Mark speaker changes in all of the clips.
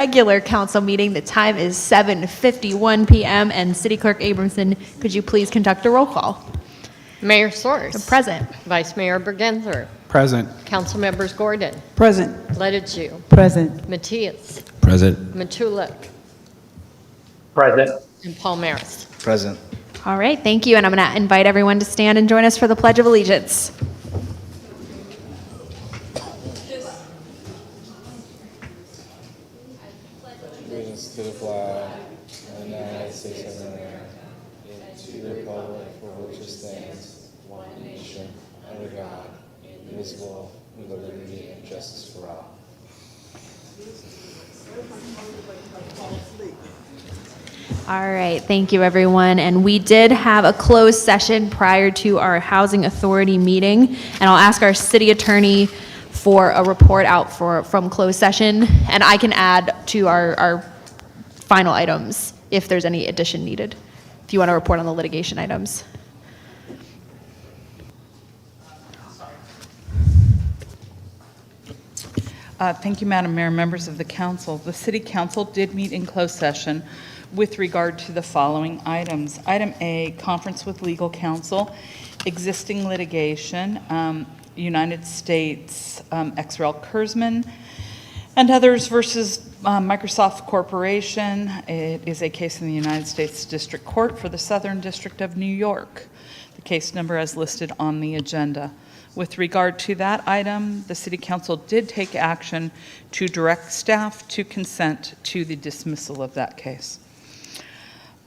Speaker 1: Regular council meeting. The time is 7:51 p.m. and City Clerk Abramson, could you please conduct a roll call?
Speaker 2: Mayor Source.
Speaker 1: Present.
Speaker 2: Vice Mayor Bergenzer.
Speaker 3: Present.
Speaker 2: Council members Gordon.
Speaker 4: Present.
Speaker 2: Ledigiu.
Speaker 4: Present.
Speaker 2: Matias.
Speaker 3: Present.
Speaker 2: Matulik.
Speaker 5: Present.
Speaker 2: And Paul Maris.
Speaker 3: Present.
Speaker 1: All right, thank you. And I'm going to invite everyone to stand and join us for the Pledge of Allegiance.
Speaker 6: Allegiance to the flag of the United States of America, and to the republic for which it stands, one nation, under God, indivisible, with liberty and justice for all.
Speaker 1: All right, thank you, everyone. And we did have a closed session prior to our Housing Authority meeting, and I'll ask our city attorney for a report out from closed session, and I can add to our final items if there's any addition needed, if you want to report on the litigation items.
Speaker 4: Thank you, Madam Mayor, members of the council. The City Council did meet in closed session with regard to the following items. Item A, conference with legal counsel, existing litigation, United States XRL Kurzman and others versus Microsoft Corporation. It is a case in the United States District Court for the Southern District of New York. The case number is listed on the agenda. With regard to that item, the City Council did take action to direct staff to consent to the dismissal of that case.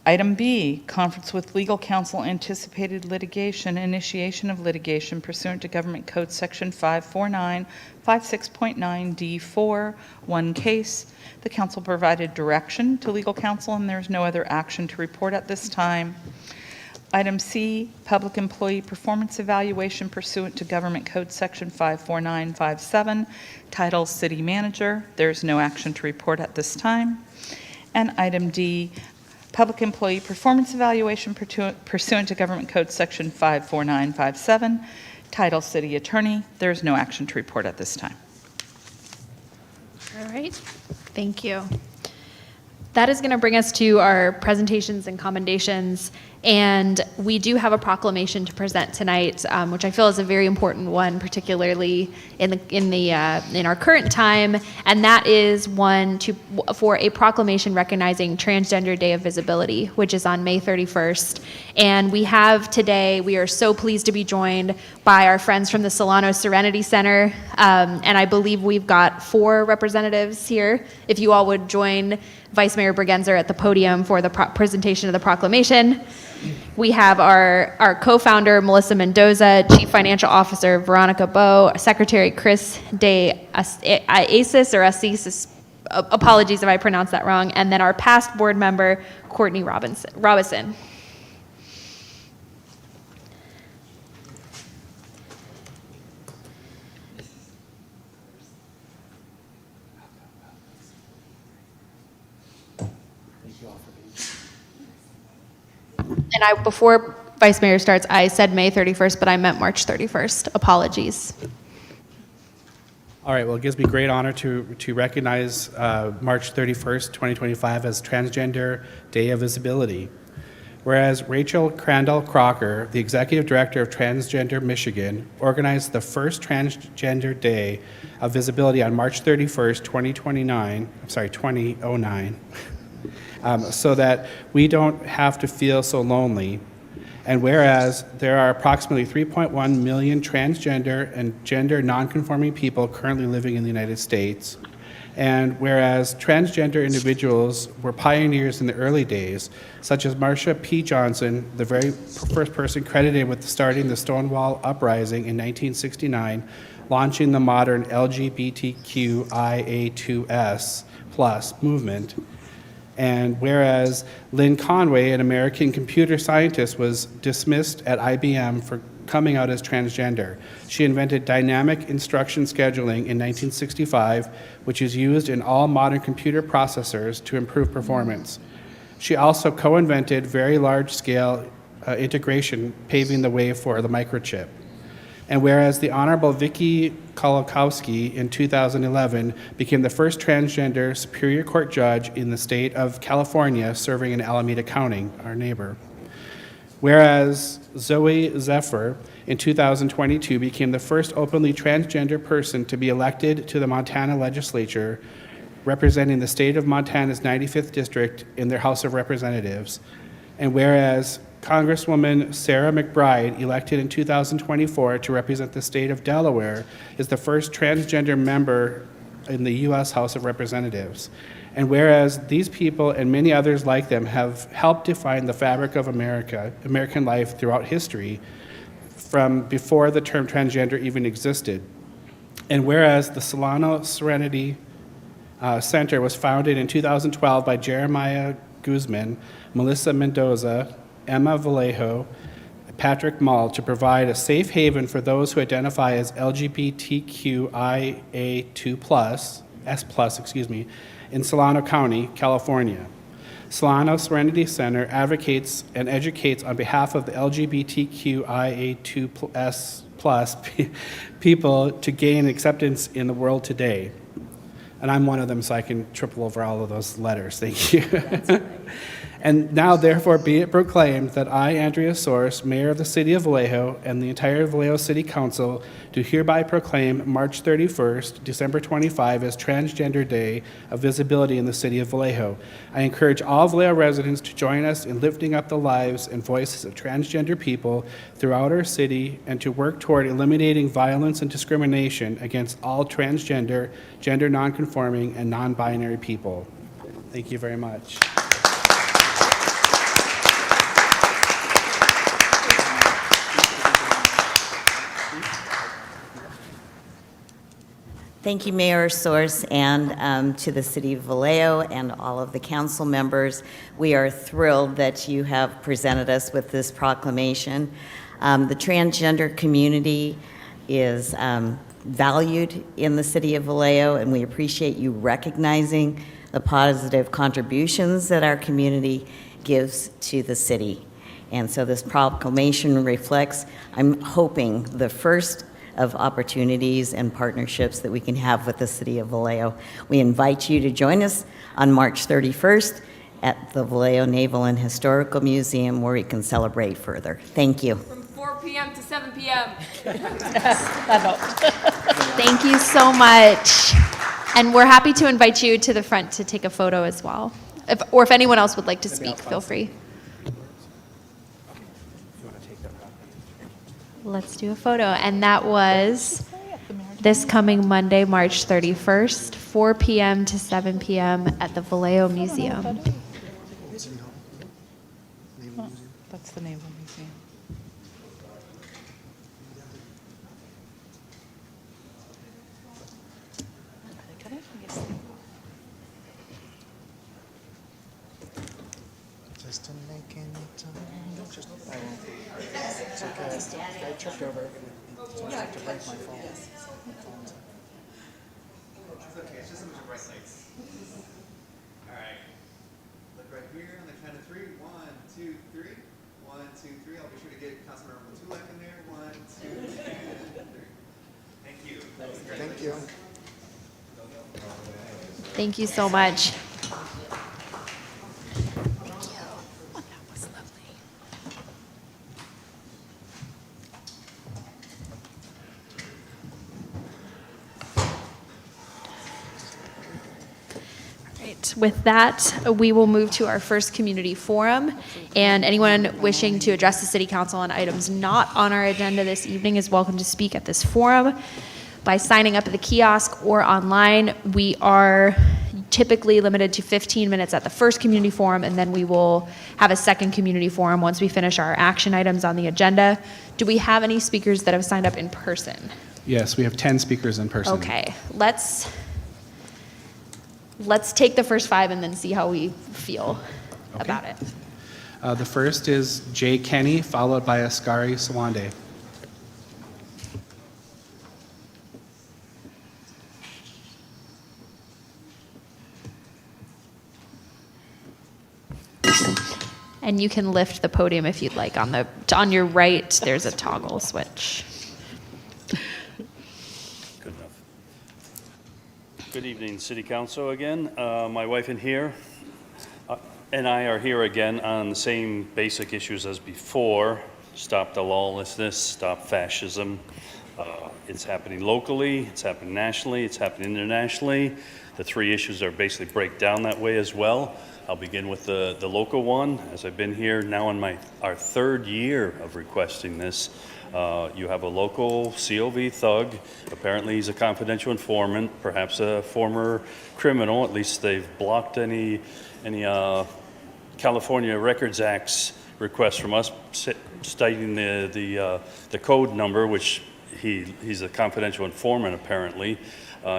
Speaker 4: Item B, conference with legal counsel, anticipated litigation, initiation of litigation pursuant to Government Code Section 54956.9 D4, one case. The council provided direction to legal counsel, and there's no other action to report at this time. Item C, public employee performance evaluation pursuant to Government Code Section 54957, title City Manager. There's no action to report at this time. And item D, public employee performance evaluation pursuant to Government Code Section 54957, title City Attorney. There's no action to report at this time.
Speaker 1: All right, thank you. That is going to bring us to our presentations and commendations, and we do have a proclamation to present tonight, which I feel is a very important one, particularly in our current time, and that is one for a proclamation recognizing Transgender Day of Visibility, which is on May 31st. And we are so pleased to be joined by our friends from the Solano Serenity Center, and I believe we've got 4 representatives here. If you all would join Vice Mayor Bergenzer at the podium for the presentation of the proclamation. We have our co-founder, Melissa Mendoza, Chief Financial Officer, Veronica Bowe, Secretary Chris De Asis, apologies if I pronounced that wrong, and then our past board member, Courtney Robinson. And before Vice Mayor starts, I said May 31st, but I meant March 31st. Apologies.
Speaker 3: All right, well, it gives me great honor to recognize March 31st, 2025 as Transgender Day of Visibility. Whereas Rachel Crandall Crocker, the Executive Director of Transgender Michigan, organized the first Transgender Day of Visibility on March 31st, 2009, so that we don't have to feel so lonely. And whereas there are approximately 3.1 million transgender and gender nonconforming people currently living in the United States, and whereas transgender individuals were pioneers in the early days, such as Marsha P. Johnson, the very first person credited with starting the Stonewall Uprising in 1969, launching the modern LGBTQIA2S+ movement. And whereas Lynn Conway, an American computer scientist, was dismissed at IBM for coming out as transgender. She invented dynamic instruction scheduling in 1965, which is used in all modern computer processors to improve performance. She also co-invented very large-scale integration, paving the way for the microchip. And whereas the Honorable Vicky Kolakowski in 2011 became the first transgender Superior Court judge in the state of California, serving in Alameda County, our neighbor. Whereas Zoe Zephyr in 2022 became the first openly transgender person to be elected to the Montana legislature, representing the state of Montana's 95th district in their House of Representatives. And whereas Congresswoman Sarah McBride, elected in 2024 to represent the state of Delaware, is the first transgender member in the U.S. House of Representatives. And whereas these people and many others like them have helped define the fabric of American life throughout history, from before the term transgender even existed. And whereas the Solano Serenity Center was founded in 2012 by Jeremiah Guzman, Melissa Mendoza, Emma Vallejo, Patrick Mull to provide a safe haven for those who identify as LGBTQIA2+, S+, in Solano County, California. Solano Serenity Center advocates and educates on behalf of the LGBTQIA2+, people to gain acceptance in the world today. And I'm one of them, so I can triple over all of those letters. Thank you. And now, therefore, be it proclaimed that I, Andrea Source, Mayor of the City of Vallejo, and the entire Vallejo City Council, do hereby proclaim March 31st, December 25 as Transgender Day of Visibility in the City of Vallejo. I encourage all Vallejo residents to join us in lifting up the lives and voices of transgender people throughout our city and to work toward eliminating violence and discrimination against all transgender, gender nonconforming, and non-binary people. Thank you very much.
Speaker 7: Thank you, Mayor Source, and to the City of Vallejo and all of the council members. We are thrilled that you have presented us with this proclamation. The transgender community is valued in the City of Vallejo, and we appreciate you recognizing the positive contributions that our community gives to the city. And so this proclamation reflects, I'm hoping, the first of opportunities and partnerships that we can have with the City of Vallejo. We invite you to join us on March 31st at the Vallejo Naval and Historical Museum, where we can celebrate further. Thank you.
Speaker 8: From 4 p.m. to 7 p.m.
Speaker 1: Thank you so much. And we're happy to invite you to the front to take a photo as well. Or if anyone else would like to speak, feel free. Let's do a photo. And that was this coming Monday, March 31st, 4 p.m. to 7 p.m. at the Vallejo Museum.
Speaker 4: That's the Naval Museum.
Speaker 6: Just to make any time. Just, I won't. It's okay. I tripped over it. So I have to break my phone. It's okay. It's just a bunch of bright lights. All right. Look right here on the count of 3. 1, 2, 3. 1, 2, 3. I'll be sure to get Councilmember Matulak in there. 1, 2, and 3. Thank you. Thank you.
Speaker 1: Thank you so much. With that, we will move to our first community forum, and anyone wishing to address the City Council on items not on our agenda this evening is welcome to speak at this forum by signing up at the kiosk or online. We are typically limited to 15 minutes at the first community forum, and then we will have a second community forum once we finish our action items on the agenda. Do we have any speakers that have signed up in person?
Speaker 3: Yes, we have 10 speakers in person.
Speaker 1: Okay, let's take the first 5 and then see how we feel about it.
Speaker 3: The first is Jay Kenny, followed by Askari Sawande.
Speaker 1: And you can lift the podium if you'd like. On your right, there's a toggle switch.
Speaker 9: Good evening, City Council again. My wife and I are here again on the same basic issues as before. Stop the lawlessness, stop fascism. It's happening locally, it's happening nationally, it's happening internationally. The three issues are basically break down that way as well. I'll begin with the local one, as I've been here now in our third year of requesting this. You have a local COV thug. Apparently he's a confidential informant, perhaps a former criminal. At least they've blocked any California Records Act's request from us stating the code number, which he's a confidential informant apparently.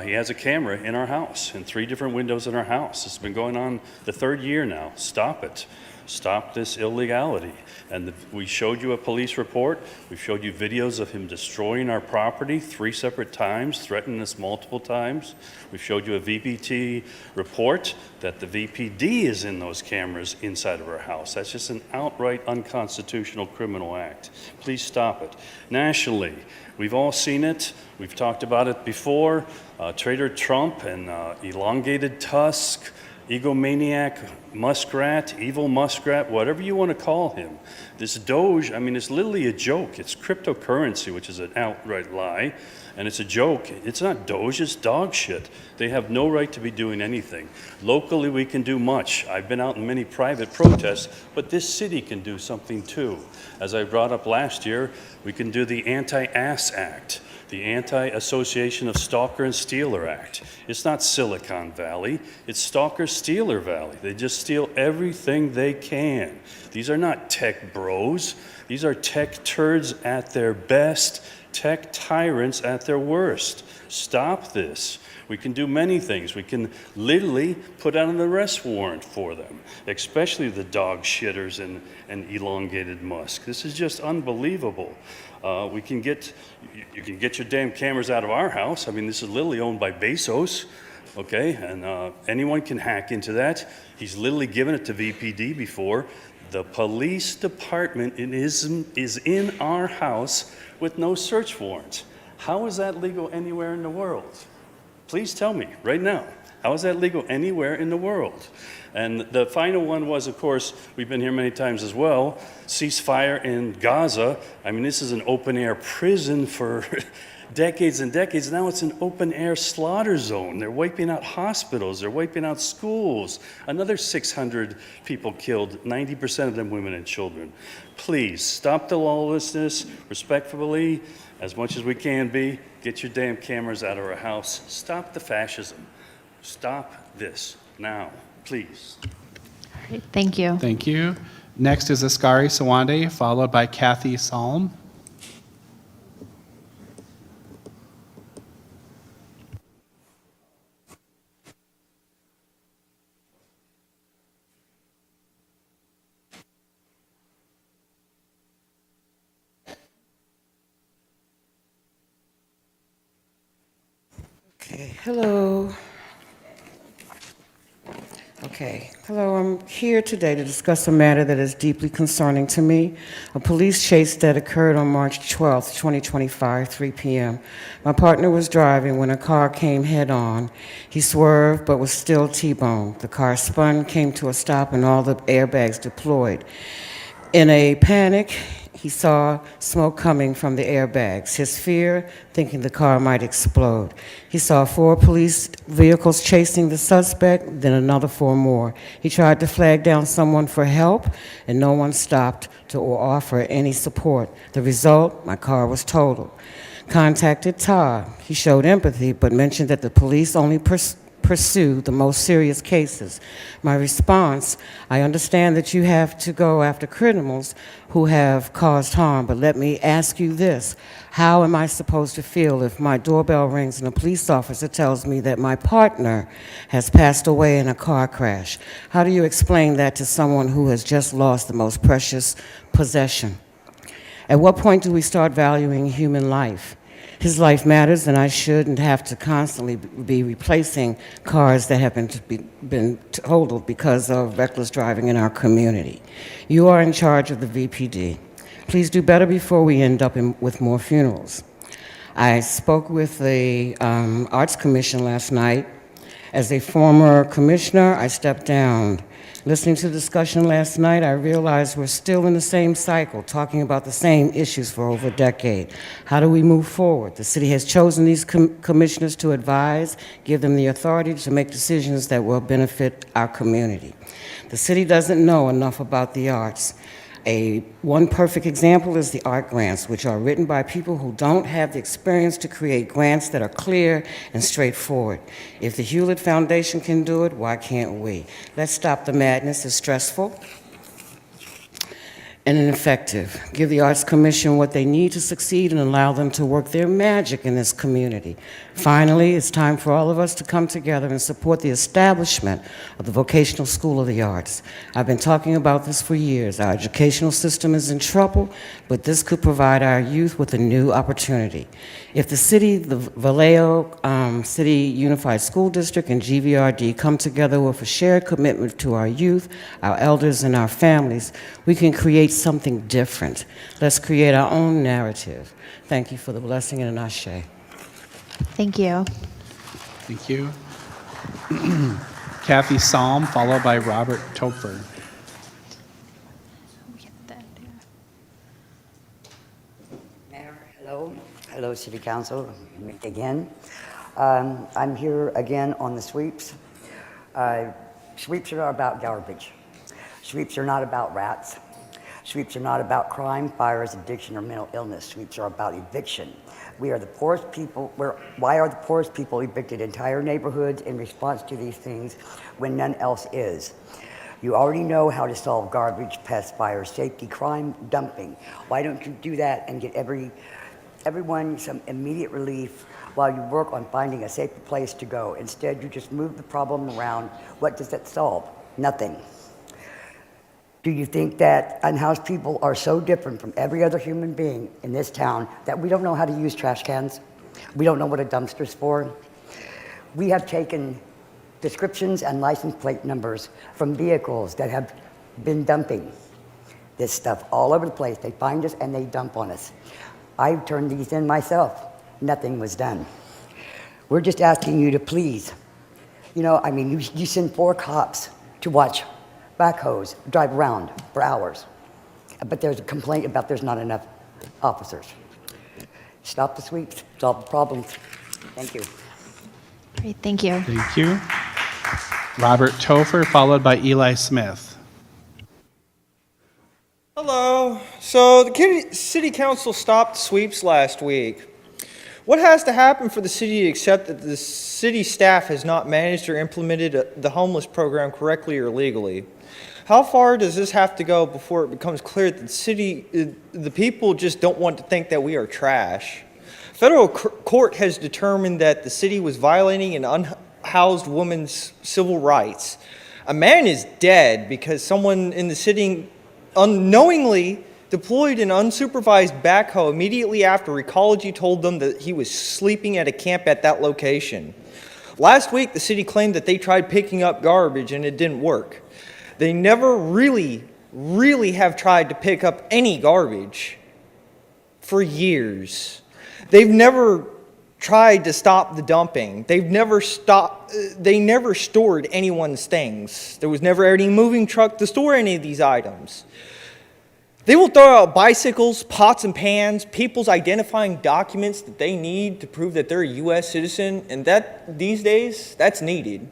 Speaker 9: He has a camera in our house, in 3 different windows in our house. It's been going on the 3rd year now. Stop it. Stop this illegality. And we showed you a police report. We showed you videos of him destroying our property 3 separate times, threatening us multiple times. We showed you a VPT report that the VPD is in those cameras inside of our house. That's just an outright unconstitutional criminal act. Please stop it. Nationally, we've all seen it. We've talked about it before. Trader Trump and elongated tusk, egomaniac muskrat, evil muskrat, whatever you want to call him. This Doge, I mean, it's literally a joke. It's cryptocurrency, which is an outright lie, and it's a joke. It's not Doge, it's dog shit. They have no right to be doing anything. Locally, we can do much. I've been out in many private protests, but this city can do something too. As I brought up last year, we can do the Anti-Ass Act, the Anti-Association of Stalker and Stealer Act. It's not Silicon Valley, it's Stalker-Stealer Valley. They just steal everything they can. These are not tech bros. These are tech turds at their best, tech tyrants at their worst. Stop this. We can do many things. We can literally put out an arrest warrant for them, especially the dog shitters and elongated musk. This is just unbelievable. You can get your damn cameras out of our house. I mean, this is literally owned by Bezos, okay? And anyone can hack into that. He's literally given it to VPD before. The police department is in our house with no search warrant. How is that legal anywhere in the world? Please tell me right now. How is that legal anywhere in the world? And the final one was, of course, we've been here many times as well, ceasefire in Gaza. I mean, this is an open-air prison for decades and decades. Now it's an open-air slaughter zone. They're wiping out hospitals. They're wiping out schools. Another 600 people killed, 90% of them women and children. Please, stop the lawlessness respectfully, as much as we can be. Get your damn cameras out of our house. Stop the fascism. Stop this now, please.
Speaker 1: All right, thank you.
Speaker 3: Thank you. Next is Askari Sawande, followed by Kathy Salm.
Speaker 10: Okay, hello. Hello, I'm here today to discuss a matter that is deeply concerning to me, a police chase that occurred on March 12th, 2025, 3 p.m. My partner was driving when a car came head-on. He swerved but was still T-boned. The car spun, came to a stop, and all the airbags deployed. In a panic, he saw smoke coming from the airbags. His fear, thinking the car might explode. He saw 4 police vehicles chasing the suspect, then another 4 more. He tried to flag down someone for help, and no one stopped or offer any support. The result, my car was totaled. Contacted Todd. He showed empathy, but mentioned that the police only pursue the most serious cases. My response, I understand that you have to go after criminals who have caused harm, but let me ask you this. How am I supposed to feel if my doorbell rings and a police officer tells me that my partner has passed away in a car crash? How do you explain that to someone who has just lost the most precious possession? At what point do we start valuing human life? His life matters, and I shouldn't have to constantly be replacing cars that have been totaled because of reckless driving in our community. You are in charge of the VPD. Please do better before we end up with more funerals. I spoke with the Arts Commission last night As a former commissioner, I stepped down. Listening to the discussion last night, I realized we're still in the same cycle, talking about the same issues for over a decade. How do we move forward? The city has chosen these commissioners to advise, give them the authority to make decisions that will benefit our community. The city doesn't know enough about the arts. One perfect example is the art grants, which are written by people who don't have the experience to create grants that are clear and straightforward. If the Hewlett Foundation can do it, why can't we? Let's stop the madness. It's stressful and ineffective. Give the Arts Commission what they need to succeed and allow them to work their magic in this community. Finally, it's time for all of us to come together and support the establishment of the Vocational School of the Arts. I've been talking about this for years. Our educational system is in trouble, but this could provide our youth with a new opportunity. If the city, the Vallejo City Unified School District and GVRD come together with a shared commitment to our youth, our elders, and our families, we can create something different. Let's create our own narrative. Thank you for the blessing and an ashe.
Speaker 1: Thank you.
Speaker 3: Thank you. Kathy Salm, followed by Robert Topfer.
Speaker 11: Mayor, hello. Hello, City Council, again. I'm here again on the sweeps. Sweeps are not about garbage. Sweeps are not about rats. Sweeps are not about crime, fires, addiction, or mental illness. Sweeps are about eviction. We are the poorest people. Why are the poorest people evicted entire neighborhoods in response to these things when none else is? You already know how to solve garbage, pest, fire, safety, crime, dumping. Why don't you do that and get everyone some immediate relief while you work on finding a safer place to go? Instead, you just move the problem around. What does that solve? Nothing. Do you think that unhoused people are so different from every other human being in this town that we don't know how to use trash cans? We don't know what a dumpster's for? We have taken descriptions and license plate numbers from vehicles that have been dumping this stuff all over the place. They find us and they dump on us. I turned these in myself. Nothing was done. We're just asking you to please, you send 4 cops to watch backhoes drive around for hours, but there's a complaint about there's not enough officers. Stop the sweeps, solve the problems. Thank you.
Speaker 1: Great, thank you.
Speaker 3: Thank you. Robert Topfer, followed by Eli Smith.
Speaker 12: Hello. So the city council stopped sweeps last week. What has to happen for the city to accept that the city staff has not managed or implemented the homeless program correctly or legally? How far does this have to go before it becomes clear that the people just don't want to think that we are trash? Federal court has determined that the city was violating an unhoused woman's civil rights. A man is dead because someone in the city unknowingly deployed an unsupervised backhoe immediately after Ecology told them that he was sleeping at a camp at that location. Last week, the city claimed that they tried picking up garbage and it didn't work. They never really have tried to pick up any garbage for years. They've never tried to stop the dumping. They never stored anyone's things. There was never any moving truck to store any of these items. They will throw out bicycles, pots and pans, people's identifying documents that they need to prove that they're a U.S. citizen, and that these days, that's needed.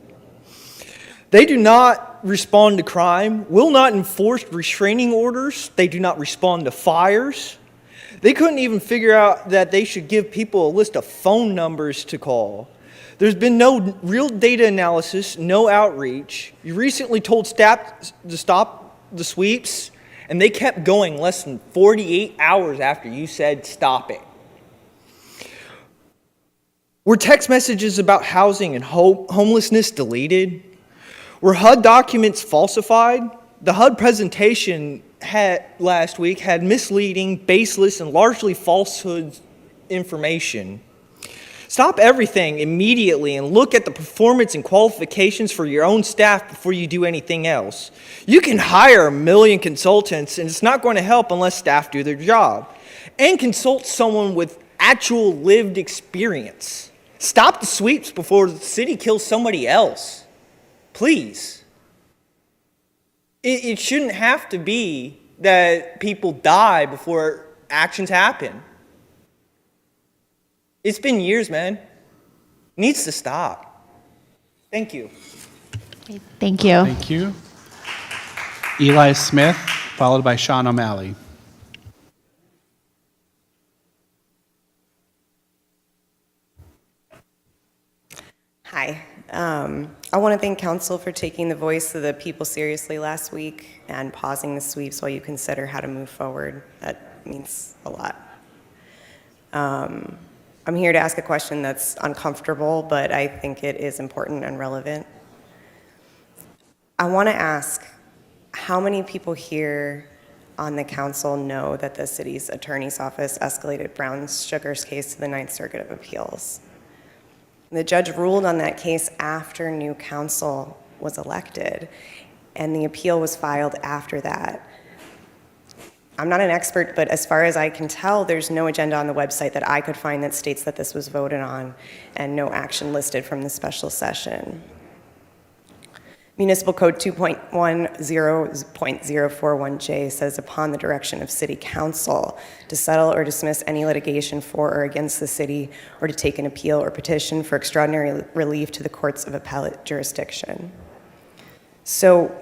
Speaker 12: They do not respond to crime, will not enforce restraining orders. They do not respond to fires. They couldn't even figure out that they should give people a list of phone numbers to call. There's been no real data analysis, no outreach. You recently told staff to stop the sweeps, and they kept going less than 48 hours after you said stop it. Were text messages about housing and homelessness deleted? Were HUD documents falsified? The HUD presentation last week had misleading, baseless, and largely falsehood information. Stop everything immediately and look at the performance and qualifications for your own staff before you do anything else. You can hire 1 million consultants, and it's not going to help unless staff do their job. And consult someone with actual lived experience. Stop the sweeps before the city kills somebody else. Please. It shouldn't have to be that people die before actions happen. It's been years, man. Needs to stop. Thank you.
Speaker 1: Thank you.
Speaker 3: Thank you. Eli Smith, followed by Sean O'Malley.
Speaker 13: Hi. I want to thank council for taking the voice of the people seriously last week and pausing the sweeps while you consider how to move forward. That means a lot. I'm here to ask a question that's uncomfortable, but I think it is important and relevant. I want to ask, how many people here on the council know that the city's attorney's office escalated Brown Sugar's case to the Ninth Circuit of Appeals? The judge ruled on that case after new council was elected, and the appeal was filed after that. I'm not an expert, but as far as I can tell, there's no agenda on the website that I could find that states that this was voted on, and no action listed from the special session. Municipal Code 2.10.041J says, upon the direction of City Council, to settle or dismiss any litigation for or against the city, or to take an appeal or petition for extraordinary relief to the courts of appellate jurisdiction. So,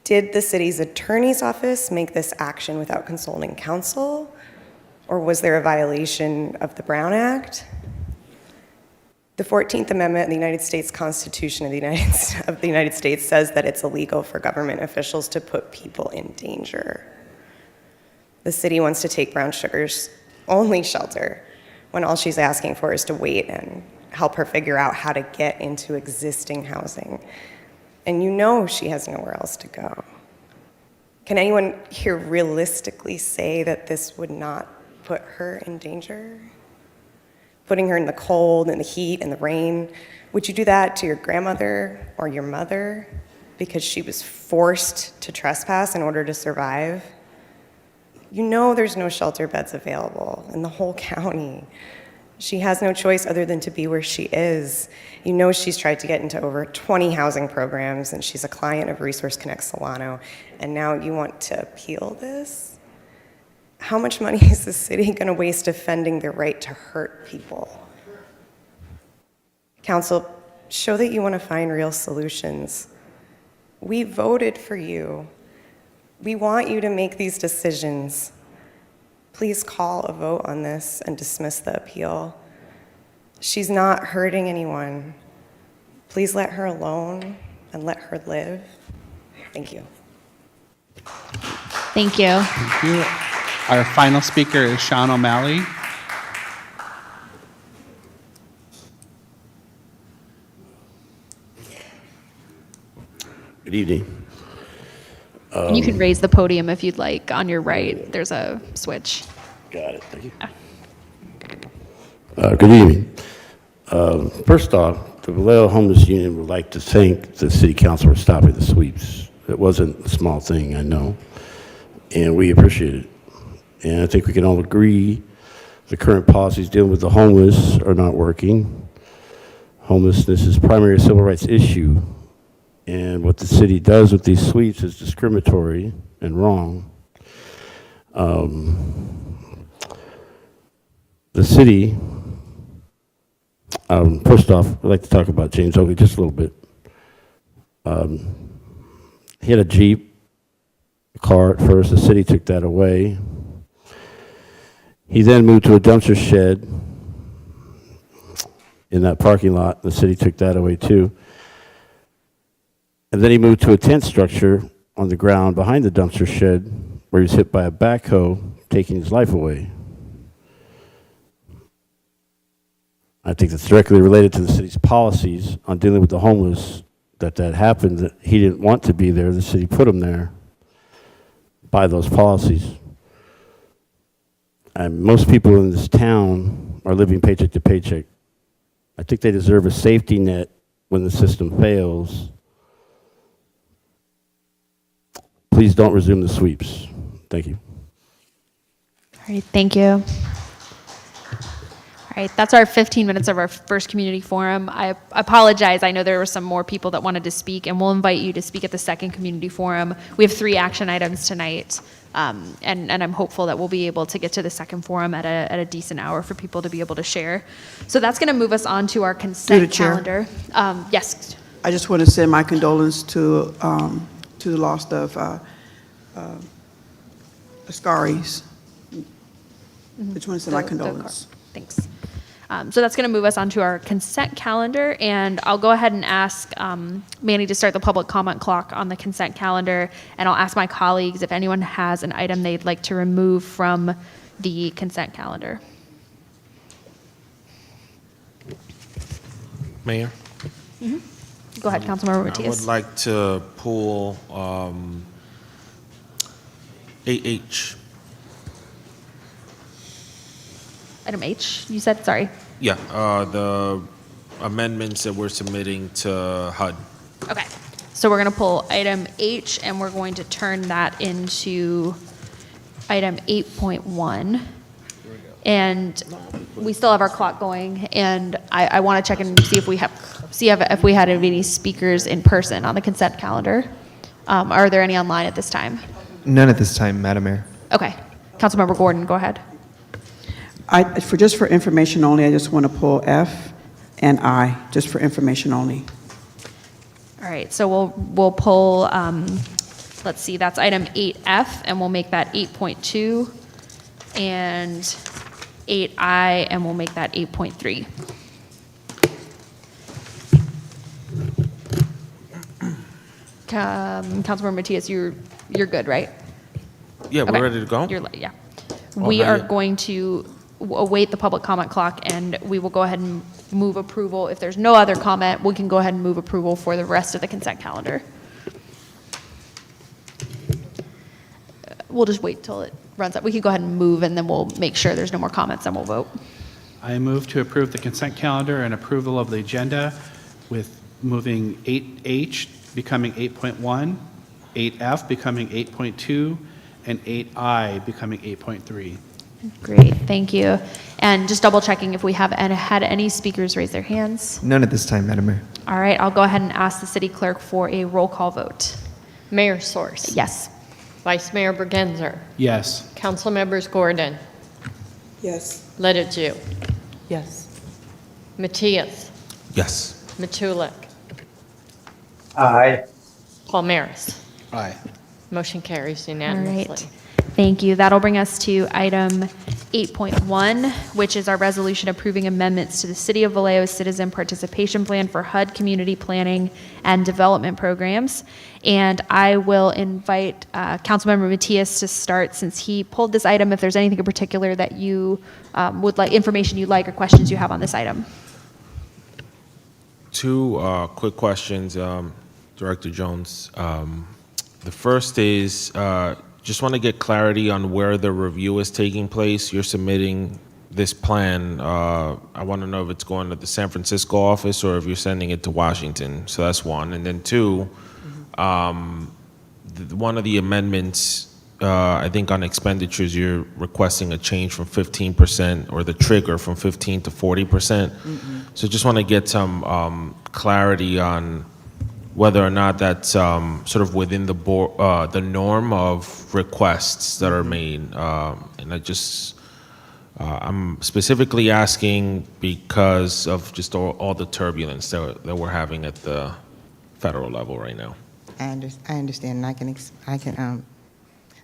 Speaker 13: did the city's attorney's office make this action without consulting council, or was there a violation of the Brown Act? The 14th Amendment of the United States Constitution of the United States says that it's illegal for government officials to put people in danger. The city wants to take Brown Sugar's only shelter when all she's asking for is to wait and help her figure out how to get into existing housing. And you know she has nowhere else to go. Can anyone here realistically say that this would not put her in danger? Putting her in the cold and the heat and the rain. Would you do that to your grandmother or your mother because she was forced to trespass in order to survive? You know there's no shelter beds available in the whole county. She has no choice other than to be where she is. You know she's tried to get into over 20 housing programs, and she's a client of Resource Connect Solano, and now you want to appeal this? How much money is the city going to waste defending the right to hurt people? Council, show that you want to find real solutions. We voted for you. We want you to make these decisions. Please call a vote on this and dismiss the appeal. She's not hurting anyone. Please let her alone and let her live. Thank you.
Speaker 1: Thank you.
Speaker 3: Thank you. Our final speaker is Sean O'Malley.
Speaker 14: Good evening.
Speaker 1: And you can raise the podium if you'd like. On your right, there's a switch.
Speaker 14: Got it. Thank you. Good evening. First off, the Vallejo Homeless Union would like to thank the City Council for stopping the sweeps. It wasn't a small thing, I know, and we appreciate it. And I think we can all agree the current policies dealing with the homeless are not working. Homelessness is primary civil rights issue, and what the city does with these sweeps is discriminatory and wrong. The city, first off, I'd like to talk about James Oakley just a little bit. He had a Jeep, a car at first. The city took that away. He then moved to a dumpster shed in that parking lot. The city took that away too. And then he moved to a tent structure on the ground behind the dumpster shed where he was hit by a backhoe, taking his life away. I think that's directly related to the city's policies on dealing with the homeless, that happened, that he didn't want to be there. The city put him there by those policies. And most people in this town are living paycheck to paycheck. I think they deserve a safety net when the system fails. Please don't resume the sweeps. Thank you.
Speaker 1: All right, thank you. All All right, that's our 15 minutes of our first community forum. I apologize. I know there were some more people that wanted to speak, and we'll invite you to speak at the second community forum. We have 3 action items tonight, and I'm hopeful that we'll be able to get to the second forum at a decent hour for people to be able to share. So that's going to move us on to our consent calendar. Yes.
Speaker 15: I just want to send my condolence to the loss of Ascaris. I just want to send my condolence.
Speaker 1: Thanks. So that's going to move us on to our consent calendar, and I'll go ahead and ask Manny to start the public comment clock on the consent calendar, and I'll ask my colleagues if anyone has an item they'd like to remove from the consent calendar.
Speaker 6: Mayor?
Speaker 1: Go ahead, Councilmember Matias.
Speaker 6: I would like to pull 8H.
Speaker 1: Item H, you said, sorry.
Speaker 6: Yeah, the amendments that we're submitting to HUD.
Speaker 1: Okay, so we're going to pull item H, and we're going to turn that into item 8.1. And we still have our clock going, and I want to check and see if we had any speakers in person on the consent calendar. Are there any online at this time?
Speaker 16: None at this time, Madam Mayor.
Speaker 1: Okay, Councilmember Gordon, go ahead.
Speaker 15: Just for information only, I just want to pull F and I, just for information only.
Speaker 1: All right, so we'll pull, let's see, that's item 8F, and we'll make that 8.2, and 8I, and we'll make that 8.3. Councilmember Matias, you're good, right?
Speaker 6: Yeah, we're
Speaker 1: Okay.
Speaker 6: ready to go?
Speaker 1: Yeah.
Speaker 6: Oh,
Speaker 1: We
Speaker 6: not
Speaker 1: are
Speaker 6: yet.
Speaker 1: going to await the public comment clock, and we will go ahead and move approval. If there's no other comment, we can go ahead and move approval for the rest of the consent calendar. We'll just wait till it runs up. We can go ahead and move, and then we'll make sure there's no more comments, and we'll vote.
Speaker 3: I move to approve the consent calendar and approval of the agenda with moving 8H becoming 8.1, 8F becoming 8.2, and 8I becoming 8.3.
Speaker 1: Great, thank you. And just double checking if we have had any speakers raise their hands.
Speaker 16: None at this time, Madam Mayor.
Speaker 1: All right, I'll go ahead and ask the city clerk for a roll call vote.
Speaker 2: Mayor Source.
Speaker 1: Yes.
Speaker 2: Vice Mayor Bergenzer.
Speaker 3: Yes.
Speaker 2: Council members Gordon.
Speaker 15: Yes.
Speaker 2: Ledeju.
Speaker 4: Yes.
Speaker 2: Matias.
Speaker 6: Yes.
Speaker 2: Matulik.
Speaker 5: Aye.
Speaker 2: Palmaris.
Speaker 3: Aye.
Speaker 2: Motion carries
Speaker 1: All
Speaker 2: unanimously.
Speaker 1: right. Thank you. That'll bring us to item 8.1, which is our resolution approving amendments to the City of Vallejo Citizen Participation Plan for HUD Community Planning and Development Programs. And I will invite Councilmember Matias to start, since he pulled this item, if there's anything in particular that you would like, information you'd like or questions you have on this item.
Speaker 6: Two quick questions, Director Jones. The first is, just want to get clarity on where the review is taking place. You're submitting this plan. I want to know if it's going to the San Francisco office or if you're sending it to Washington. So that's one. And then two, one of the amendments, I think on expenditures, you're requesting a change from 15%, or the trigger from 15 to 40%. So just want to get some clarity on whether or not that's sort of within the norm of requests that are made. And I'm specifically asking because of just all the turbulence that we're having at the federal level right now.
Speaker 17: I understand, and I can,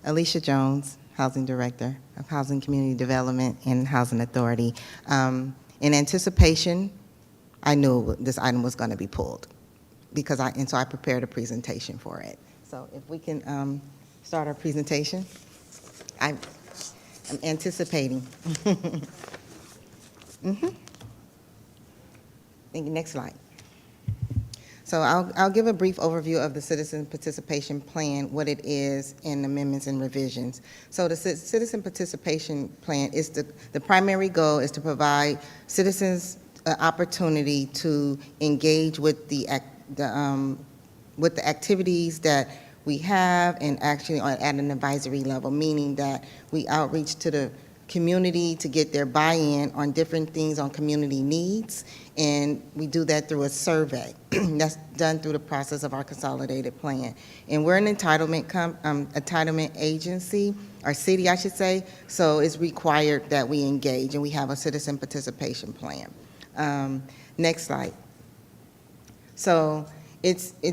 Speaker 17: Alicia Jones, Housing Director of Housing Community Development and Housing Authority. In anticipation, I knew this item was going to be pulled, so I prepared a presentation for it. So if we can start our presentation. I'm anticipating. Thank you. Next slide. So I'll give a brief overview of the Citizen Participation Plan, what it is, and amendments and revisions. So the Citizen Participation Plan is the primary goal is to provide citizens an opportunity to engage with the activities that we have, and actually at an advisory level, meaning that we outreach to the community to get their buy-in on different things on community needs, and we do that through a survey that's done through the process of our consolidated plan. And we're an entitlement agency, or city, I should say, so it's required that we engage, and we have a citizen participation plan. Next slide. So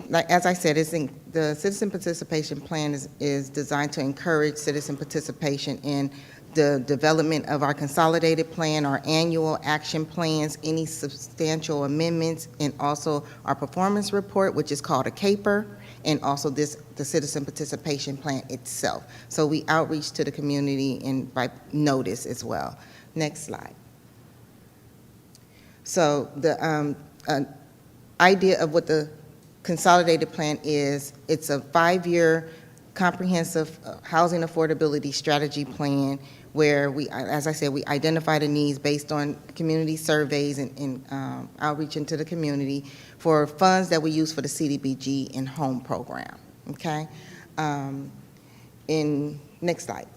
Speaker 17: like as I said, the citizen participation plan is designed to encourage citizen participation in the development of our consolidated plan, our annual action plans, any substantial amendments, and also our performance report, which is called a CAPER, and also the citizen participation plan itself. So we outreach to the community and by notice as well. Next slide. So the idea of what the consolidated plan is, it's a 5-year comprehensive housing affordability strategy plan where we, as I said, we identify the needs based on community surveys and outreach into the community for funds that we use for the CDBG and home program, okay? Next slide.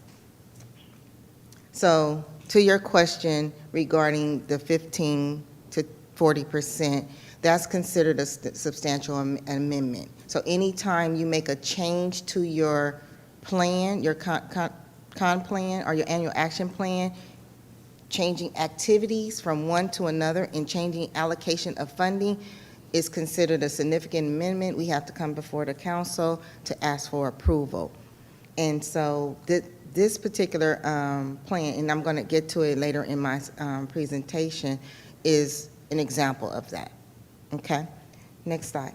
Speaker 17: So to your question regarding the 15 to 40%, that's considered a substantial amendment. So anytime you make a change to your plan, your con plan or your annual action plan, changing activities from one to another and changing allocation of funding is considered a significant amendment. We have to come before the council to ask for approval. And so this particular plan, and I'm going to get to it later in my presentation, is an example of that. Okay, next slide.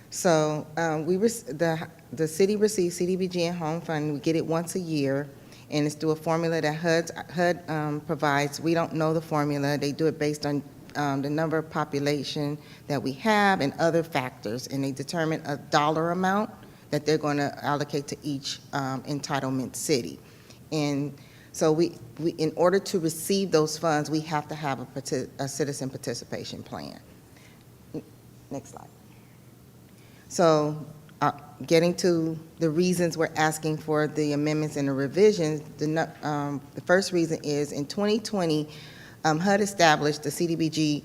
Speaker 17: So the city receives CDBG and home fund. We get it once a year, and it's through a formula that HUD provides. We don't know the formula. They do it based on the number of population that we have and other factors, and they determine a dollar amount that they're going to allocate to each entitlement city. And so we in order to receive those funds, we have to have a citizen participation plan. Next slide. So getting to the reasons we're asking for the amendments and the revisions, the first reason is in 2020, HUD established the CDBG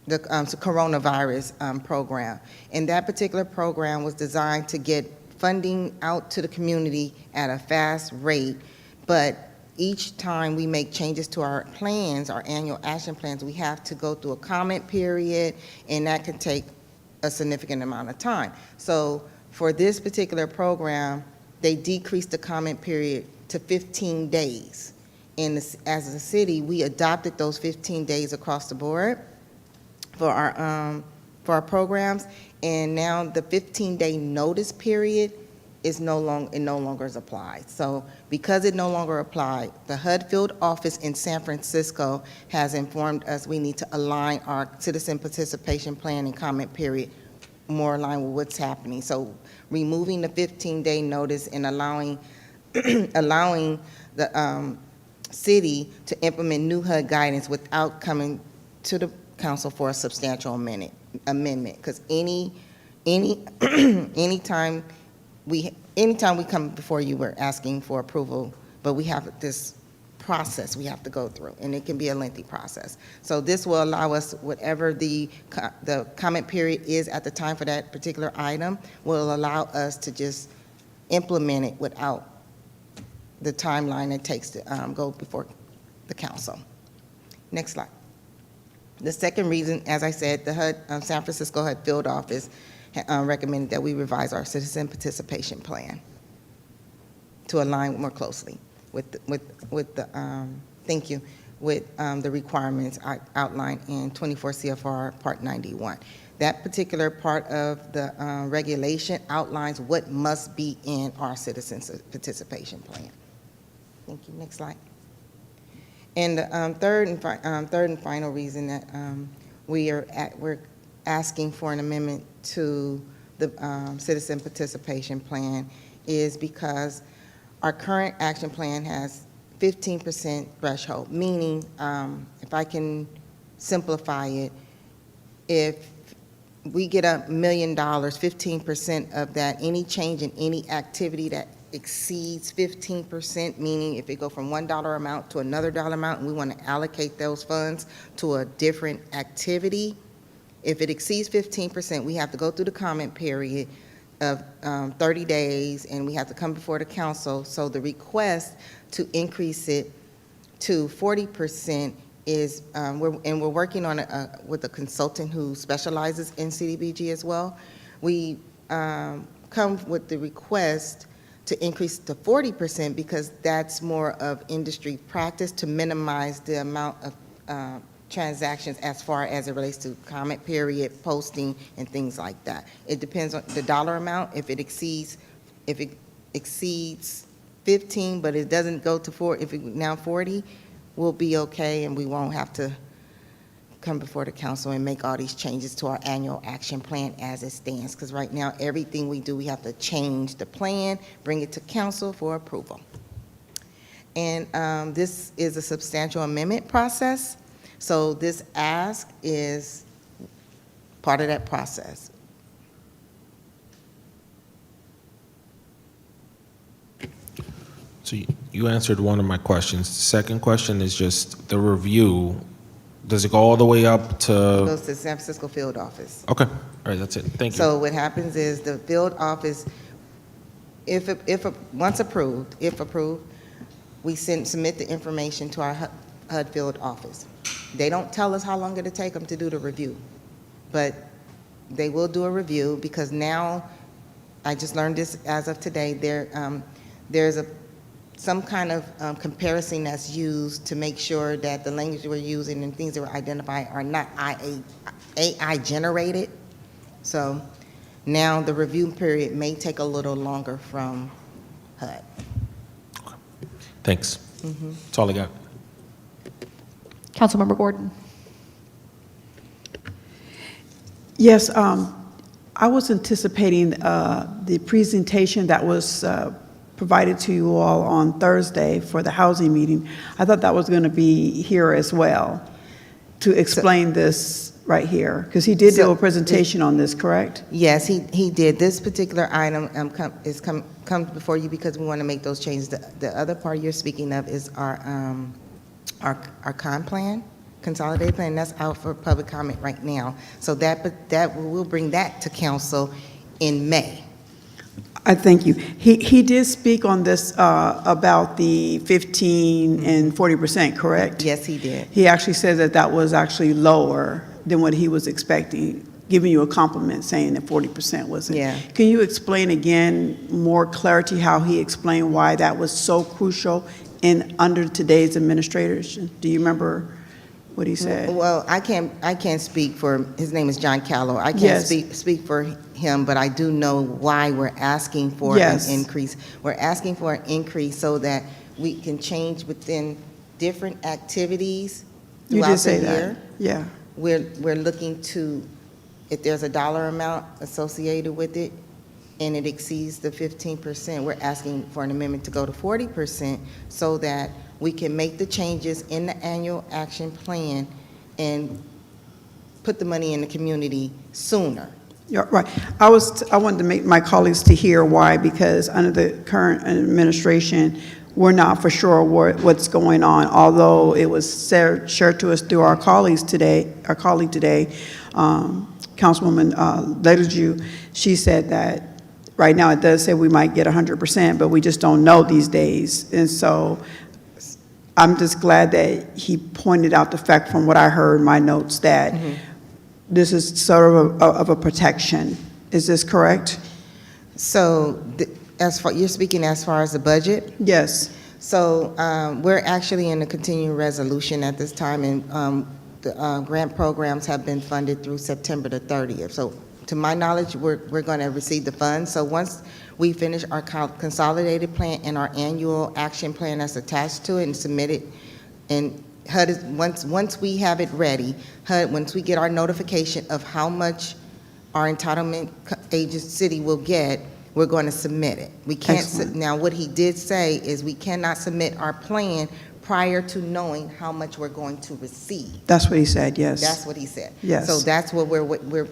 Speaker 17: the coronavirus program. And that particular program was designed to get funding out to the community at a fast rate, but each time we make changes to our plans, our annual action plans, we have to go through a comment period, and that can take a significant amount of time. So for this particular program, they decreased the comment period to 15 days. And as a city, we adopted those 15 days across the board for our programs, and now the 15-day notice period is no longer is applied. So because it no longer applied, the HUD field office in San Francisco has informed us we need to align our citizen participation plan and comment period more in line with what's happening. So removing the 15-day notice and allowing allowing the city to implement new HUD guidance without coming to the council for a substantial amendment. Because anytime we come before you, we're asking for approval, but we have this process we have to go through, and it can be a lengthy process. So this will allow us, whatever the comment period is at the time for that particular item, will allow us to just implement it without the timeline it takes to go before the council. Next slide. The second reason, as I said, the HUD, San Francisco HUD field office recommended that we revise our citizen participation plan to align more closely with the requirements outlined in 24 CFR Part 91. That particular part of the regulation outlines what must be in our citizen participation plan. Thank you. Next slide. And the third and final reason that we're asking for an amendment to the citizen participation plan is because our current action plan has 15% threshold, meaning, if I can simplify it, if we get $1 million, 15% of that, any change in any activity that exceeds 15%, meaning if it go from $1 amount to another dollar amount, and we want to allocate those funds to a different activity, if it exceeds 15%, we have to go through the comment period of 30 days, and we have to come before the council. So the request to increase it to 40% is, we're working on it with a consultant who specializes in CDBG as well. We come with the request to increase to 40% because that's more of industry practice to minimize the amount of transactions as far as it relates to comment period, posting, and things like that. It depends on the dollar amount. If it exceeds 15, but it doesn't go to 4, if it now 40, we'll be okay, and we won't have to come before the council and make all these changes to our annual action plan as it stands. Because right now, everything we do, we have to change the plan, bring it to council for approval. And this is a substantial amendment process. So this ask is part of that process.
Speaker 18: So you answered one of my questions. The second question is just the review. Does it go all the way up
Speaker 17: It
Speaker 18: to?
Speaker 17: goes to the San Francisco field office.
Speaker 18: Okay, all right, that's it. Thank you.
Speaker 17: So what happens is the field office, once approved, if approved, we submit the information to our HUD field office. They don't tell us how long it'll take them to do the review, but they will do a review because now, I just learned this as of today, there's some kind of comparison that's used to make sure that the language we're using and things that we're identifying are not AI generated. So now the review period may take a little longer from HUD.
Speaker 18: Thanks. That's all I got.
Speaker 1: Councilmember Gordon.
Speaker 15: Yes, I was anticipating the presentation that was provided to you all on Thursday for the housing meeting. I thought that was going to be here as well to explain this right here, because he did do a presentation on this, correct?
Speaker 17: Yes, he did. This particular item comes before you because we want to make those changes. The other part you're speaking of is our con plan, consolidated plan. That's out for public comment right now. So we'll bring that to council in May.
Speaker 15: I thank you. He did speak on this about the 15 and 40%, correct?
Speaker 17: Yes, he did.
Speaker 15: He actually said that that was actually lower than what he was expecting, giving you a compliment saying that 40% wasn't.
Speaker 17: Yeah.
Speaker 15: Can you explain again more clarity how he explained why that was so crucial under today's administration? Do you remember what he said?
Speaker 17: Well, I can't speak for, his name is John Callow. I can't
Speaker 15: Yes.
Speaker 17: speak for him, but I do know why we're asking for
Speaker 15: Yes.
Speaker 17: an increase. We're asking for an increase so that we can change within different activities
Speaker 15: You
Speaker 17: throughout
Speaker 15: did
Speaker 17: the
Speaker 15: say
Speaker 17: year.
Speaker 15: that. Yeah.
Speaker 17: We're looking to, if there's a dollar amount associated with it and it exceeds the 15%, we're asking for an amendment to go to 40% so that we can make the changes in the annual action plan and put the money in the community sooner.
Speaker 15: Yeah, right. I wanted to make my colleagues to hear why, because under the current administration, we're not for sure what's going on, although it was shared to us through our colleague today, Councilwoman Ledeju. She said that right now it does say we might get 100%, but we just don't know these days. And so I'm just glad that he pointed out the fact from what I heard in my notes that this is sort of a protection. Is this correct?
Speaker 17: So you're speaking as far as the budget?
Speaker 15: Yes.
Speaker 17: So we're actually in a continuing resolution at this time, and the grant programs have been funded through September the 30th. So to my knowledge, we're going to receive the funds. So once we finish our consolidated plan and our annual action plan that's attached to it and submit it, and HUD is, once we have it ready, HUD, once we get our notification of how much our entitlement city will get, we're going to submit it. We can't, now what he did say is we cannot submit our plan prior to knowing how much we're going to receive.
Speaker 15: That's what he said, yes.
Speaker 17: That's what he said.
Speaker 15: Yes.
Speaker 17: So that's what we're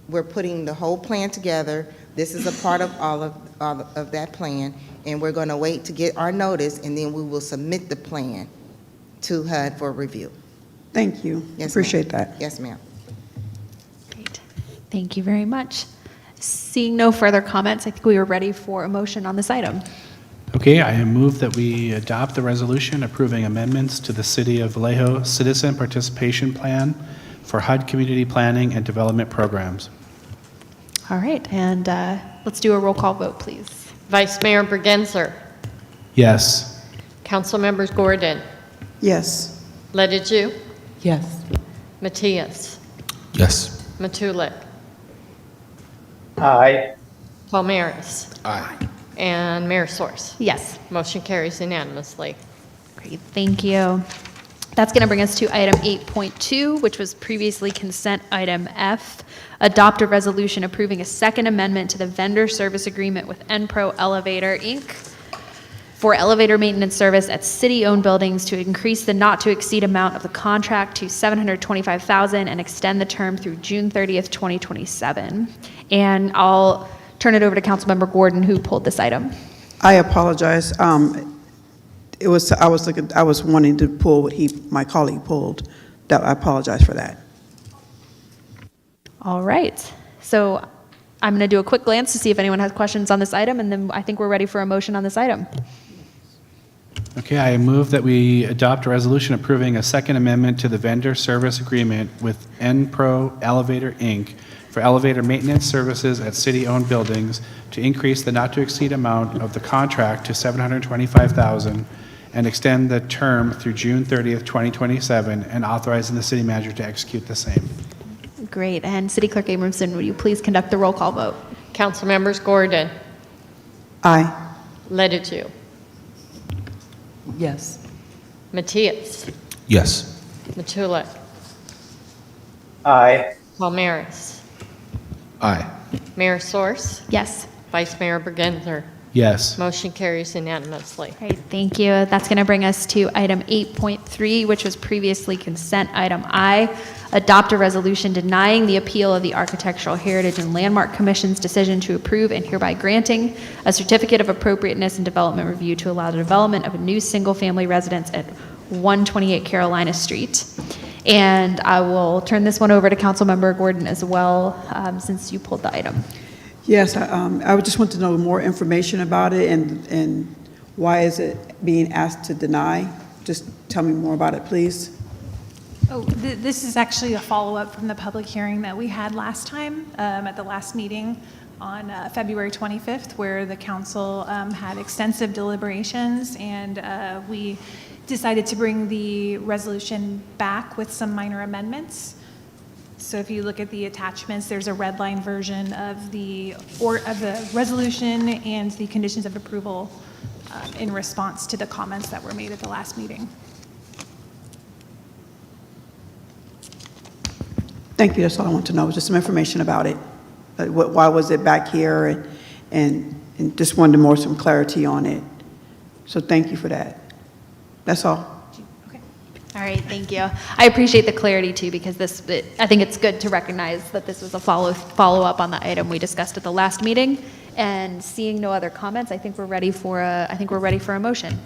Speaker 17: we're putting the whole plan together. This is a part of all of that plan, and we're going to wait to get our notice, and then we will submit the plan to HUD for review.
Speaker 15: Thank you.
Speaker 17: Yes,
Speaker 15: Appreciate
Speaker 17: ma'am.
Speaker 15: that.
Speaker 17: Yes, ma'am.
Speaker 1: Great. Thank you very much. Seeing no further comments, I think we are ready for a motion on this item.
Speaker 3: Okay, I move that we adopt the resolution approving amendments to the City of Vallejo Citizen Participation Plan for HUD Community Planning and Development Programs.
Speaker 1: All right, and let's do a roll call vote, please.
Speaker 2: Vice Mayor Bergenzer,
Speaker 3: Yes.
Speaker 2: Council Members Gordon,
Speaker 15: Yes.
Speaker 2: Ledeju,
Speaker 4: Yes.
Speaker 2: Matias,
Speaker 18: Yes.
Speaker 2: Matulik,
Speaker 5: Aye.
Speaker 2: Palmaris,
Speaker 18: Aye.
Speaker 2: and Mayor Source.
Speaker 1: Yes.
Speaker 2: Motion carries unanimously.
Speaker 1: Great, thank you. That's going to bring us to item 8.2, which was previously consent item F. Adopt a resolution approving a second amendment to the vendor service agreement with Enpro Elevator, Inc. for elevator maintenance service at city-owned buildings to increase the not-to-exceed amount of the contract to $725,000 and extend the term through June 30th, 2027. And I'll turn it over to Councilmember Gordon, who pulled this item.
Speaker 15: I apologize. I was wanting to pull what my colleague pulled. I apologize for that.
Speaker 1: All right. So I'm going to do a quick glance to see if anyone has questions on this item, and then I think we're ready for a motion on this item.
Speaker 3: Okay, I move that we adopt a resolution approving a second amendment to the vendor service agreement with Enpro Elevator, Inc. for elevator maintenance services at city-owned buildings to increase the not-to-exceed amount of the contract to $725,000 and extend the term through June 30th, 2027, and authorizing the city manager to execute the same.
Speaker 1: Great. And City Clerk Abramson, would you please conduct the roll call vote?
Speaker 2: Council Members Gordon,
Speaker 15: Aye.
Speaker 2: Ledeju,
Speaker 4: Yes.
Speaker 2: Matias,
Speaker 18: Yes.
Speaker 2: Matulik,
Speaker 5: Aye.
Speaker 2: Palmaris,
Speaker 18: Aye.
Speaker 2: Mayor Source,
Speaker 1: Yes.
Speaker 2: Vice Mayor Bergenzer.
Speaker 3: Yes.
Speaker 2: Motion carries unanimously.
Speaker 1: Great, thank you. That's going to bring us to item 8.3, which was previously consent item I. Adopt a resolution denying the appeal of the Architectural Heritage and Landmark Commission's decision to approve and hereby granting a certificate of appropriateness and development review to allow the development of a new single-family residence at 128 Carolina Street. And I will turn this one over to Councilmember Gordon as well, since you pulled the item.
Speaker 15: Yes, I would just want to know more information about it and why is it being asked to deny? Just tell me more about it, please.
Speaker 19: Oh, this is actually a follow-up from the public hearing that we had last time at the last meeting on February 25th, where the council had extensive deliberations, and we decided to bring the resolution back with some minor amendments. So if you look at the attachments, there's a red line version of the resolution and the conditions of approval in response to the comments that were made at the last meeting.
Speaker 15: Thank you, that's all I want to know, just some information about it. Why was it back here, and just wanted some clarity on it. So thank you for that. That's all.
Speaker 1: All right, thank you. I appreciate the clarity too, because I think it's good to recognize that this was a follow-up on the item we discussed at the last meeting. And seeing no other comments, I think we're ready for a motion.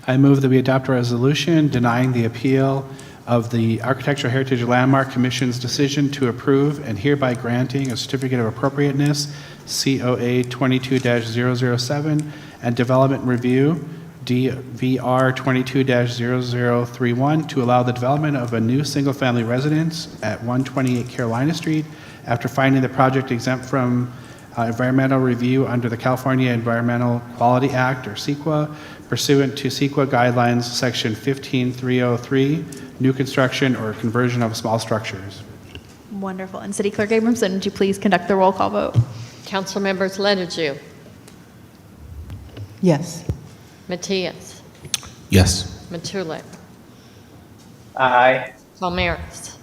Speaker 3: I move that we adopt a resolution denying the appeal of the Architectural Heritage and Landmark Commission's decision to approve and hereby granting a certificate of appropriateness, COA 22-007, and development review, DVR 22-0031, to allow the development of a new single-family residence at 128 Carolina Street after finding the project exempt from environmental review under the California Environmental Quality Act, or CEQA, pursuant to CEQA guidelines, section 15303, new construction or conversion of small structures.
Speaker 1: Wonderful. And City Clerk Abramson, would you please conduct the roll call vote?
Speaker 2: Council Members Ledeju,
Speaker 4: Yes.
Speaker 2: Matias,
Speaker 18: Yes.
Speaker 2: Matulik,
Speaker 5: Aye.
Speaker 2: Palmaris,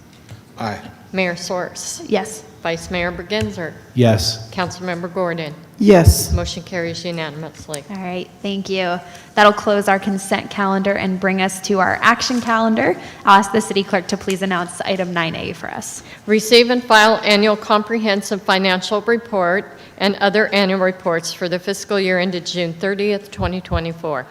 Speaker 18: Aye.
Speaker 2: Mayor Soers.
Speaker 1: Yes.
Speaker 2: Vice Mayor Bergenzer.
Speaker 3: Yes.
Speaker 2: Councilmember Gordon.
Speaker 15: Yes.
Speaker 2: Motion carries unanimously.
Speaker 1: All right, thank you. That'll close our consent calendar and bring us to our action calendar. I'll ask the city clerk to please announce item 9A for us.
Speaker 2: Receive and file annual comprehensive financial report and other annual reports for the fiscal year ended June 30th, 2024.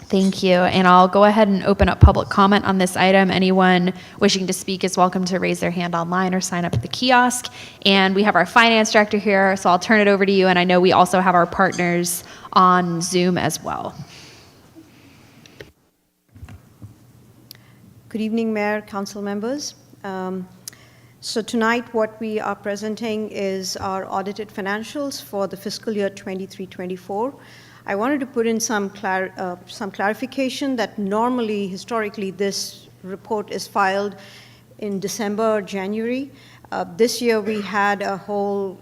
Speaker 1: Thank you, and I'll go ahead and open up public comment on this item. Anyone wishing to speak is welcome to raise their hand online or sign up at the kiosk. And we have our finance director here, so I'll turn it over to you, and I know we also have our partners on Zoom as well.
Speaker 20: Good evening, Mayor, council members. So tonight what we are presenting is our audited financials for the fiscal year 23-24. I wanted to put in some clarification that normally, historically, this report is filed in December or January. This year we had a whole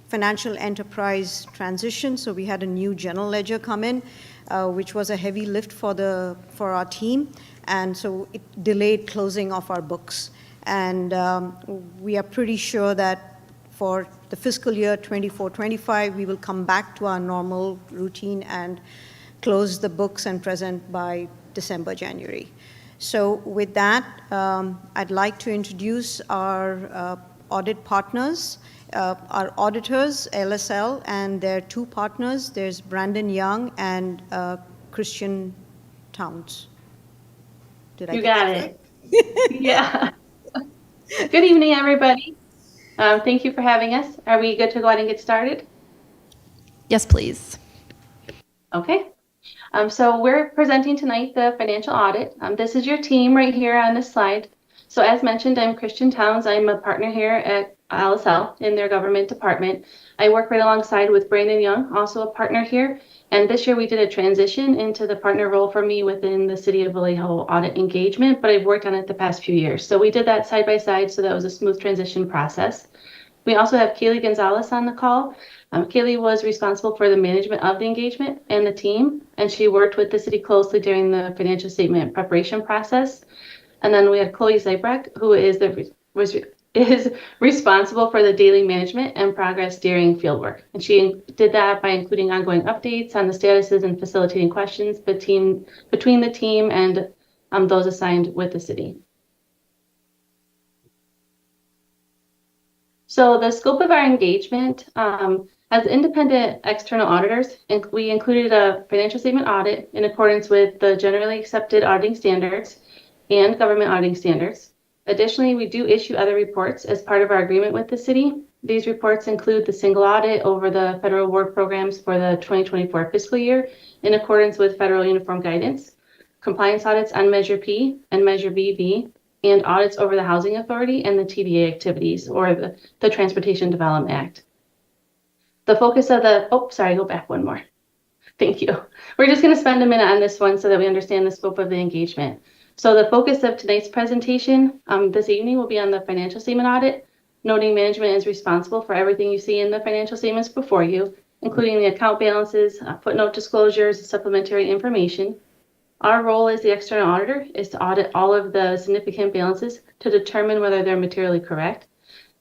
Speaker 20: financial enterprise transition, so we had a new general ledger come in, which was a heavy lift for our team, and so it delayed closing of our books. And we are pretty sure that for the fiscal year 24-25, we will come back to our normal routine and close the books and present by December, January. So with that, I'd like to introduce our audit partners, our auditors, LSL, and their two partners. There's Brandon Young and Christian Towns. Did I
Speaker 21: You
Speaker 20: get
Speaker 21: got
Speaker 20: that
Speaker 21: it. Yeah. Good evening, everybody. Thank you for having us. Are we good to go ahead and get started?
Speaker 1: Yes, please.
Speaker 21: Okay. So we're presenting tonight the financial audit. This is your team right here on this slide. So as mentioned, I'm Christian Towns. I'm a partner here at LSL in their government department. I work right alongside with Brandon Young, also a partner here. And this year we did a transition into the partner role for me within the City of Vallejo audit engagement, but I've worked on it the past few years. So we did that side by side, so that was a smooth transition process. We also have Kaylee Gonzalez on the call. Kaylee was responsible for the management of the engagement and the team, and she worked with the city closely during the financial statement preparation process. And then we had Chloe Zybrecht, who is responsible for the daily management and progress during fieldwork. And she did that by including ongoing updates on the statuses and facilitating questions between the team and those assigned with the city. So the scope of our engagement, as independent external auditors, we included a financial statement audit in accordance with the generally accepted auditing standards and government auditing standards. Additionally, we do issue other reports as part of our agreement with the city. These reports include the single audit over the federal work programs for the 2024 fiscal year in accordance with federal uniform guidance, compliance audits on Measure P and Measure BB, and audits over the Housing Authority and the TDA activities, or the Transportation Development Act. The focus of go back one more. Thank you. We're just going to spend a minute on this one so that we understand the scope of the engagement. So the focus of tonight's presentation this evening will be on the financial statement audit, noting management is responsible for everything you see in the financial statements before you, including the account balances, footnote disclosures, supplementary information. Our role as the external auditor is to audit all of the significant balances to determine whether they're materially correct.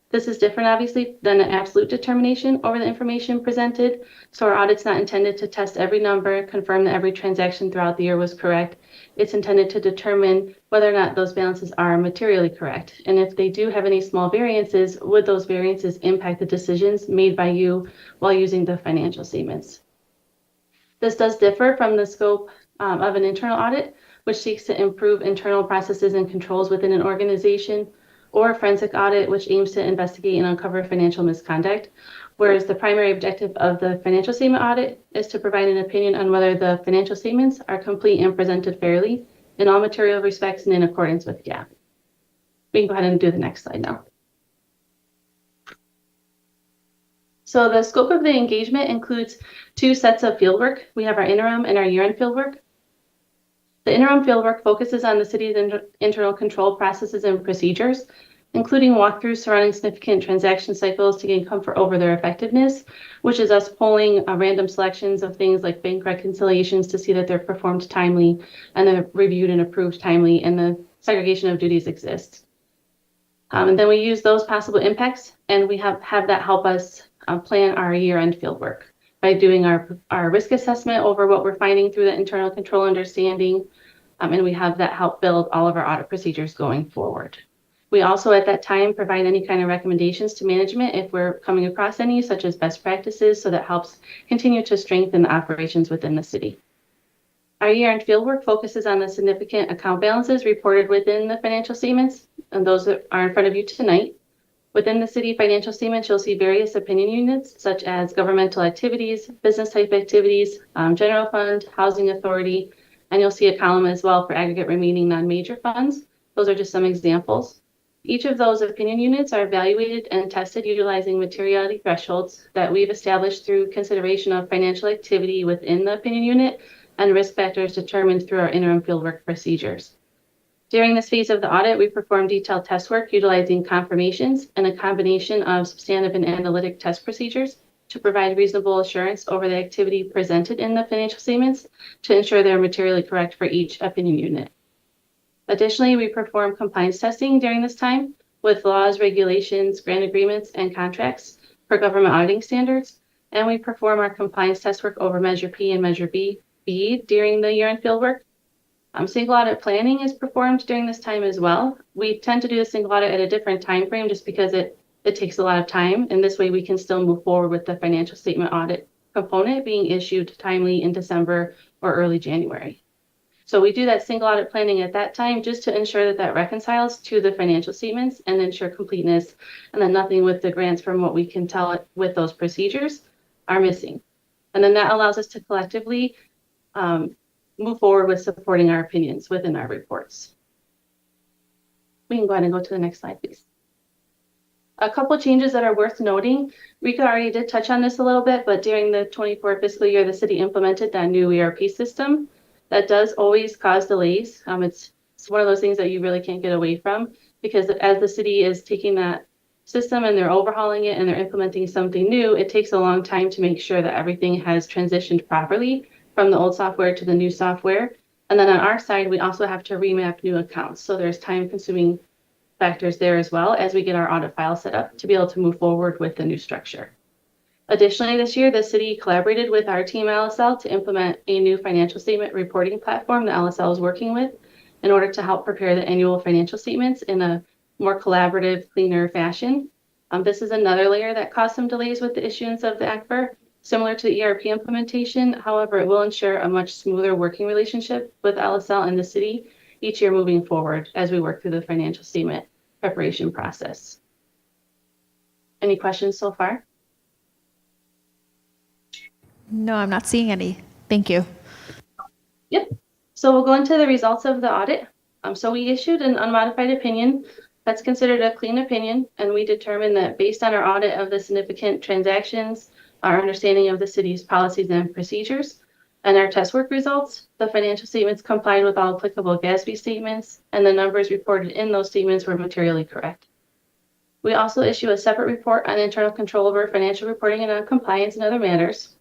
Speaker 21: This is different, obviously, than an absolute determination over the information presented. So our audit's not intended to test every number, confirm that every transaction throughout the year was correct. It's intended to determine whether or not those balances are materially correct. And if they do have any small variances, would those variances impact the decisions made by you while using the financial statements? This does differ from the scope of an internal audit, which seeks to improve internal processes and controls within an organization, or a forensic audit, which aims to investigate and uncover financial misconduct, whereas the primary objective of the financial statement audit is to provide an opinion on whether the financial statements are complete and presented fairly in all material respects and in accordance with GAAP. We can go ahead and do the next slide now. So the scope of the engagement includes two sets of fieldwork. We have our interim and our year-end fieldwork. The interim fieldwork focuses on the city's internal control processes and procedures, including walkthroughs surrounding significant transaction cycles to gain comfort over their effectiveness, which is us pulling random selections of things like bank reconciliations to see that they're performed timely and they're reviewed and approved timely, and the segregation of duties exists. And then we use those possible impacts, and we have that help us plan our year-end fieldwork by doing our risk assessment over what we're finding through the internal control understanding, and we have that help build all of our audit procedures going forward. We also at that time provide any kind of recommendations to management if we're coming across any, such as best practices, so that helps continue to strengthen the operations within the city. Our year-end fieldwork focuses on the significant account balances reported within the financial statements, and those that are in front of you tonight. Within the city financial statements, you'll see various opinion units, such as governmental activities, business type activities, general fund, housing authority, and you'll see a column as well for aggregate remaining non-major funds. Those are just some examples. Each of those opinion units are evaluated and tested utilizing materiality thresholds that we've established through consideration of financial activity within the opinion unit and risk factors determined through our interim fieldwork procedures. During this phase of the audit, we perform detailed test work utilizing confirmations and a combination of substantive and analytic test procedures to provide reasonable assurance over the activity presented in the financial statements to ensure they're materially correct for each opinion unit. Additionally, we perform compliance testing during this time with laws, regulations, grant agreements, and contracts for government auditing standards, and we perform our compliance test work over Measure P and Measure B during the year-end fieldwork. Single audit planning is performed during this time as well. We tend to do the single audit at a different time frame just because it takes a lot of time, and this way we can still move forward with the financial statement audit component being issued timely in December or early January. So we do that single audit planning at that time just to ensure that reconciles to the financial statements and ensure completeness, and then nothing with the grants from what we can tell with those procedures are missing. And then that allows us to collectively move forward with supporting our opinions within our reports. We can go ahead and go to the next slide, please. A couple changes that are worth noting. Rika already did touch on this a little bit, but during the 24 fiscal year, the city implemented that new ERP system. That does always cause delays. It's one of those things that you really can't get away from, because as the city is taking that system and they're overhauling it and they're implementing something new, it takes a long time to make sure that everything has transitioned properly from the old software to the new software. And then on our side, we also have to remap new accounts. So there's time-consuming factors there as well as we get our audit file set up to be able to move forward with the new structure. Additionally, this year, the city collaborated with our team LSL to implement a new financial statement reporting platform that LSL is working with in order to help prepare the annual financial statements in a more collaborative, cleaner fashion. This is another layer that caused some delays with the issuance of the ACFR, similar to the ERP implementation. However, it will ensure a much smoother working relationship with LSL and the city each year moving forward as we work through the financial statement preparation process. Any questions so far?
Speaker 1: No, I'm not seeing any. Thank you.
Speaker 21: Yep. So we'll go into the results of the audit. So we issued an unmodified opinion that's considered a clean opinion, and we determined that based on our audit of the significant transactions, our understanding of the city's policies and procedures, and our test work results, the financial statements complied with all applicable GASB statements, and the numbers reported in those statements were materially correct. We also issue a separate report on internal control over financial reporting and non-compliance and other matters.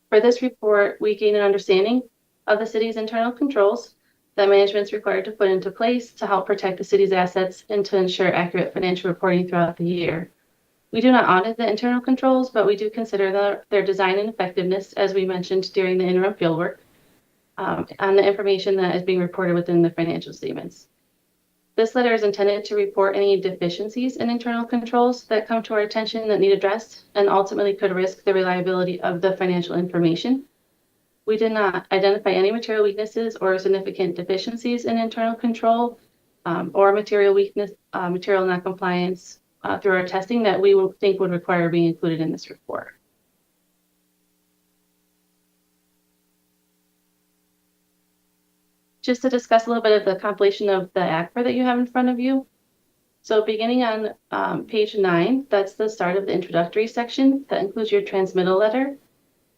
Speaker 21: For this report, we gain an understanding of the city's internal controls that management is required to put into place to help protect the city's assets and to ensure accurate financial reporting throughout the year. We do not audit the internal controls, but we do consider their design and effectiveness, as we mentioned during the interim fieldwork, on the information that is being reported within the financial statements. This letter is intended to report any deficiencies in internal controls that come to our attention that need addressed and ultimately could risk the reliability of the financial information. We did not identify any material weaknesses or significant deficiencies in internal control or material non-compliance through our testing that we would think would require being included in this report. Just to discuss a little bit of the compilation of the ACFR that you have in front of you. So beginning on page 9, that's the start of the introductory section. That includes your transmittal letter.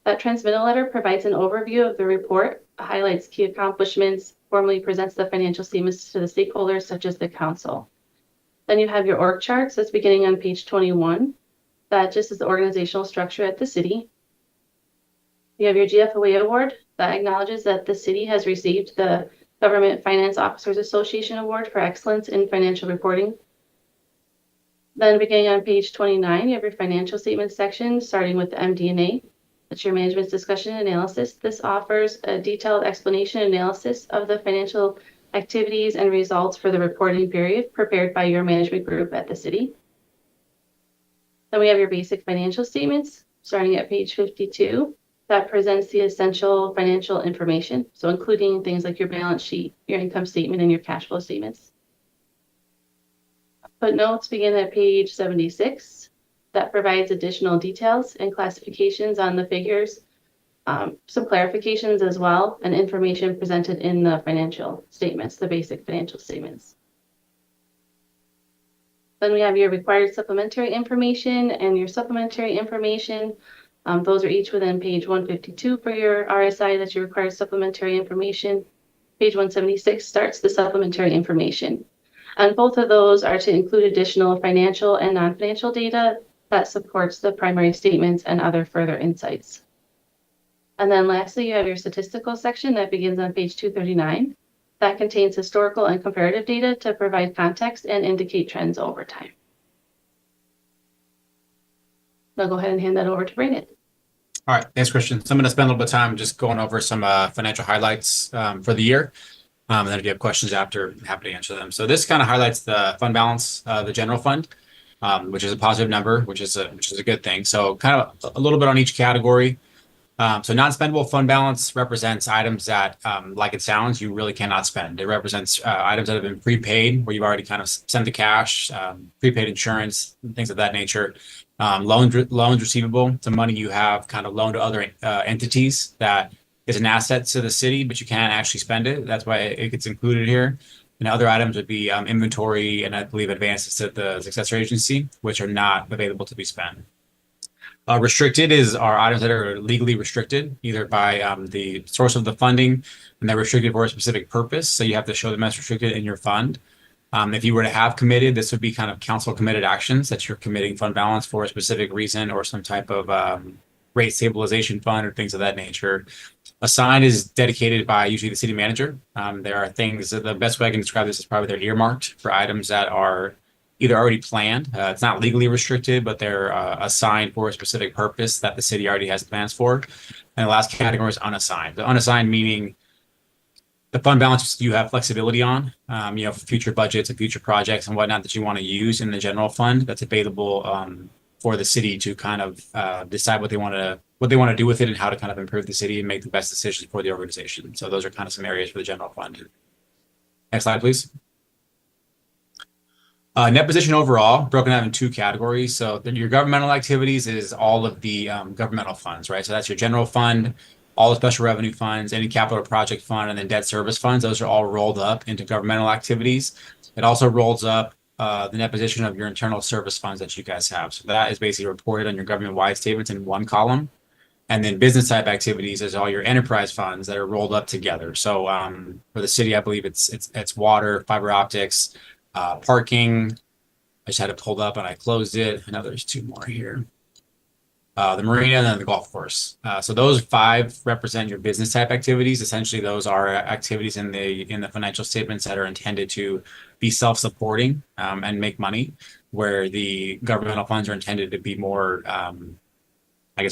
Speaker 21: That transmittal letter provides an overview of the report, highlights key accomplishments, formally presents the financial statements to the stakeholders such as the council. Then you have your org charts that's beginning on page 21. That just is the organizational structure at the city. You have your GFOA award that acknowledges that the city has received the Government Finance Officers Association Award for Excellence in Financial Reporting. Then beginning on page 29, you have your financial statement section, starting with the MD&A. That's your management's discussion and analysis. This offers a detailed explanation and analysis of the financial activities and results for the reporting period prepared by your management group at the city. Then we have your basic financial statements, starting at page 52. That presents the essential financial information, so including things like your balance sheet, your income statement, and your cash flow statements. Footnotes begin at page 76. That provides additional details and classifications on the figures, some clarifications as well, and information presented in the financial statements, the basic financial statements. Then we have your required supplementary information and your supplementary information. Those are each within page 152 for your RSI, that's your required supplementary information. Page 176 starts the supplementary information. And both of those are to include additional financial and non-financial data that supports the primary statements and other further insights. And then lastly, you have your statistical section that begins on page 239. That contains historical and comparative data to provide context and indicate trends over time. I'll go ahead and hand that over to Brandon.
Speaker 7: All right, thanks, Christian. So I'm going to spend a little bit of time just going over some financial highlights for the year. And then if you have questions after, I'm happy to answer them. So this kind of highlights the fund balance, the general fund, which is a positive number, which is a good thing. So kind of a little bit on each category. So non-spendable fund balance represents items that, like it sounds, you really cannot spend. It represents items that have been prepaid, where you've already kind of sent the cash, prepaid insurance, things of that nature. Loans receivable, it's money you have kind of loaned to other entities that is an asset to the city, but you can't actually spend it. That's why it gets included here. And other items would be inventory and I believe advances to the successor agency, which are not available to be spent. Restricted are items that are legally restricted, either by the source of the funding, and they're restricted for a specific purpose. So you have to show them as restricted in your fund. If you were to have committed, this would be kind of council committed actions that you're committing fund balance for a specific reason or some type of rate stabilization fund or things of that nature. Assigned is dedicated by usually the city manager. There are things, the best way I can describe this is probably they're earmarked for items that are either already planned. It's not legally restricted, but they're assigned for a specific purpose that the city already has plans for. And the last category is unassigned. The unassigned meaning the fund balance you have flexibility on, for future budgets and future projects and whatnot that you want to use in the general fund that's available for the city to kind of decide what they want to do with it and how to kind of improve the city and make the best decisions for the organization. So those are kind of some areas for the general fund. Next slide, please. Net position overall, broken out in two categories. So your governmental activities is all of the governmental funds, right? So that's your general fund, all the special revenue funds, any capital project fund, and then debt service funds. Those are all rolled up into governmental activities. It also rolls up the net position of your internal service funds that you guys have. So that is basically reported on your government-wide statements in one column. And then business type activities is all your enterprise funds that are rolled up together. So for the city, I believe it's water, fiber optics, parking. I just had it pulled up and I closed it. I know there's two more here. The marina and then the golf course. So those five represent your business type activities. Essentially, those are activities in the financial statements that are intended to be self-supporting and make money, where the governmental funds are intended to be more,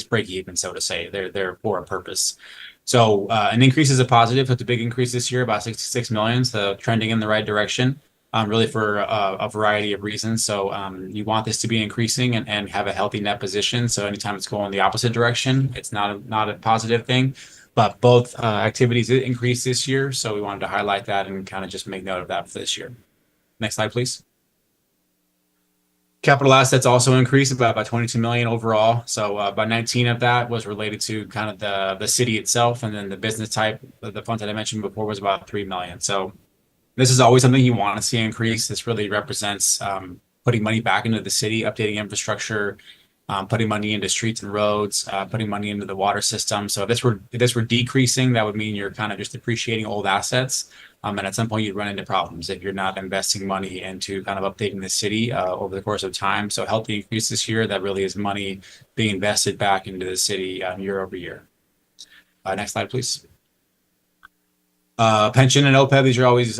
Speaker 7: break even, so to say. They're for a purpose. So an increase is a positive. It's a big increase this year, about 66 million. So trending in the right direction. Really for a variety of reasons. So you want this to be increasing and have a healthy net position. So anytime it's going the opposite direction, it's not a positive thing. But both activities increased this year. So we wanted to highlight that and kind of just make note of that for this year. Next slide, please. Capital assets also increased about 22 million overall. So about 19 of that was related to kind of the city itself. And then the business type, the funds that I mentioned before, was about 3 million. So this is always something you want to see increase. This really represents putting money back into the city, updating infrastructure, putting money into streets and roads, putting money into the water system. So if this were decreasing, that would mean you're kind of just depreciating old assets. And at some point you'd run into problems if you're not investing money into kind of updating the city over the course of time. So healthy increase this year, that really is money being invested back into the city year over year. Next slide, please. Pension and OPEB, these are always, these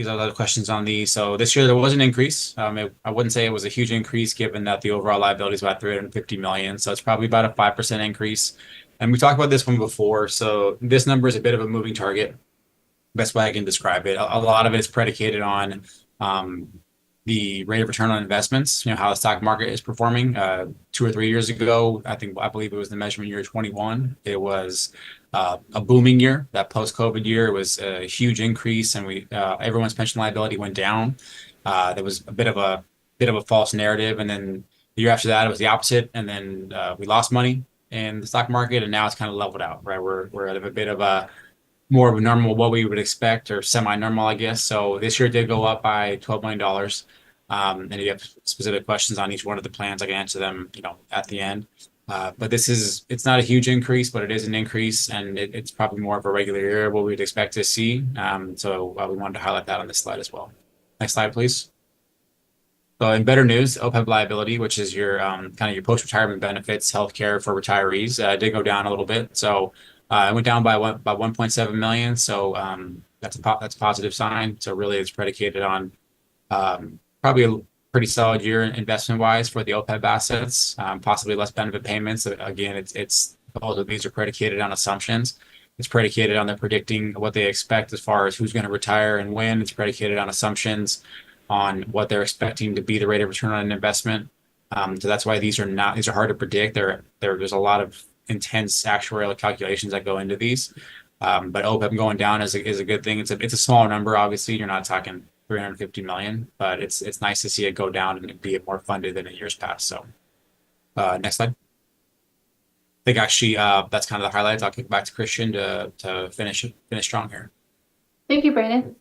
Speaker 7: are a lot of questions on these. So this year there was an increase. I wouldn't say it was a huge increase given that the overall liability is about 350 million. So it's probably about a 5% increase. And we talked about this one before. So this number is a bit of a moving target. Best way I can describe it. A lot of it is predicated on the rate of return on investments, how the stock market is performing. 2 or 3 years ago, I believe it was the measurement year 21. It was a booming year. That post-COVID year, it was a huge increase, and everyone's pension liability went down. There was a bit of a false narrative, and then the year after that, it was the opposite, and then we lost money in the stock market, and now it's kind of leveled out. Right, we're at a bit of a more of a normal, what we would expect, or semi-normal, I guess. So this year it did go up by $12 million. And if you have specific questions on each one of the plans, I can answer them, at the end. But it's not a huge increase, but it is an increase, and it's probably more of a regular year, what we'd expect to see. So we wanted to highlight that on this slide as well. Next slide, please. So in better news, OPEB liability, which is your kind of your post-retirement benefits, healthcare for retirees, did go down a little bit. So it went down by about 1.7 million. So that's a positive sign. So really, it's predicated on probably a pretty solid year investment-wise for the OPEB assets. Possibly less benefit payments. Again, it's both of these are predicated on assumptions. It's predicated on them predicting what they expect as far as who's going to retire and when. It's predicated on assumptions on what they're expecting to be the rate of return on an investment. So that's why these are hard to predict. There's a lot of intense actuarial calculations that go into these. But OPEB going down is a good thing. It's a small number, obviously. You're not talking 350 million, but it's nice to see it go down and be more funded than in years past. So next slide. I think actually that's kind of the highlights. I'll kick back to Christian to finish strong here.
Speaker 21: Thank you, Brandon.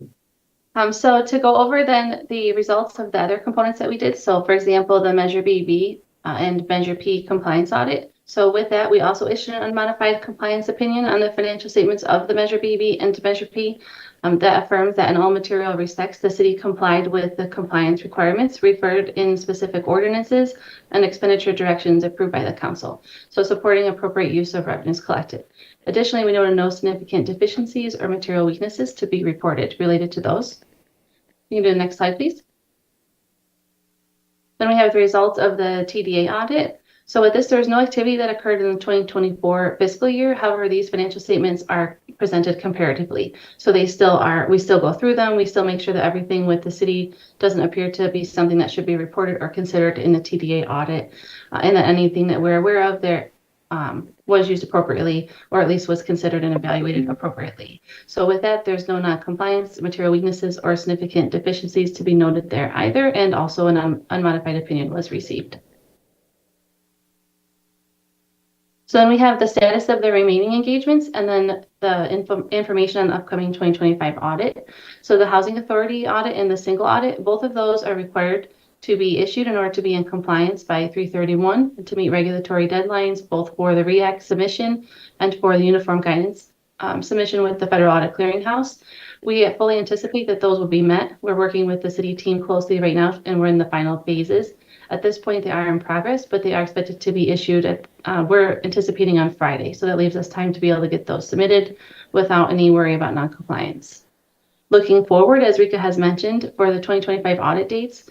Speaker 21: So to go over then the results of the other components that we did. So for example, the Measure BB and Measure P compliance audit. So with that, we also issued an unmodified compliance opinion on the financial statements of the Measure BB and Measure P that affirms that in all material respects, the city complied with the compliance requirements referred in specific ordinances and expenditure directions approved by the council. So supporting appropriate use of revenues collected. Additionally, we noted no significant deficiencies or material weaknesses to be reported related to those. You can do the next slide, please. Then we have the results of the TDA audit. So with this, there was no activity that occurred in the 2024 fiscal year. However, these financial statements are presented comparatively. So we still go through them. We still make sure that everything with the city doesn't appear to be something that should be reported or considered in the TDA audit, and that anything that we're aware of there was used appropriately, or at least was considered and evaluated appropriately. So with that, there's no non-compliance, material weaknesses, or significant deficiencies to be noted there either, and also an unmodified opinion was received. So then we have the status of the remaining engagements and then the information on the upcoming 2025 audit. So the Housing Authority audit and the single audit, both of those are required to be issued in order to be in compliance by 3/31 and to meet regulatory deadlines, both for the REACT submission and for the uniform guidance submission with the Federal Audit Clearinghouse. We fully anticipate that those will be met. We're working with the city team closely right now, and we're in the final phases. At this point, they are in progress, but they are expected to be issued we're anticipating on Friday. So that leaves us time to be able to get those submitted without any worry about non-compliance. Looking forward, as Rika has mentioned, for the 2025 audit dates,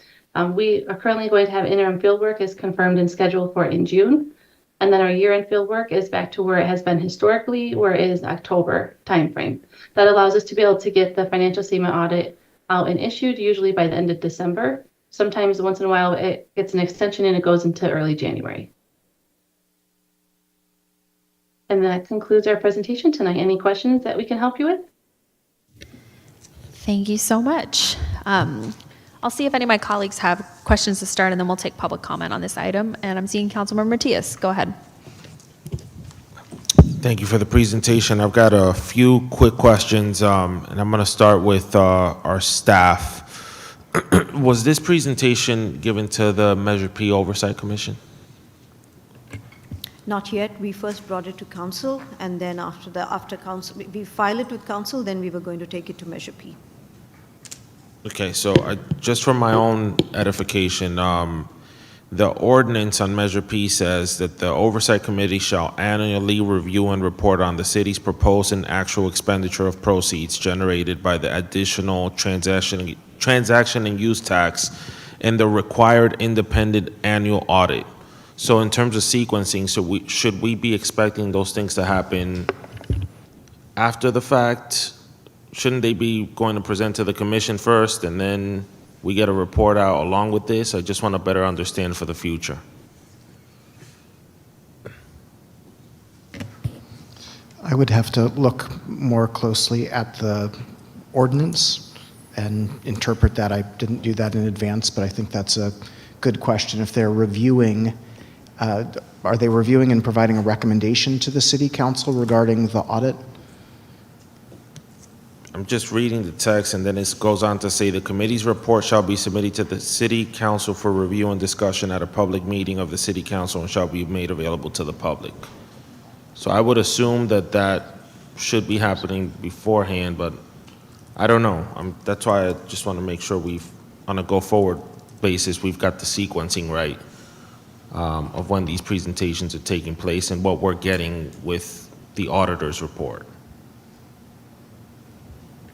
Speaker 21: we are currently going to have interim fieldwork is confirmed and scheduled for in June. And then our year-end fieldwork is back to where it has been historically, where it is October timeframe. That allows us to be able to get the financial statement audit out and issued, usually by the end of December. Sometimes once in a while it gets an extension and it goes into early January. And that concludes our presentation tonight. Any questions that we can help you with?
Speaker 1: Thank you so much. I'll see if any of my colleagues have questions to start, and then we'll take public comment on this item. And I'm seeing Councilmember Matias. Go ahead.
Speaker 18: Thank you for the presentation. I've got a few quick questions, and I'm going to start with our staff. Was this presentation given to the Measure P Oversight Commission?
Speaker 20: Not yet. We first brought it to council, and then after council, we file it with council, then we were going to take it to Measure P.
Speaker 18: Okay, so just from my own edification, the ordinance on Measure P says that the Oversight Committee shall annually review and report on the city's proposed and actual expenditure of proceeds generated by the additional transaction and use tax and the required independent annual audit. So in terms of sequencing, should we be expecting those things to happen after the fact? Shouldn't they be going to present to the commission first and then we get a report out along with this? I just want to better understand for the future.
Speaker 8: I would have to look more closely at the ordinance and interpret that. I didn't do that in advance, but I think that's a good question. If they're reviewing, are they reviewing and providing a recommendation to the city council regarding the audit?
Speaker 18: I'm just reading the text, and then it goes on to say the committee's report shall be submitted to the city council for review and discussion at a public meeting of the city council and shall be made available to the public. So I would assume that that should be happening beforehand, but I don't know. That's why I just want to make sure on a go-forward basis, we've got the sequencing right of when these presentations are taking place and what we're getting with the auditor's report.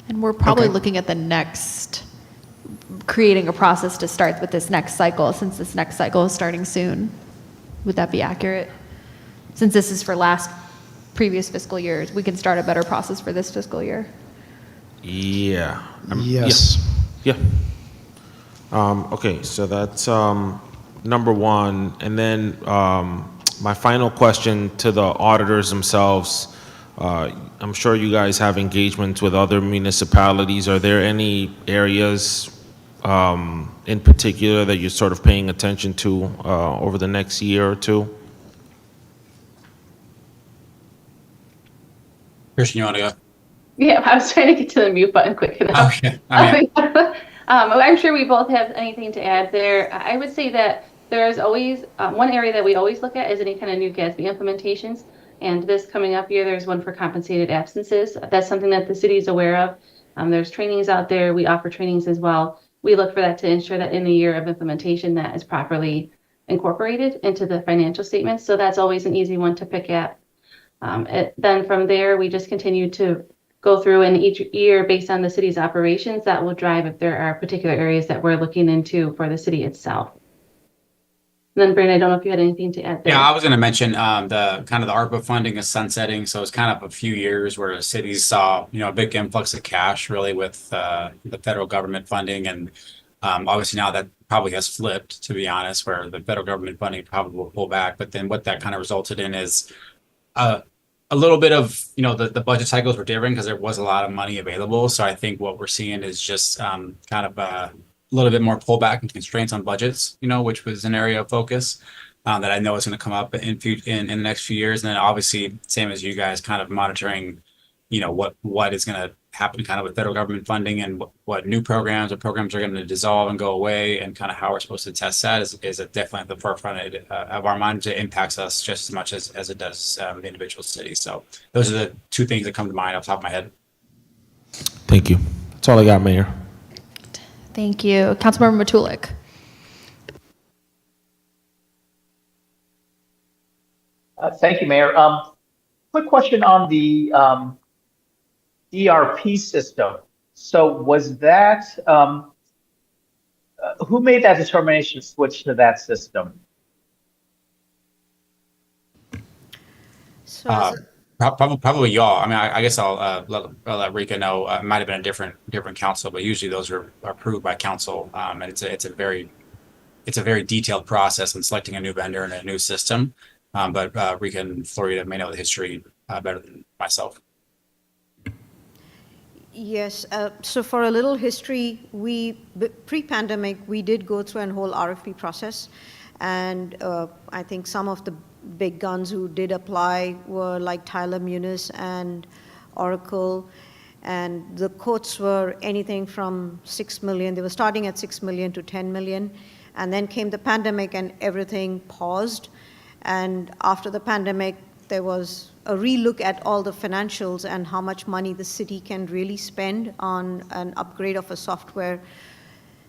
Speaker 1: And we're probably looking at the next, creating a process to start with this next cycle, since this next cycle is starting soon. Would that be accurate? Since this is for previous fiscal years, we can start a better process for this fiscal year.
Speaker 18: Yeah.
Speaker 8: Yes.
Speaker 18: Yeah. Okay, so that's number one. And then my final question to the auditors themselves. I'm sure you guys have engagements with other municipalities. Are there any areas in particular that you're sort of paying attention to over the next year or two?
Speaker 7: Christian, you want to go?
Speaker 21: Yeah, I was trying to get to the mute button quick enough.
Speaker 7: Okay.
Speaker 21: I'm sure we both have anything to add there. I would say that there's always one area that we always look at is any kind of new GASB implementations. And this coming up year, there's one for compensated absences. That's something that the city is aware of. There's trainings out there. We offer trainings as well. We look for that to ensure that in the year of implementation, that is properly incorporated into the financial statements. So that's always an easy one to pick at. Then from there, we just continue to go through, and each year, based on the city's operations, that will drive if there are particular areas that we're looking into for the city itself. And then, Brandon, I don't know if you had anything to add there.
Speaker 7: Yeah, I was going to mention the kind of the ARPA funding is sunsetting. So it's kind of a few years where cities saw, a big influx of cash really with the federal government funding. And obviously now that probably has flipped, to be honest, where the federal government funding probably will pull back. But then what that kind of resulted in is a little bit of, the budget cycles were different because there was a lot of money available. So I think what we're seeing is just kind of a little bit more pullback and constraints on budgets, which was an area of focus that I know is going to come up in the next few years. And then obviously, same as you guys, kind of monitoring, what is going to happen kind of with federal government funding and what new programs or programs are going to dissolve and go away, and kind of how we're supposed to test that is definitely at the forefront of our minds. It impacts us just as much as it does the individual cities. So those are the two things that come to mind off the top of my head.
Speaker 18: Thank you. That's all I got, Mayor.
Speaker 1: Thank you. Councilmember Matulik.
Speaker 5: Thank you, Mayor. Quick question on the ERP system. So was that, who made that determination to switch to that system?
Speaker 20: So
Speaker 7: Probably y'all. I mean, I guess I'll let Rika know. It might have been a different council, but usually those are approved by council. And it's a very detailed process in selecting a new vendor and a new system. But Rika and Florida may know the history better than myself.
Speaker 20: Yes, so for a little history, pre-pandemic, we did go through a whole RFP process. And I think some of the big guns who did apply were like Tyler Munis and Oracle. And the quotes were anything from 6 million. They were starting at 6 million to 10 million. And then came the pandemic and everything paused. And after the pandemic, there was a relook at all the financials and how much money the city can really spend on an upgrade of a software.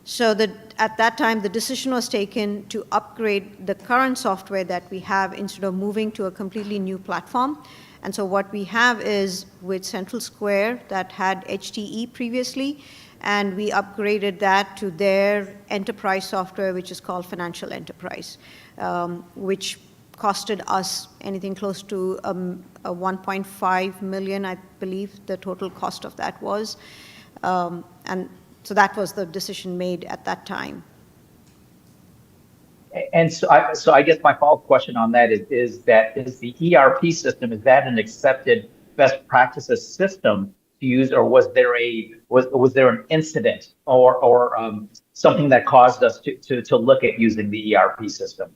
Speaker 20: So at that time, the decision was taken to upgrade the current software that we have instead of moving to a completely new platform. And so what we have is with Central Square that had HTE previously, and we upgraded that to their enterprise software, which is called Financial Enterprise, which costed us anything close to a 1.5 million, I believe the total cost of that was. And so that was the decision made at that time.
Speaker 5: And so I guess my follow-up question on that is the ERP system, is that an accepted best practices system to use, or was there an incident or something that caused us to look at using the ERP system?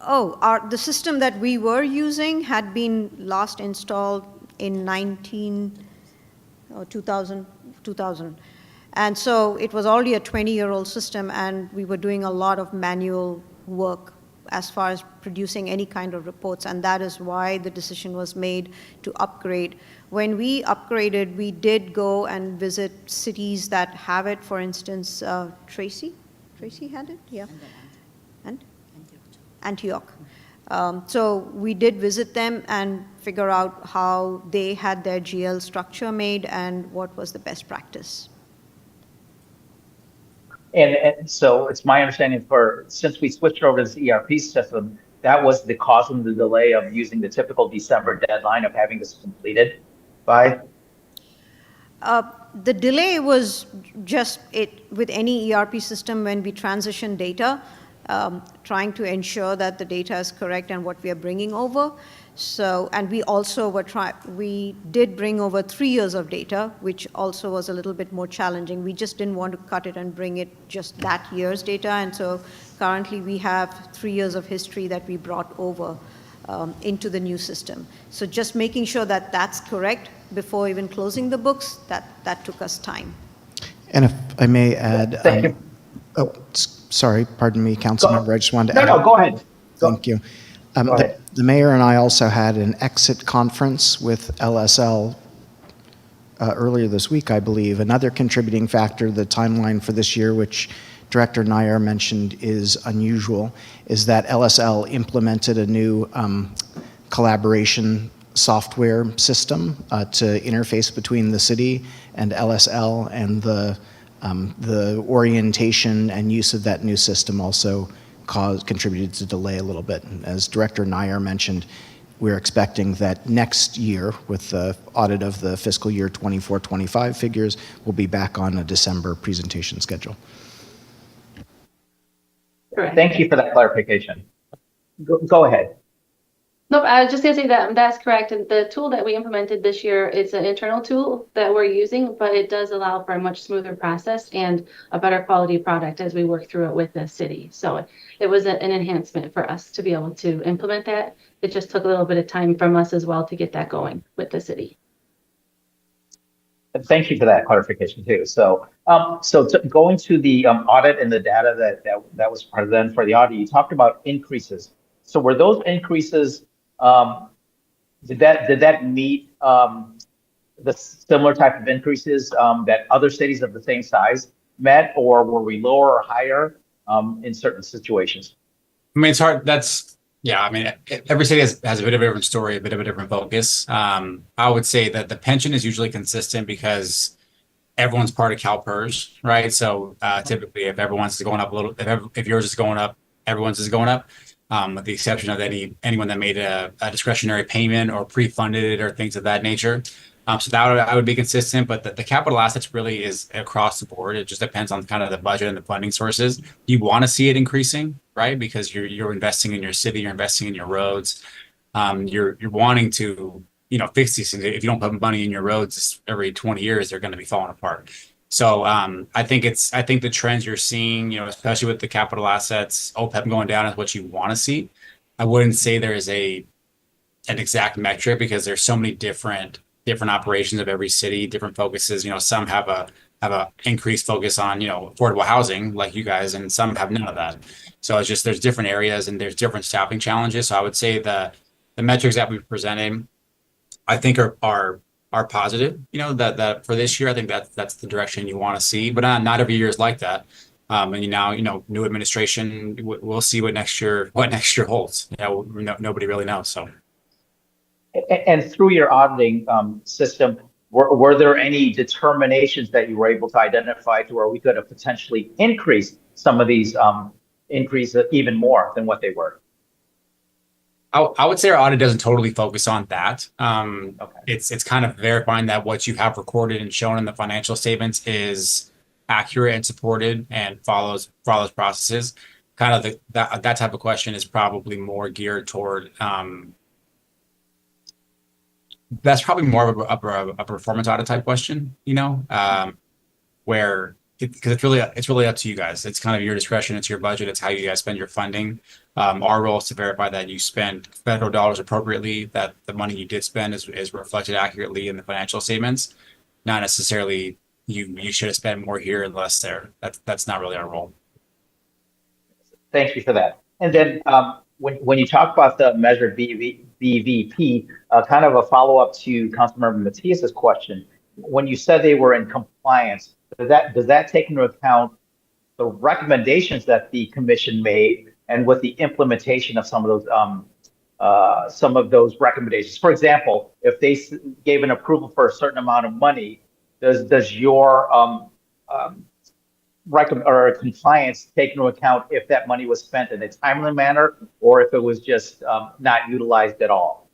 Speaker 20: Oh, the system that we were using had been last installed in 2000. And so it was already a 20-year-old system, and we were doing a lot of manual work as far as producing any kind of reports, and that is why the decision was made to upgrade. When we upgraded, we did go and visit cities that have it. For instance, Tracy had it, yeah, and Antioch. So we did visit them and figure out how they had their GL structure made and what was the best practice.
Speaker 5: And so it's my understanding since we switched over to the ERP system, that was the cause of the delay of using the typical December deadline of having this completed by?
Speaker 20: The delay was just with any ERP system when we transition data, trying to ensure that the data is correct and what we are bringing over. So, and we also we did bring over 3 years of data, which also was a little bit more challenging. We just didn't want to cut it and bring it just that year's data. And so currently we have 3 years of history that we brought over into the new system. So just making sure that that's correct before even closing the books, that took us time.
Speaker 8: And if I may add,
Speaker 5: Thank you.
Speaker 8: Sorry, pardon me, council member, I just wanted to add.
Speaker 5: No, go ahead.
Speaker 8: Thank you.
Speaker 5: Go ahead.
Speaker 8: The mayor and I also had an exit conference with LSL earlier this week, I believe. Another contributing factor, the timeline for this year, which Director Nair mentioned is unusual, is that LSL implemented a new collaboration software system to interface between the city and LSL, and the orientation and use of that new system also contributed to delay a little bit. And as Director Nair mentioned, we're expecting that next year, with the audit of the fiscal year 24-25 figures, we'll be back on a December presentation schedule.
Speaker 21: Correct.
Speaker 5: Thank you for that clarification. Go ahead.
Speaker 21: Nope, I was just gonna say that that's correct. And the tool that we implemented this year is an internal tool that we're using, but it does allow for a much smoother process and a better quality product as we work through it with the city. So it was an enhancement for us to be able to implement that. It just took a little bit of time from us as well to get that going with the city.
Speaker 5: Thank you for that clarification too. So, going to the audit and the data that was presented for the audit, you talked about increases. So were those increases, did that meet the similar type of increases that other cities of the same size met, or were we lower or higher in certain situations?
Speaker 7: I mean, it's hard. Yeah, I mean, every city has a bit of a different story, a bit of a different focus. I would say that the pension is usually consistent because everyone's part of CalPERS, right? So typically, if everyone's is going up a little, if yours is going up, everyone's is going up, with the exception of anyone that made a discretionary payment or pre-funded it or things of that nature. So that I would be consistent, but the capital assets really is across the board. It just depends on kind of the budget and the funding sources. You want to see it increasing, right? Because you're investing in your city, you're investing in your roads. You're wanting to, fix these things. If you don't put money in your roads every 20 years, they're going to be falling apart. So I think the trends you're seeing, especially with the capital assets, OPEB going down is what you want to see. I wouldn't say there is an exact metric because there's so many different operations of every city, different focuses. Some have a increased focus on, affordable housing like you guys, and some have none of that. So it's just, there's different areas and there's different staffing challenges. So I would say the metrics that we've presented, I think are are positive. That for this year, I think that's the direction you want to see. But not every year is like that. And now, new administration, we'll see what next year holds. Nobody really knows. So.
Speaker 5: And through your auditing system, were there any determinations that you were able to identify to where we could have potentially increased some of these increases even more than what they were?
Speaker 7: I would say our audit doesn't totally focus on that.
Speaker 5: Okay.
Speaker 7: It's kind of verifying that what you have recorded and shown in the financial statements is accurate and supported and follows processes. Kind of that type of question is probably more geared toward. That's probably more of a performance audit type question, where because it's really up to you guys. It's kind of your discretion. It's your budget. It's how you guys spend your funding. Our role is to verify that you spend federal dollars appropriately, that the money you did spend is reflected accurately in the financial statements. Not necessarily you should have spent more here and less there. That's not really our role.
Speaker 5: Thank you for that. And then when you talk about the measured BVP, kind of a follow-up to Councilmember Matias's question, when you said they were in compliance, does that take into account the recommendations that the commission made and with the implementation of some of those recommendations? For example, if they gave an approval for a certain amount of money, does your or compliance take into account if that money was spent in a timely manner or if it was just not utilized at all?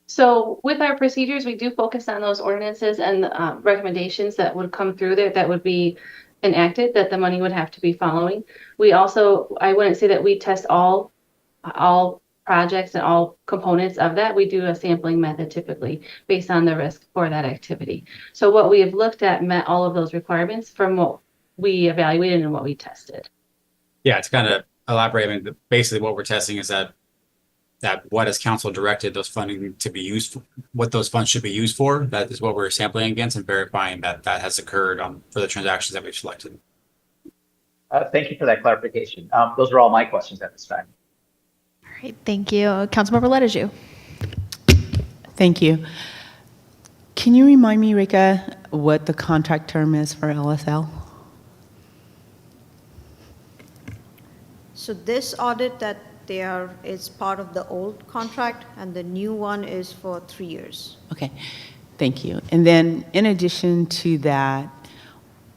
Speaker 21: So with our procedures, we do focus on those ordinances and recommendations that would come through there that would be enacted that the money would have to be following. We also, I wouldn't say that we test all projects and all components of that. We do a sampling method typically based on the risk for that activity. So what we have looked at met all of those requirements from what we evaluated and what we tested.
Speaker 7: Yeah, it's kind of elaborating. Basically, what we're testing is that what has council directed those funding to be used for, what those funds should be used for. That is what we're sampling against and verifying that has occurred for the transactions that we've selected.
Speaker 5: Thank you for that clarification. Those are all my questions at this time.
Speaker 1: All right, thank you. Councilmember Ledeju.
Speaker 9: Thank you. Can you remind me, Rika, what the contract term is for LSL?
Speaker 20: So this audit that is part of the old contract, and the new one is for 3 years.
Speaker 9: Okay, thank you. And then in addition to that,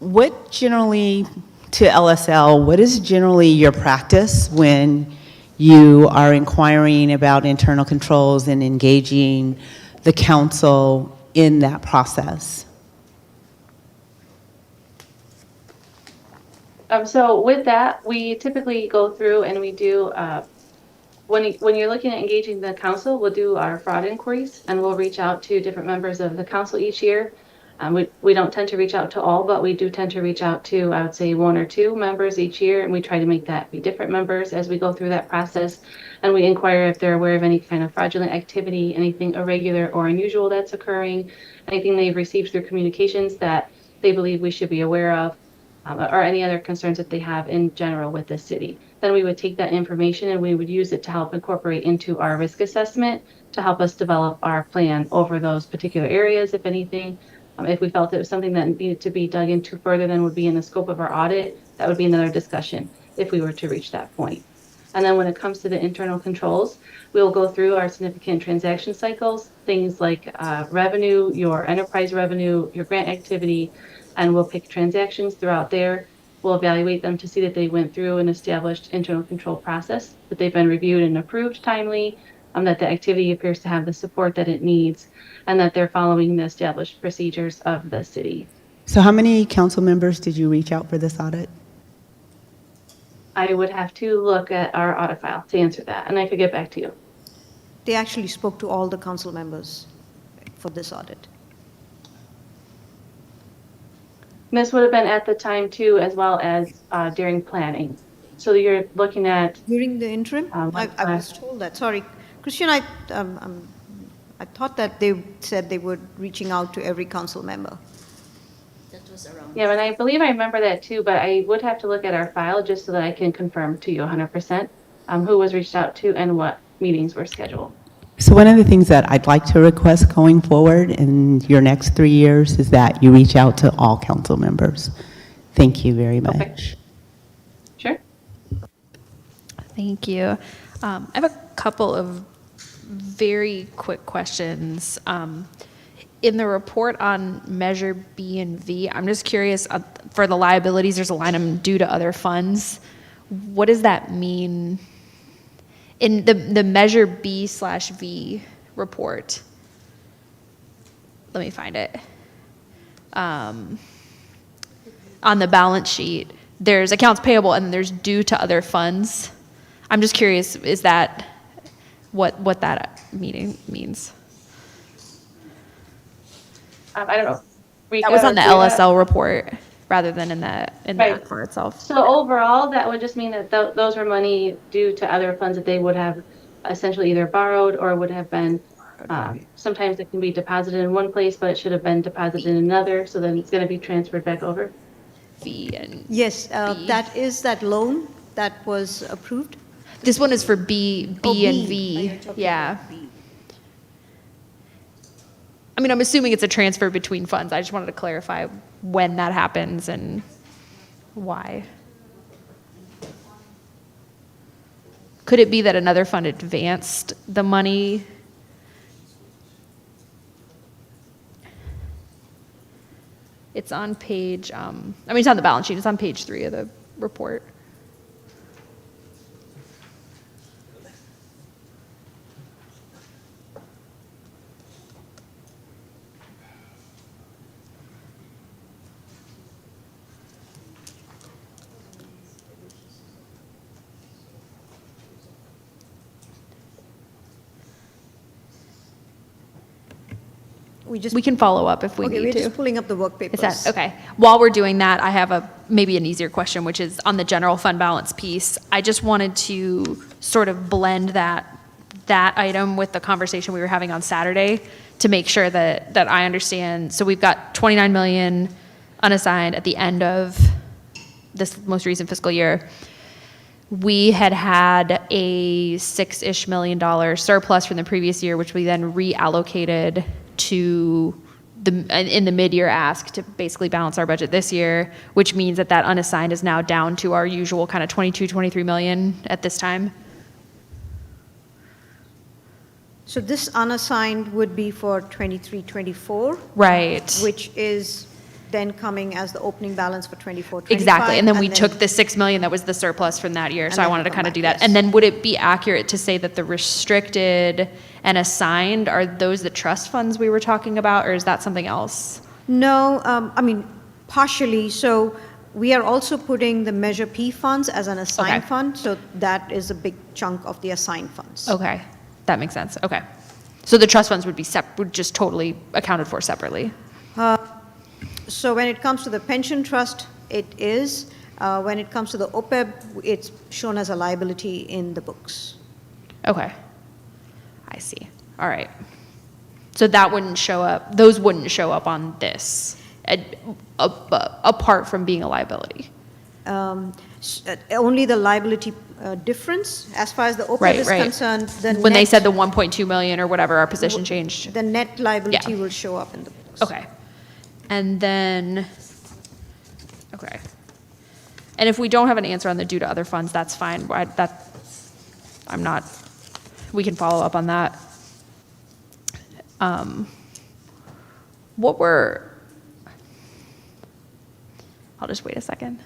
Speaker 9: what generally, to LSL, what is generally your practice when you are inquiring about internal controls and engaging the council in that process?
Speaker 21: So with that, we typically go through and we do, when you're looking at engaging the council, we'll do our fraud inquiries and we'll reach out to different members of the council each year. We don't tend to reach out to all, but we do tend to reach out to, I would say, 1 or 2 members each year, and we try to make that be different members as we go through that process. And we inquire if they're aware of any kind of fraudulent activity, anything irregular or unusual that's occurring, anything they've received through communications that they believe we should be aware of, or any other concerns that they have in general with the city. Then we would take that information and we would use it to help incorporate into our risk assessment to help us develop our plan over those particular areas, if anything. If we felt it was something that needed to be dug into further than would be in the scope of our audit, that would be another discussion if we were to reach that point. And then when it comes to the internal controls, we'll go through our significant transaction cycles, things like revenue, your enterprise revenue, your grant activity, and we'll pick transactions throughout there. We'll evaluate them to see that they went through an established internal control process, that they've been reviewed and approved timely, that the activity appears to have the support that it needs, and that they're following the established procedures of the city.
Speaker 9: So how many council members did you reach out for this audit?
Speaker 21: I would have to look at our audit file to answer that, and I could get back to you.
Speaker 20: They actually spoke to all the council members for this audit.
Speaker 21: This would have been at the time too, as well as during planning. So you're looking at
Speaker 20: during the interim. I was told that. Sorry, Christian. I thought that they said they were reaching out to every council member.
Speaker 21: That was around. Yeah, and I believe I remember that too. But I would have to look at our file just so that I can confirm to you 100% who was reached out to and what meetings were scheduled.
Speaker 9: So one of the things that I'd like to request going forward in your next 3 years is that you reach out to all council members. Thank you very much.
Speaker 21: Sure.
Speaker 1: Thank you. I have a couple of very quick questions. In the report on Measure B and V, I'm just curious, for the liabilities, there's a line item due to other funds. What does that mean? In the Measure B/V report, let me find it. On the balance sheet, there's accounts payable and then there's due to other funds. I'm just curious, is that what that meaning means?
Speaker 21: I don't know.
Speaker 1: That was on the
Speaker 21: Rika,
Speaker 1: LSL report rather than in the
Speaker 21: Right.
Speaker 1: ACFR itself.
Speaker 21: So overall, that would just mean that those were money due to other funds that they would have essentially either borrowed or would have been, sometimes it can be deposited in one place, but it should have been deposited in another, so then it's going to be transferred back over.
Speaker 1: V and
Speaker 20: Yes, that is that loan that was approved.
Speaker 1: This one is for B and
Speaker 20: Oh, B.
Speaker 1: V. Yeah. I mean, I'm assuming it's a transfer between funds. I just wanted to clarify when that happens and why. Could it be that another fund advanced the money? It's on page, I mean, it's on the balance sheet. It's on page 3 of the report. We can follow up if we
Speaker 20: Okay,
Speaker 1: need
Speaker 20: we're
Speaker 1: to.
Speaker 20: just pulling up the work papers.
Speaker 1: Is that, okay. While we're doing that, I have maybe an easier question, which is on the general fund balance piece. I just wanted to sort of blend that item with the conversation we were having on Saturday to make sure that I understand. So we've got 29 million unassigned at the end of this most recent fiscal year. We had a $6-ish million surplus from the previous year, which we then reallocated to in the mid-year ask to basically balance our budget this year, which means that unassigned is now down to our usual kind of 22, 23 million at this time.
Speaker 20: So this unassigned would be for 23, 24?
Speaker 1: Right.
Speaker 20: Which is then coming as the opening balance for 24, 25?
Speaker 1: Exactly, and then we took the 6 million that was the surplus from that year, so I wanted to kind of do that. And then would it be accurate to say that the restricted and assigned, are those the trust funds we were talking about, or is that something else?
Speaker 20: No, I mean, partially. So we are also putting the Measure P funds as an assigned
Speaker 1: Okay.
Speaker 20: fund, so that is a big chunk of the assigned funds.
Speaker 1: Okay, that makes sense, okay. So the trust funds would be would just totally accounted for separately?
Speaker 20: So when it comes to the pension trust, it is. When it comes to the OPEB, it's shown as a liability in the books.
Speaker 1: Okay, I see, all right. So that wouldn't show up, those wouldn't show up on this, apart from being a liability?
Speaker 20: Only the liability difference, as far as the OPEB
Speaker 1: Right,
Speaker 20: is
Speaker 1: right.
Speaker 20: concerned,
Speaker 1: When they said the 1.2 million or whatever, our position changed?
Speaker 20: the net liability
Speaker 1: Yeah.
Speaker 20: will show up in the books.
Speaker 1: Okay. And then, okay. And if we don't have an answer on the due to other funds, that's fine. We can follow up on that. I'll just wait a second.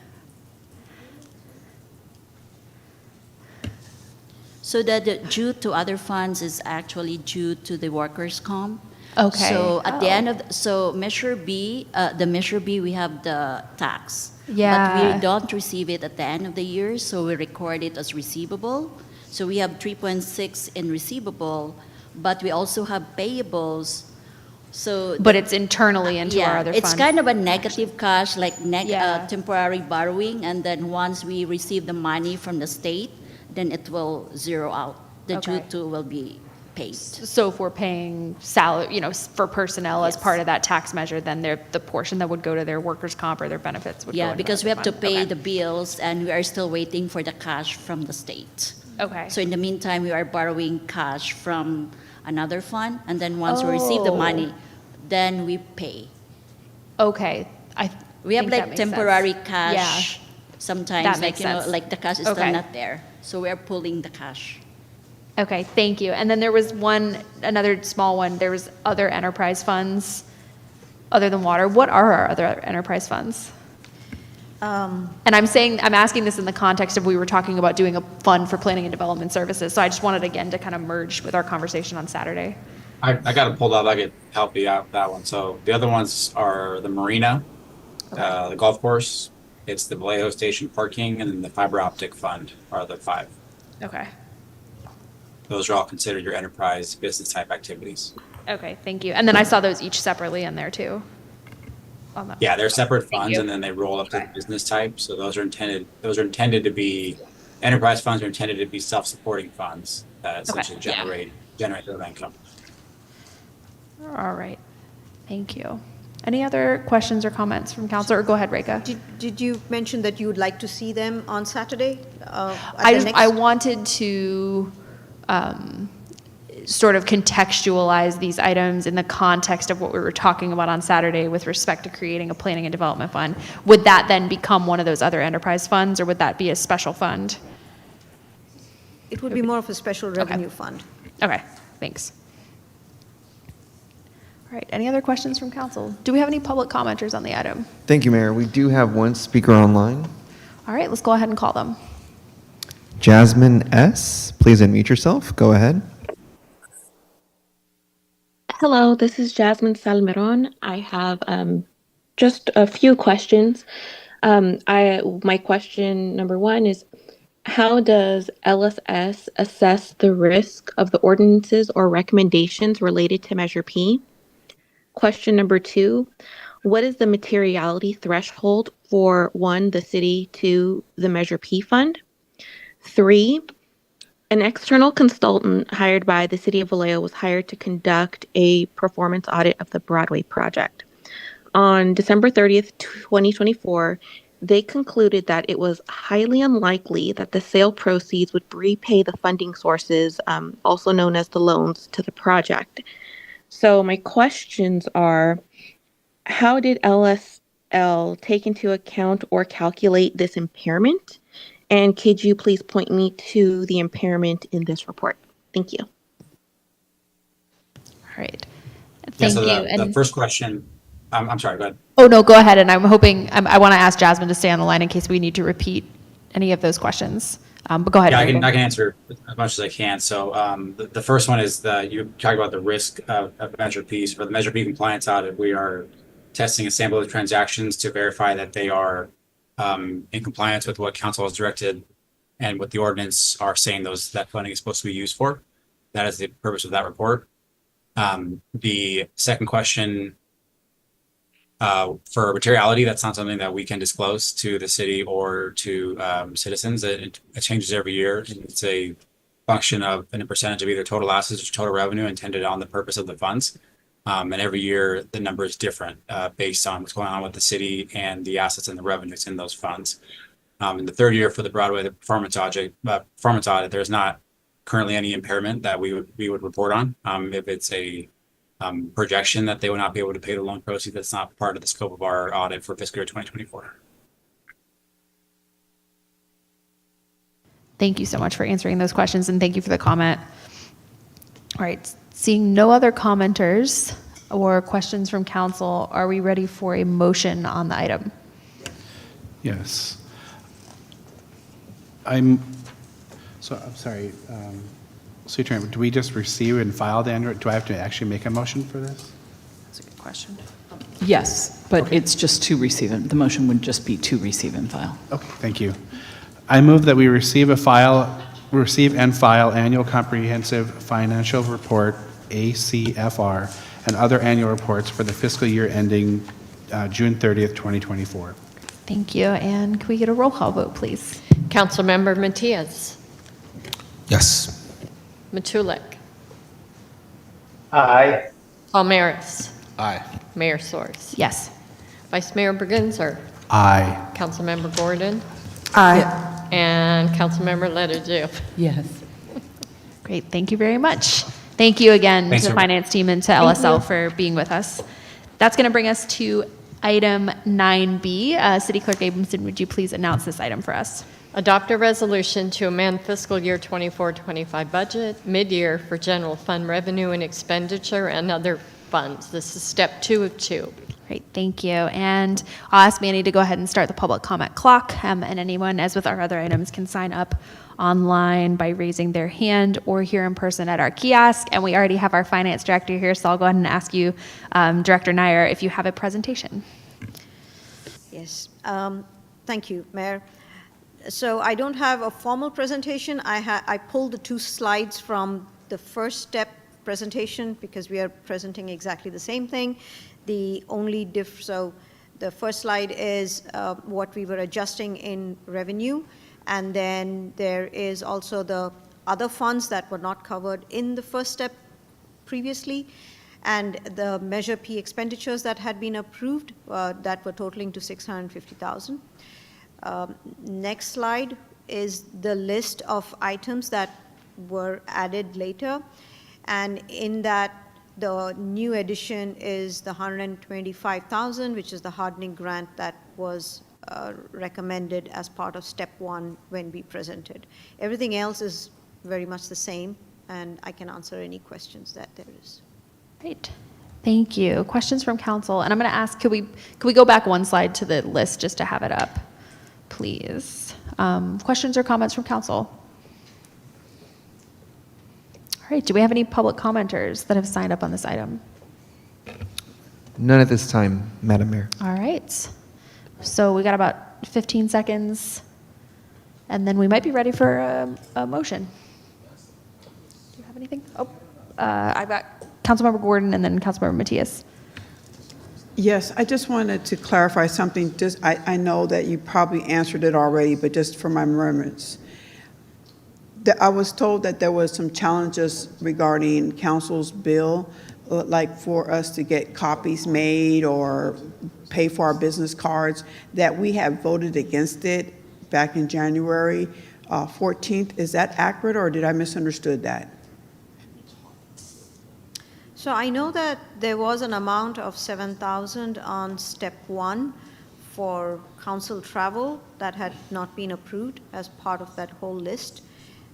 Speaker 10: So the due to other funds is actually due to the workers' comp.
Speaker 1: Okay.
Speaker 10: So at the end of, so Measure B, the Measure B, we have the tax.
Speaker 1: Yeah.
Speaker 10: But we don't receive it at the end of the year, so we record it as receivable. So we have 3.6 in receivable, but we also have payables. So
Speaker 1: But it's internally into our other fund.
Speaker 10: it's kind of a negative cash, like
Speaker 1: Yeah.
Speaker 10: temporary borrowing, and then once we receive the money from the state, then it will zero out. The
Speaker 1: Okay.
Speaker 10: due to will be paid.
Speaker 1: So if we're paying salary, for personnel as part of that tax measure, then the portion that would go to their workers' comp or their benefits would go
Speaker 10: Yeah,
Speaker 1: into
Speaker 10: because
Speaker 1: our
Speaker 10: we have to
Speaker 1: fund.
Speaker 10: pay
Speaker 1: Okay.
Speaker 10: the bills, and we are still waiting for the cash from the state.
Speaker 1: Okay.
Speaker 10: So in the meantime, we are borrowing cash from another fund, and then once we receive the money, then we pay.
Speaker 1: Okay.
Speaker 10: We have
Speaker 1: think that
Speaker 10: like
Speaker 1: makes sense.
Speaker 10: temporary cash.
Speaker 1: Yeah.
Speaker 10: Sometimes,
Speaker 1: That
Speaker 10: like,
Speaker 1: makes sense.
Speaker 10: like the cash is
Speaker 1: Okay.
Speaker 10: still not there. So we are pulling the cash.
Speaker 1: Okay, thank you. And then there was another small one, there was other enterprise funds other than water. What are our other enterprise funds? And I'm asking this in the context of we were talking about doing a fund for planning and development services. So I just wanted again to kind of merge with our conversation on Saturday.
Speaker 7: I got it pulled up. I could help you out with that one. So the other ones are the marina, the golf course, it's the Vallejo Station parking, and then the fiber optic fund are the 5.
Speaker 1: Okay.
Speaker 7: Those are all considered your enterprise business type activities.
Speaker 1: Okay, thank you. And then I saw those each separately in there too.
Speaker 7: Yeah, they're separate
Speaker 1: Thank
Speaker 7: funds,
Speaker 1: you.
Speaker 7: and then they roll up to the business type. So those are intended to be, enterprise funds are intended to be self-supporting funds that essentially
Speaker 1: yeah.
Speaker 7: generate their income.
Speaker 1: All right, thank you. Any other questions or comments from council? Or go ahead, Reka.
Speaker 20: Did you mention that you would like to see them on Saturday?
Speaker 1: I wanted to sort of contextualize these items in the context of what we were talking about on Saturday with respect to creating a planning and development fund. Would that then become one of those other enterprise funds, or would that be a special fund?
Speaker 20: It would be more of a special revenue fund.
Speaker 1: Okay, thanks. All right, any other questions from council? Do we have any public commenters on the item?
Speaker 16: Thank you, Mayor. We do have one speaker online.
Speaker 1: All right, let's go ahead and call them.
Speaker 16: Jasmine S., please unmute yourself. Go ahead.
Speaker 11: Hello, this is Jasmine Salmeron. I have just a few questions. My question number 1 is, how does LSS assess the risk of the ordinances or recommendations related to Measure P? Question number 2, what is the materiality threshold for 1, the city, 2, the Measure P fund? 3, an external consultant hired by the City of Vallejo was hired to conduct a performance audit of the Broadway project. On December 30th, 2024, they concluded that it was highly unlikely that the sale proceeds would repay the funding sources, also known as the loans, to the project. So my questions are, how did LSL take into account or calculate this impairment? And could you please point me to the impairment in this report? Thank you.
Speaker 1: All right.
Speaker 7: Yeah,
Speaker 1: Thank
Speaker 7: so
Speaker 1: you.
Speaker 7: the first question, I'm sorry, go ahead.
Speaker 1: Oh, no, go ahead. And I'm hoping, I want to ask Jasmine to stay on the line in case we need to repeat any of those questions. But go ahead.
Speaker 7: Yeah, I
Speaker 1: Reka.
Speaker 7: can answer as much as I can. So the first one is you talk about the risk of Measure P. For the Measure P compliance audit, we are testing a sample of transactions to verify that they are in compliance with what council has directed and what the ordinance are saying that funding is supposed to be used for. That is the purpose of that report. The second question, for materiality, that's not something that we can disclose to the city or to citizens. It changes every year. It's a function of a percentage of either total assets or total revenue intended on the purpose of the funds. And every year the number is different based on what's going on with the city and the assets and the revenues in those funds. In the third year for the Broadway, the performance audit, there's not currently any impairment that we would report on. If it's a projection that they would not be able to pay the loan proceeds, that's not part of the scope of our audit for fiscal year 2024.
Speaker 1: Thank you so much for answering those questions, and thank you for the comment. All right, seeing no other commenters or questions from council, are we ready for a motion on the item?
Speaker 3: Yes. I'm sorry, City Attorney, do we just receive and file the annual? Do I have to actually make a motion for this?
Speaker 1: That's a good question.
Speaker 4: Yes, but it's just to receive it. The motion would just be to receive and file.
Speaker 3: Okay, thank you. I move that we receive and file annual comprehensive financial report, ACFR, and other annual reports for the fiscal year ending June 30th, 2024.
Speaker 1: Thank you. And can we get a roll call vote, please?
Speaker 2: Councilmember Matias.
Speaker 18: Yes.
Speaker 2: Matulik.
Speaker 5: Aye.
Speaker 2: Palmaris.
Speaker 18: Aye.
Speaker 2: Mayor Soers.
Speaker 1: Yes.
Speaker 2: Vice Mayor Bergenser.
Speaker 3: Aye.
Speaker 2: Councilmember Gordon.
Speaker 15: Aye.
Speaker 2: and Councilmember Letter
Speaker 4: Yes.
Speaker 1: Great, thank you very much. Thank you again
Speaker 7: Thanks,
Speaker 1: to the
Speaker 7: everyone.
Speaker 1: finance team and to LSL for being with us. That's going to bring us to item 9B. City Clerk Abramson, would you please announce this item for us?
Speaker 2: Adopt a resolution to amend fiscal year 24-25 budget mid-year for general fund revenue and expenditure and other funds. This is step 2 of 2.
Speaker 1: Great, thank you. And I'll ask Manny to go ahead and start the public comment clock. And anyone, as with our other items, can sign up online by raising their hand or here in person at our kiosk. And we already have our finance director here, so I'll go ahead and ask you, Director Nair, if you have a presentation.
Speaker 20: Yes, thank you, Mayor. So I don't have a formal presentation. I pulled the 2 slides from the first step presentation because we are presenting exactly the same thing. The only so the first slide is what we were adjusting in revenue, and then there is also the other funds that were not covered in the first step previously, and the Measure P expenditures that had been approved that were totaling to $650,000. Next slide is the list of items that were added later, and in that the new addition is the $125,000, which is the hardening grant that was recommended as part of step 1 when we presented. Everything else is very much the same, and I can answer any questions that there is.
Speaker 1: Great. Thank you. Questions from council? And I'm going to ask, could we go back 1 slide to the list just to have it up, please? Questions or comments from council? All right. Do we have any public commenters that have signed up on this item?
Speaker 16: None at this time, Madam Mayor.
Speaker 1: All right. So we got about 15 seconds, and then we might be ready for a motion. Do you have anything? Oh, I've got Councilmember Gordon and then Councilmember Matias.
Speaker 15: Yes, I just wanted to clarify something. I know that you probably answered it already, but just for my remembrance. I was told that there was some challenges regarding council's bill, like for us to get copies made or pay for our business cards, that we have voted against it back in January 14th. Is that accurate, or did I misunderstood that?
Speaker 20: So I know that there was an amount of $7,000 on step 1 for council travel that had not been approved as part of that whole list.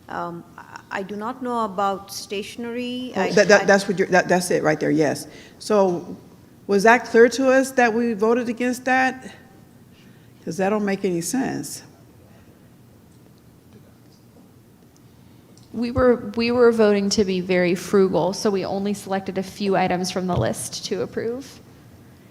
Speaker 20: I do not know about stationery.
Speaker 15: That's it right there, yes. So was that clear to us that we voted against that? Because that don't make any sense.
Speaker 1: We were voting to be very frugal, so we only selected a few items from the list to approve.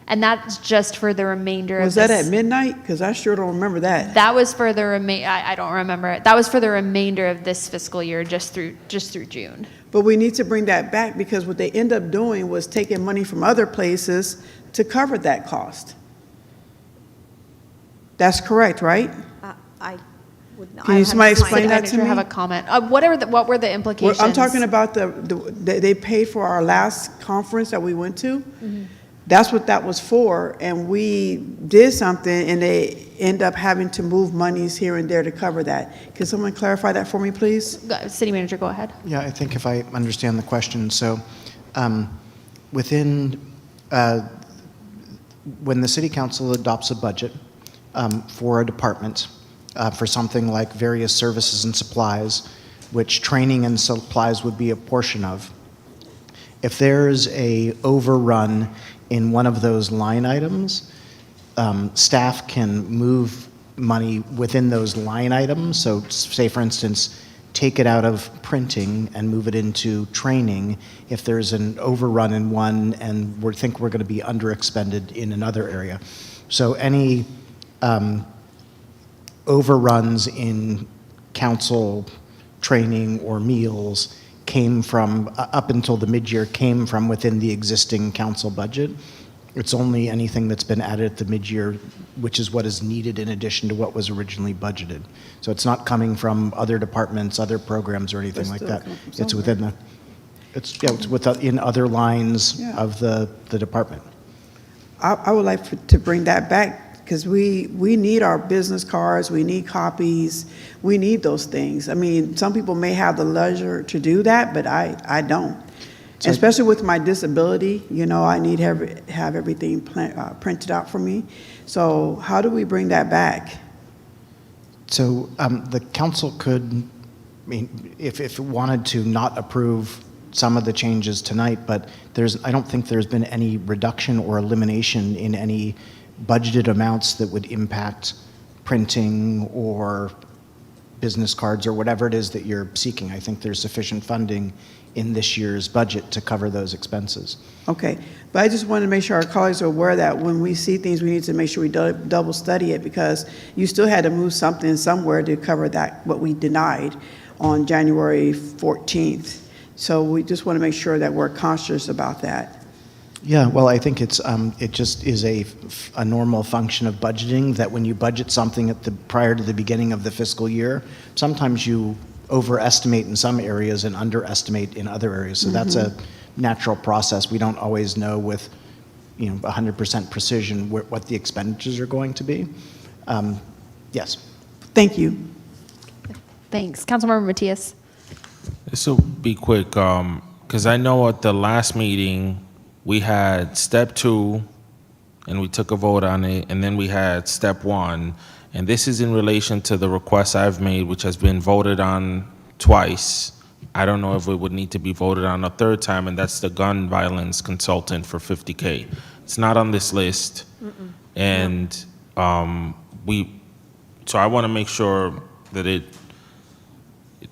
Speaker 1: And that's just for the remainder of this.
Speaker 15: Was that at midnight? Because I sure don't remember that.
Speaker 1: That was for the I don't remember it. That was for the remainder of this fiscal year, just through June.
Speaker 15: But we need to bring that back, because what they end up doing was taking money from other places to cover that cost. That's correct, right?
Speaker 20: I would not.
Speaker 15: Can somebody explain that to me?
Speaker 1: I have a comment. What were the implications?
Speaker 15: I'm talking about they paid for our last conference that we went to.
Speaker 1: Mm-hmm.
Speaker 15: That's what that was for, and we did something, and they end up having to move monies here and there to cover that. Can someone clarify that for me, please?
Speaker 1: City Manager, go ahead.
Speaker 8: Yeah, I think if I understand the question, so when the City Council adopts a budget for a department, for something like various services and supplies, which training and supplies would be a portion of, if there's a overrun in one of those line items, staff can move money within those line items. So say, for instance, take it out of printing and move it into training if there's an overrun in one and we think we're going to be underexpended in another area. So any overruns in council training or meals came from, up until the mid-year, came from within the existing council budget. It's only anything that's been added at the mid-year, which is what is needed in addition to what was originally budgeted. So it's not coming from other departments, other programs, or anything like that. It's within in other lines of the department.
Speaker 15: I would like to bring that back because we need our business cards, we need copies, we need those things. I mean, some people may have the leisure to do that, but I don't.
Speaker 8: So-
Speaker 15: Especially with my disability, you know, I need to have everything printed out for me. So how do we bring that back?
Speaker 8: So the council could, I mean, if it wanted to not approve some of the changes tonight, but I don't think there's been any reduction or elimination in any budgeted amounts that would impact printing or business cards or whatever it is that you're seeking. I think there's sufficient funding in this year's budget to cover those expenses.
Speaker 15: Okay, but I just wanted to make sure our colleagues are aware that when we see things, we need to make sure we double study it, because you still had to move something somewhere to cover that, what we denied on January 14th. So we just want to make sure that we're conscious about that.
Speaker 8: Yeah, well, I think it just is a normal function of budgeting, that when you budget something prior to the beginning of the fiscal year, sometimes you overestimate in some areas and underestimate in other areas. So that's a natural process. We don't always know with 100% precision what the expenditures are going to be. Yes.
Speaker 15: Thank you.
Speaker 1: Thanks. Councilmember Matias.
Speaker 18: This will be quick, because I know at the last meeting, we had step 2, and we took a vote on it, and then we had step 1, and this is in relation to the request I've made, which has been voted on twice. I don't know if it would need to be voted on a third time, and that's the gun violence consultant for $50K. It's not on this list, and so I want to make sure that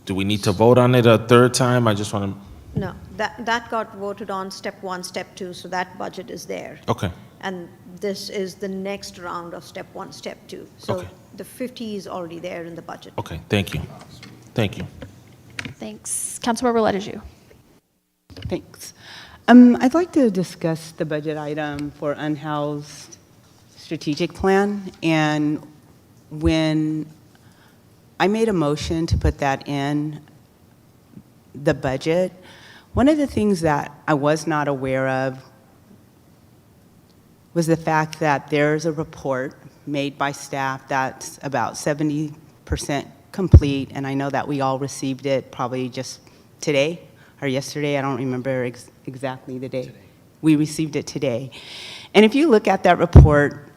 Speaker 18: do we need to vote on it a third time? I just want to.
Speaker 20: No, that got voted on step 1, step 2, so that budget is there.
Speaker 18: Okay.
Speaker 20: And this is the next round of step 1, step 2. So
Speaker 18: Okay.
Speaker 20: the 50 is already there in the budget.
Speaker 18: Okay, thank you. Thank you.
Speaker 1: Thanks. Councilmember Ledeju.
Speaker 9: Thanks. I'd like to discuss the budget item for unhoused strategic plan. And when I made a motion to put that in the budget, one of the things that I was not aware of was the fact that there's a report made by staff that's about 70% complete, and I know that we all received it probably just today or yesterday. I don't remember exactly the day. We received it today. And if you look at that report,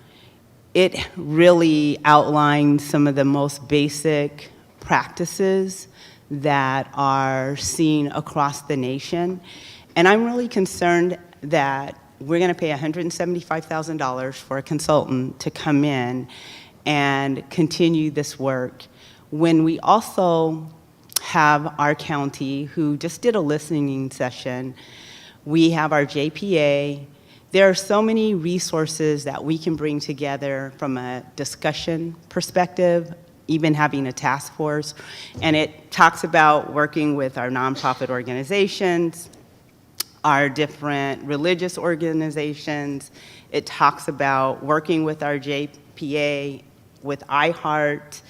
Speaker 9: it really outlines some of the most basic practices that are seen across the nation. And I'm really concerned that we're going to pay $175,000 for a consultant to come in and continue this work when we also have our county, who just did a listening session. We have our JPA. There are so many resources that we can bring together from a discussion perspective, even having a task force. And it talks about working with our nonprofit organizations, our different religious organizations. It talks about working with our JPA, with iHeart.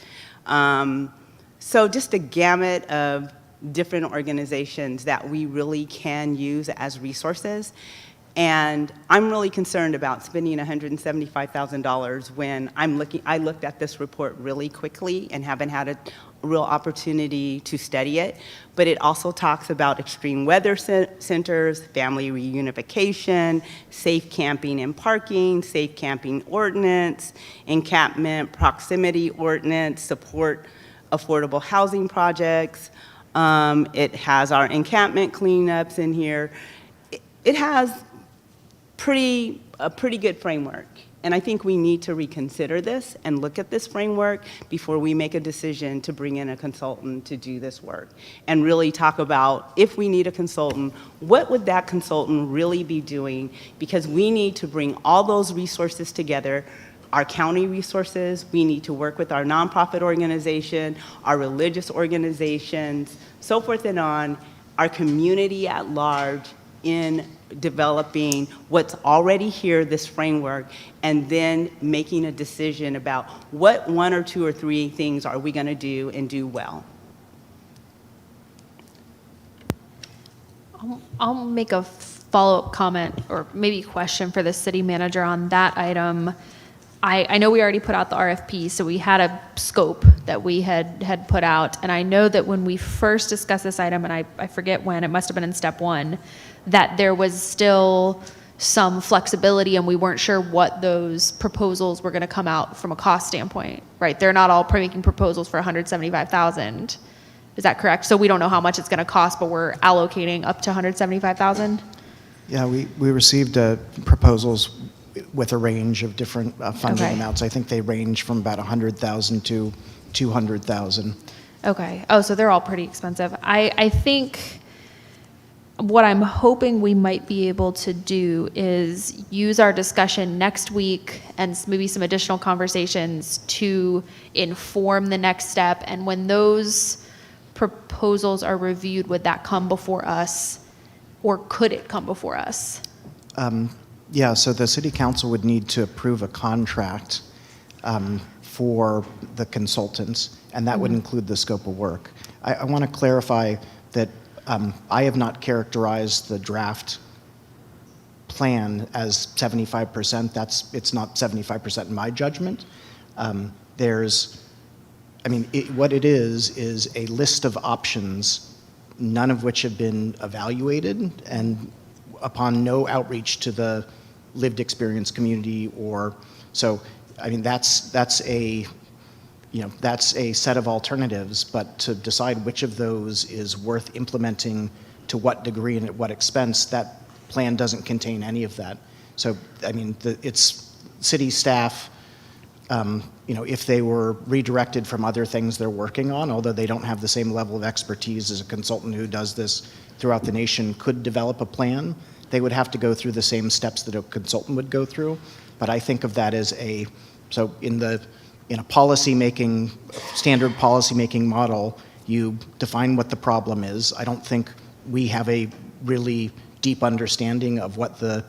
Speaker 9: So just a gamut of different organizations that we really can use as resources. And I'm really concerned about spending $175,000 when I looked at this report really quickly and haven't had a real opportunity to study it. But it also talks about extreme weather centers, family reunification, safe camping and parking, safe camping ordinance, encampment proximity ordinance, support affordable housing projects. It has our encampment cleanups in here. It has a pretty good framework. And I think we need to reconsider this and look at this framework before we make a decision to bring in a consultant to do this work. And really talk about, if we need a consultant, what would that consultant really be doing? Because we need to bring all those resources together, our county resources, we need to work with our nonprofit organization, our religious organizations, so forth and on, our community at large, in developing what's already here, this framework, and then making a decision about what 1 or 2 or 3 things are we going to do and do well.
Speaker 1: I'll make a follow-up comment or maybe question for the city manager on that item. I know we already put out the RFP, so we had a scope that we had put out. And I know that when we first discussed this item, and I forget when, it must have been in step 1, that there was still some flexibility and we weren't sure what those proposals were going to come out from a cost standpoint, right? They're not all making proposals for $175,000. Is that correct? So we don't know how much it's going to cost, but we're allocating up to $175,000?
Speaker 8: Yeah, we received proposals with a range of different funding
Speaker 1: Okay.
Speaker 8: amounts. I think they range from about $100,000 to $200,000.
Speaker 1: Okay. Oh, so they're all pretty expensive. I think what I'm hoping we might be able to do is use our discussion next week and maybe some additional conversations to inform the next step. And when those proposals are reviewed, would that come before us, or could it come before us?
Speaker 8: Yeah, so the city council would need to approve a contract for the consultants, and that would include the scope of work. I want to clarify that I have not characterized the draft plan as 75%. It's not 75% in my judgment. What it is a list of options, none of which have been evaluated, and upon no outreach to the lived experience community that's a set of alternatives, but to decide which of those is worth implementing to what degree and at what expense, that plan doesn't contain any of that. So, it's city staff, if they were redirected from other things they're working on, although they don't have the same level of expertise as a consultant who does this throughout the nation, could develop a plan, they would have to go through the same steps that a consultant would go through. But I think of that as in a standard policy-making model, you define what the problem is. I don't think we have a really deep understanding of what the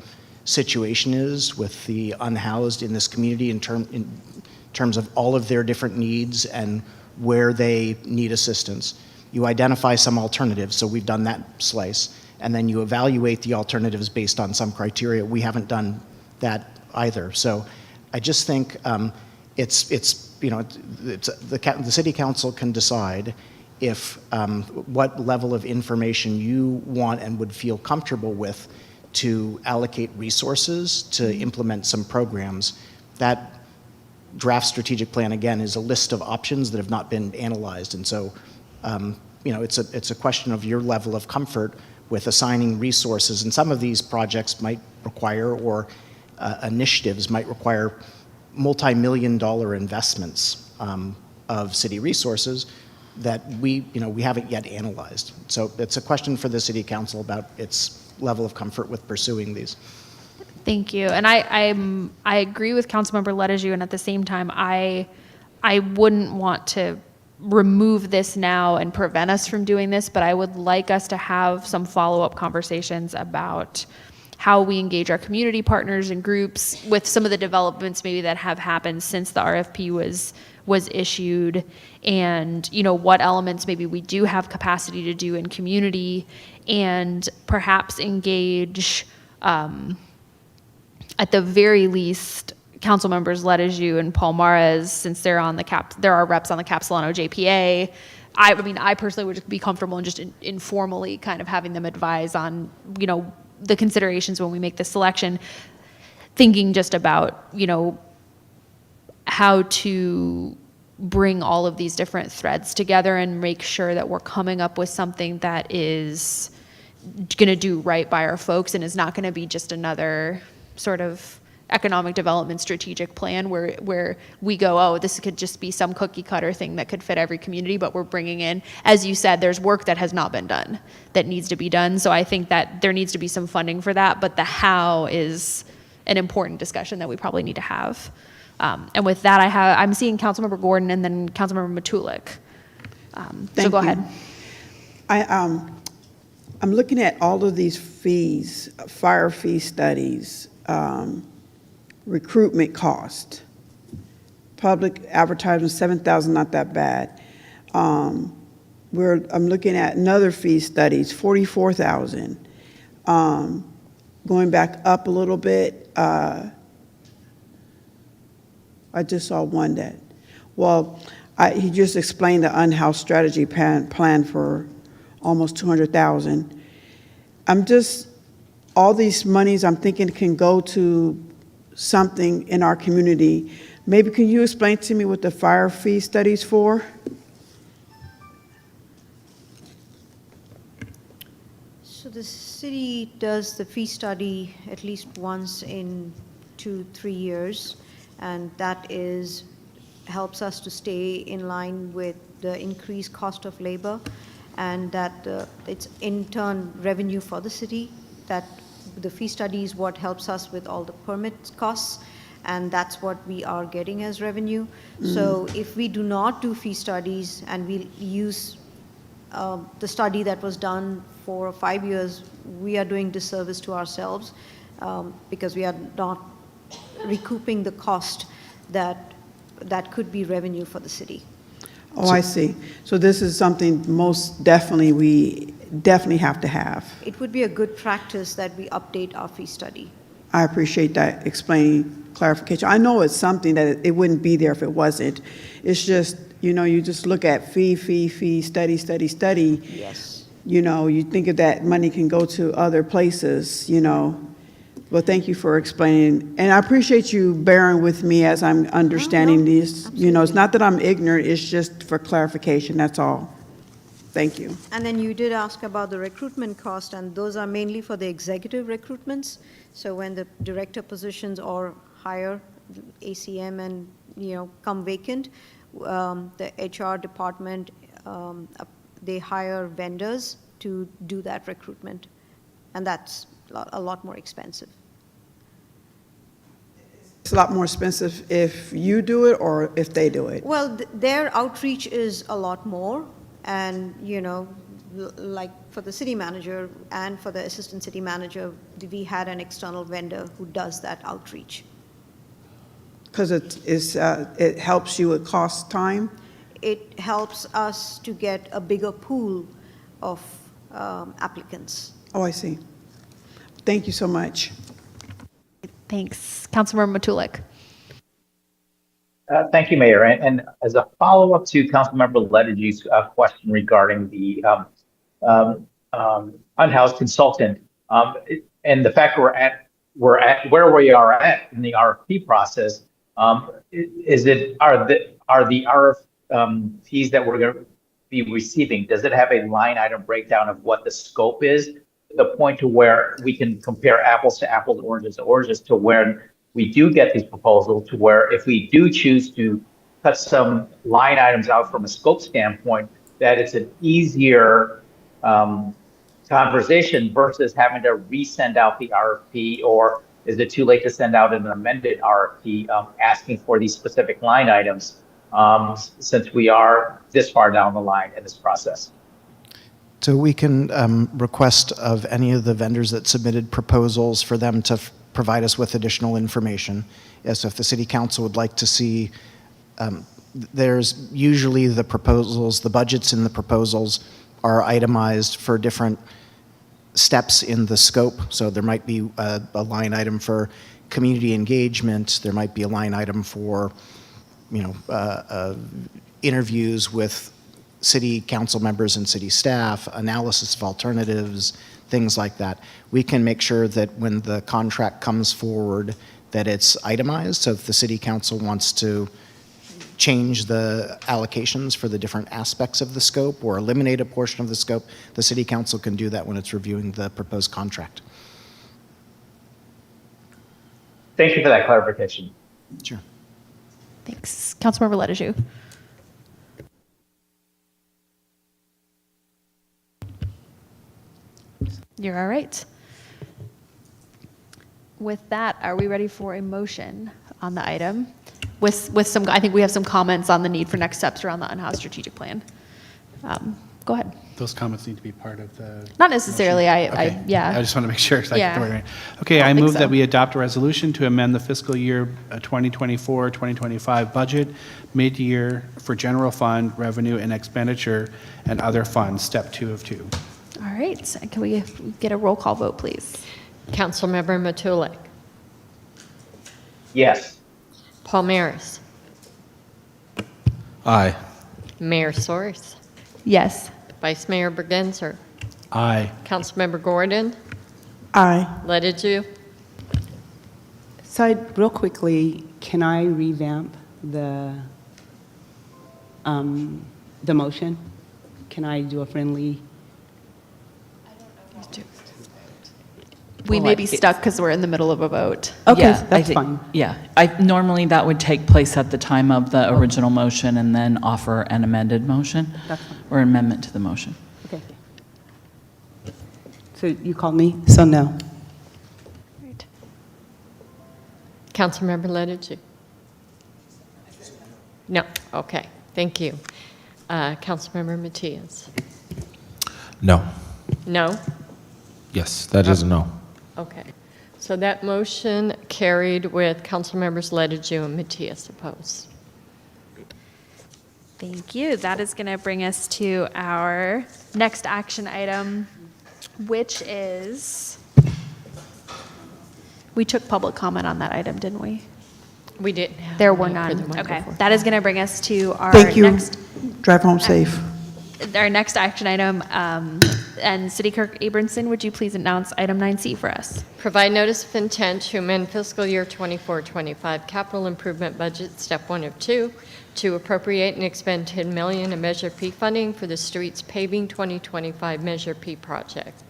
Speaker 8: situation is with the unhoused in this community in terms of all of their different needs and where they need assistance. You identify some alternatives, so we've done that slice, and then you evaluate the alternatives based on some criteria. We haven't done that either. So I just think the city council can decide if what level of information you want and would feel comfortable with to allocate resources to implement some programs. That draft strategic plan, again, is a list of options that have not been analyzed. And so, it's a question of your level of comfort with assigning resources. And some of these projects might require, or initiatives might require, multi-million-dollar investments of city resources that we haven't yet analyzed. So it's a question for the city council about its level of comfort with pursuing these.
Speaker 1: Thank you. And I agree with Councilmember Ledeju, and at the same time, I wouldn't want to remove this now and prevent us from doing this, but I would like us to have some follow-up conversations about how we engage our community partners and groups with some of the developments maybe that have happened since the RFP was issued, and what elements maybe we do have capacity to do in community, and perhaps engage at the very least council members Ledeju and Palmares, since they're our reps on the Capilano JPA. I personally would just be comfortable in just informally kind of having them advise on the considerations when we make this selection, thinking just about how to bring all of these different threads together and make sure that we're coming up with something that is going to do right by our folks and is not going to be just another sort of economic development strategic plan where we go, oh, this could just be some cookie cutter thing that could fit every community, but we're bringing in, as you said, there's work that has not been done that needs to be done. So I think that there needs to be some funding for that, but the how is an important discussion that we probably need to have. And with that, I'm seeing Councilmember Gordon and then Councilmember Matulik. So go ahead.
Speaker 15: I'm looking at all of these fees, fire fee studies, recruitment cost, public advertisement, 7,000, not that bad. I'm looking at another fee studies, 44,000. Going back up a little bit, I just saw one that, well, he just explained the unhoused strategy plan for almost 200,000. I'm just, all these monies I'm thinking can go to something in our community. Maybe can you explain to me what the fire fee study's for?
Speaker 20: So the city does the fee study at least once in 2-3 years, and that helps us to stay in line with the increased cost of labor, and that it's in turn revenue for the city. That the fee study is what helps us with all the permit costs, and that's what we are getting as revenue. So if we do not do fee studies and we use the study that was done for 5 years, we are doing disservice to ourselves because we are not recouping the cost that could be revenue for the city.
Speaker 15: Oh, I see. So this is something most definitely we definitely have to have.
Speaker 20: It would be a good practice that we update our fee study.
Speaker 15: I appreciate that explaining clarification. I know it's something that it wouldn't be there if it wasn't. It's just, you just look at fee, study.
Speaker 20: Yes.
Speaker 15: You think of that money can go to other places, Well, thank you for explaining. And I appreciate you bearing with me as I'm understanding these. It's not that I'm ignorant, it's just for clarification, that's all. Thank you.
Speaker 20: And then you did ask about the recruitment cost, and those are mainly for the executive recruitments. So when the director positions or higher ACM and, come vacant, the HR department, they hire vendors to do that recruitment. And that's a lot more expensive.
Speaker 15: It's a lot more expensive if you do it or if they do it?
Speaker 20: Well, their outreach is a lot more. And, like for the city manager and for the assistant city manager, we had an external vendor who does that outreach.
Speaker 15: Because it helps you, it costs time?
Speaker 20: It helps us to get a bigger pool of applicants.
Speaker 15: Oh, I see. Thank you so much.
Speaker 1: Thanks. Councilmember Matulik.
Speaker 5: Thank you, Mayor. And as a follow-up to Councilmember Ledger's question regarding the unhoused consultant, and the fact we're at where we are at in the RFP process, are the RFPs that we're going to be receiving, does it have a line item breakdown of what the scope is, to the point to where we can compare apples to apples, oranges to oranges, to where we do get these proposals, to where if we do choose to cut some line items out from a scope standpoint, that it's an easier conversation versus having to resend out the RFP, or is it too late to send out an amended RFP asking for these specific line items since we are this far down the line in this process?
Speaker 8: So we can request of any of the vendors that submitted proposals for them to provide us with additional information. Yes, if the city council would like to see, there's usually the proposals, the budgets in the proposals are itemized for different steps in the scope. So there might be a line item for community engagement. There might be a line item for, interviews with city council members and city staff, analysis of alternatives, things like that. We can make sure that when the contract comes forward that it's itemized. So if the city council wants to change the allocations for the different aspects of the scope or eliminate a portion of the scope, the city council can do that when it's reviewing the proposed contract.
Speaker 5: Thank you for that clarification.
Speaker 8: Sure.
Speaker 1: Thanks. Councilmember Ledger. You're all right. With that, are we ready for a motion on the item? With some, I think we have some comments on the need for next steps around the unhoused strategic plan. Go ahead.
Speaker 3: Those comments need to be part of the...
Speaker 1: Not necessarily,
Speaker 3: Okay.
Speaker 1: yeah.
Speaker 3: I just want to make sure.
Speaker 1: Yeah.
Speaker 3: Okay, I
Speaker 1: think
Speaker 3: move
Speaker 1: so.
Speaker 3: that we adopt a resolution to amend the fiscal year 2024-2025 budget mid-year for general fund revenue and expenditure and other funds, step 2 of 2.
Speaker 1: All right. Can we get a roll call vote, please?
Speaker 2: Councilmember Matulik,
Speaker 5: Yes.
Speaker 2: Palmaris,
Speaker 6: Aye.
Speaker 2: Mayor Soers,
Speaker 1: Yes.
Speaker 2: Vice Mayor Bergenser,
Speaker 3: Aye.
Speaker 2: Councilmember Gordon,
Speaker 15: Aye.
Speaker 2: Lettiju.
Speaker 9: So real quickly, can I revamp the motion? Can I do a friendly?
Speaker 1: We
Speaker 4: Well,
Speaker 1: may be stuck because we're in the middle of a vote.
Speaker 9: Okay,
Speaker 4: Yeah, I
Speaker 9: that's
Speaker 4: think-
Speaker 9: fine.
Speaker 4: Yeah, normally that would take place at the time of the original motion and then offer an amended motion
Speaker 9: That's fine.
Speaker 4: or amendment to the motion.
Speaker 9: Okay. So you called me, so no.
Speaker 2: Councilmember Lettiju. No, okay, thank you. Councilmember Matias.
Speaker 18: No.
Speaker 2: No?
Speaker 18: Yes, that is a no.
Speaker 2: Okay. So that motion carried with Councilmembers Lettiju and Matias opposed.
Speaker 1: Thank you. That is going to bring us to our next action item, which is, we took public comment on that item, didn't we?
Speaker 2: We didn't have
Speaker 1: There were
Speaker 2: any for the
Speaker 1: none.
Speaker 2: one
Speaker 1: Okay.
Speaker 2: before.
Speaker 1: That is going to bring us to our
Speaker 15: Thank you.
Speaker 1: next.
Speaker 15: Drive home safe.
Speaker 1: Our next action item, and City Clerk Abramson, would you please announce item 9C for us?
Speaker 2: Provide notice of intent to amend fiscal year 24-25 capital improvement budget, step 1 of 2, to appropriate and expend $10 million in Measure P funding for the streets paving 2025 Measure P project.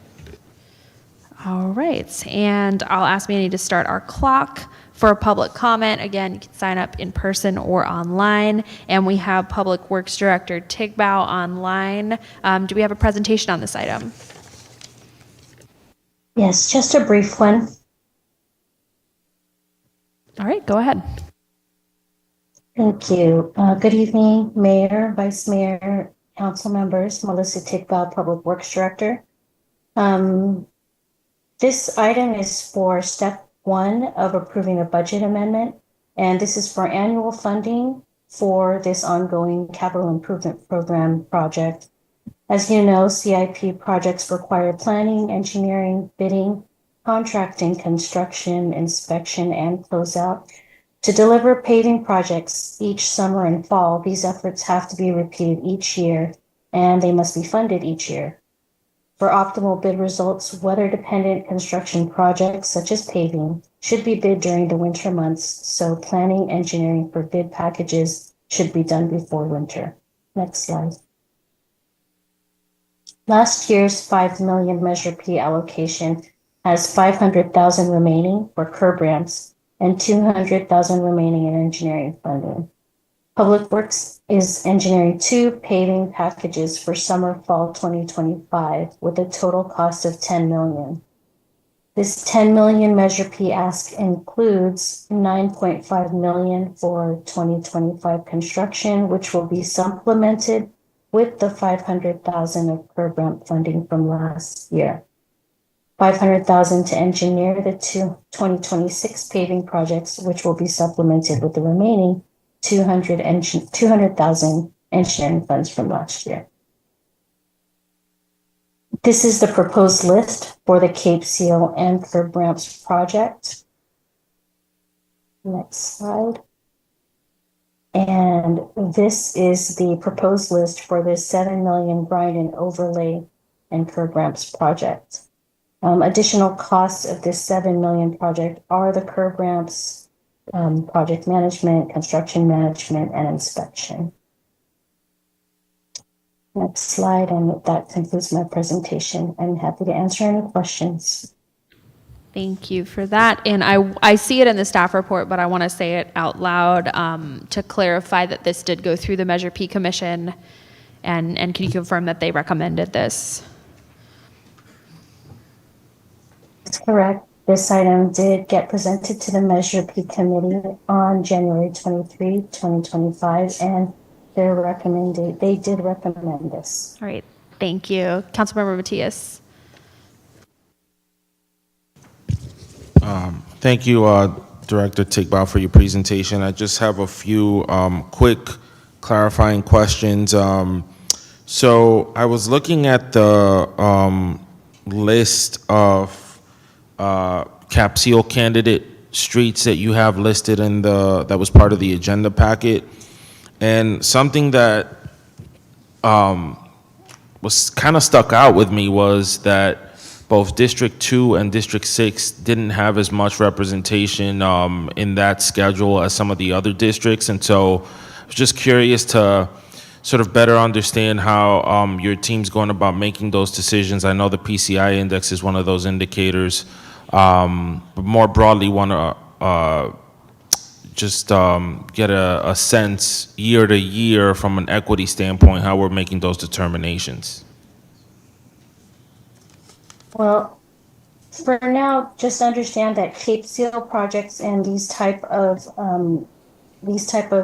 Speaker 1: All right, and I'll ask Manny to start our clock for public comment. Again, you can sign up in person or online, and we have Public Works Director Tigbau online. Do we have a presentation on this item?
Speaker 12: Yes, just a brief one.
Speaker 1: All right, go ahead.
Speaker 12: Thank you. Good evening, Mayor, Vice Mayor, Council members. Melissa Tigbau, Public Works Director. This item is for step 1 of approving a budget amendment, and this is for annual funding for this ongoing capital improvement program project. As you know, CIP projects require planning, engineering, bidding, contracting, construction, inspection, and closeout. To deliver paving projects each summer and fall, these efforts have to be repeated each year, and they must be funded each year. For optimal bid results, weather-dependent construction projects such as paving should be bid during the winter months, so planning, engineering for bid packages should be done before winter. Next slide. Last year's 5 million Measure P allocation has 500,000 remaining for curb ramps and 200,000 remaining in engineering funding. Public Works is engineering 2 paving packages for summer fall 2025 with a total cost of 10 million. This 10 million Measure P ask includes 9.5 million for 2025 construction, which will be supplemented with the 500,000 of curb ramp funding from last year. 500,000 to engineer the 2026 paving projects, which will be supplemented with the remaining 200,000 engineering funds from last year. This is the proposed list for the Cape Seal and curb ramps project. Next slide. And this is the proposed list for the 7 million grind and overlay and curb ramps project. Additional costs of this 7 million project are the curb ramps, project management, construction management, and inspection. Next slide, and that concludes my presentation. I'm happy to answer any questions.
Speaker 1: Thank you for that. And I see it in the staff report, but I want to say it out loud to clarify that this did go through the Measure P Commission. And can you confirm that they recommended this?
Speaker 12: That's correct. This item did get presented to the Measure P Committee on January 23, 2025, and they did recommend this.
Speaker 1: All right, thank you. Councilmember Matias.
Speaker 18: Thank you, Director Tigbau, for your presentation. I just have a few quick clarifying questions. So I was looking at the list of Cap Seal candidate streets that you have listed in that was part of the agenda packet. And something that was kind of stuck out with me was that both District 2 and District 6 didn't have as much representation in that schedule as some of the other districts. And so I was just curious to sort of better understand how your team's going about making those decisions. I know the PCI index is one of those indicators, but more broadly want to just get a sense year to year from an equity standpoint how we're making those determinations.
Speaker 12: Well, for now, just understand that Cape Seal projects and these type of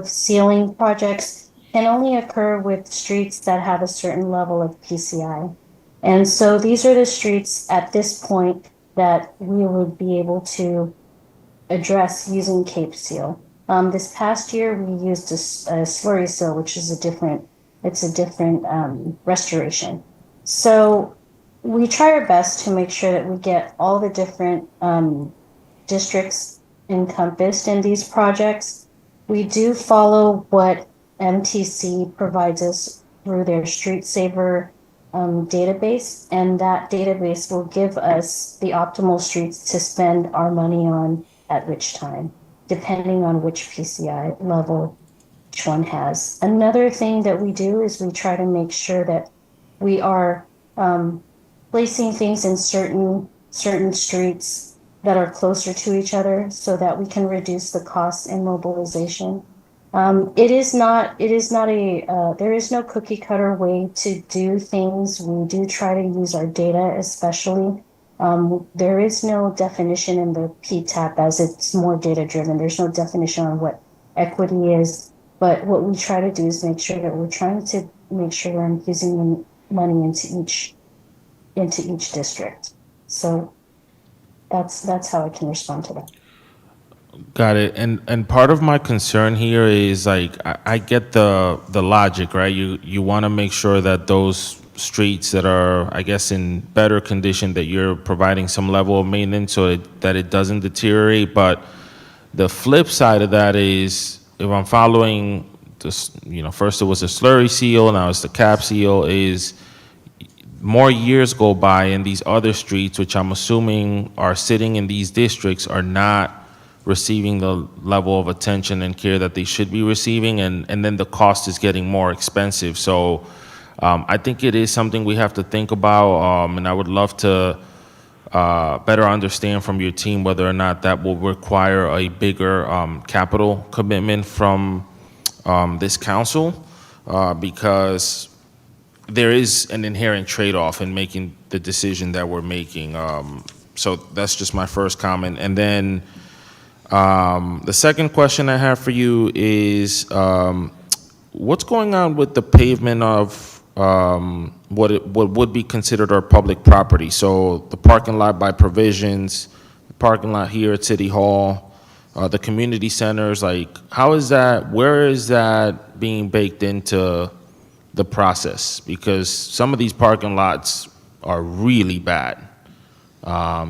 Speaker 12: sealing projects can only occur with streets that have a certain level of PCI. And so these are the streets at this point that we would be able to address using Cape Seal. This past year, we used a slurry seal, which is a different restoration. So we try our best to make sure that we get all the different districts encompassed in these projects. We do follow what MTC provides us through their Street Saver database, and that database will give us the optimal streets to spend our money on at which time, depending on which PCI level each one has. Another thing that we do is we try to make sure that we are placing things in certain streets that are closer to each other so that we can reduce the costs and mobilization. There is no cookie cutter way to do things. We do try to use our data, especially. There is no definition in the PTAP as it's more data driven. There's no definition on what equity is, but what we try to do is make sure that we're trying to make sure we're infusing money into each district. So that's how I can respond to that.
Speaker 18: Got it. And part of my concern here is like I get the logic, right? You want to make sure that those streets that are, I guess, in better condition, that you're providing some level of maintenance so that it doesn't deteriorate. But the flip side of that is, if I'm following this, first it was a slurry seal, now it's the cap seal, is more years go by and these other streets, which I'm assuming are sitting in these districts, are not receiving the level of attention and care that they should be receiving, and then the cost is getting more expensive. So I think it is something we have to think about, and I would love to better understand from your team whether or not that will require a bigger capital commitment from this council, because there is an inherent trade-off in making the decision that we're making. So that's just my first comment. And then the second question I have for you is, what's going on with the pavement of what would be considered our public property? So the parking lot by Provisions, the parking lot here at City Hall, the community centers, like where is that being baked into the process? Because some of these parking lots are really bad.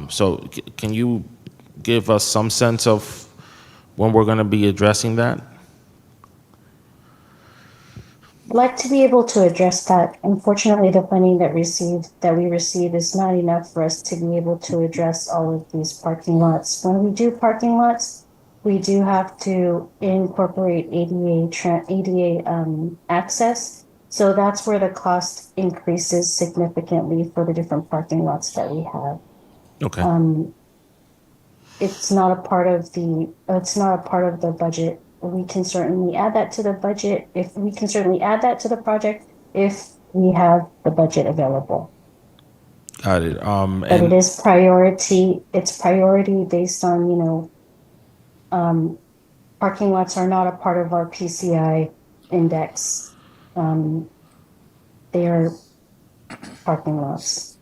Speaker 18: So can you give us some sense of when we're going to be addressing that?
Speaker 12: I'd like to be able to address that. Unfortunately, the funding that we receive is not enough for us to be able to address all of these parking lots. When we do parking lots, we do have to incorporate ADA access. So that's where the cost increases significantly for the different parking lots that we have.
Speaker 18: Okay.
Speaker 12: It's not a part of the budget. We can certainly add that to the budget if we can certainly add that to the project if we have the budget available.
Speaker 18: Got it.
Speaker 12: But it is priority. It's priority based on, parking lots are not a part of our PCI index. They are parking lots.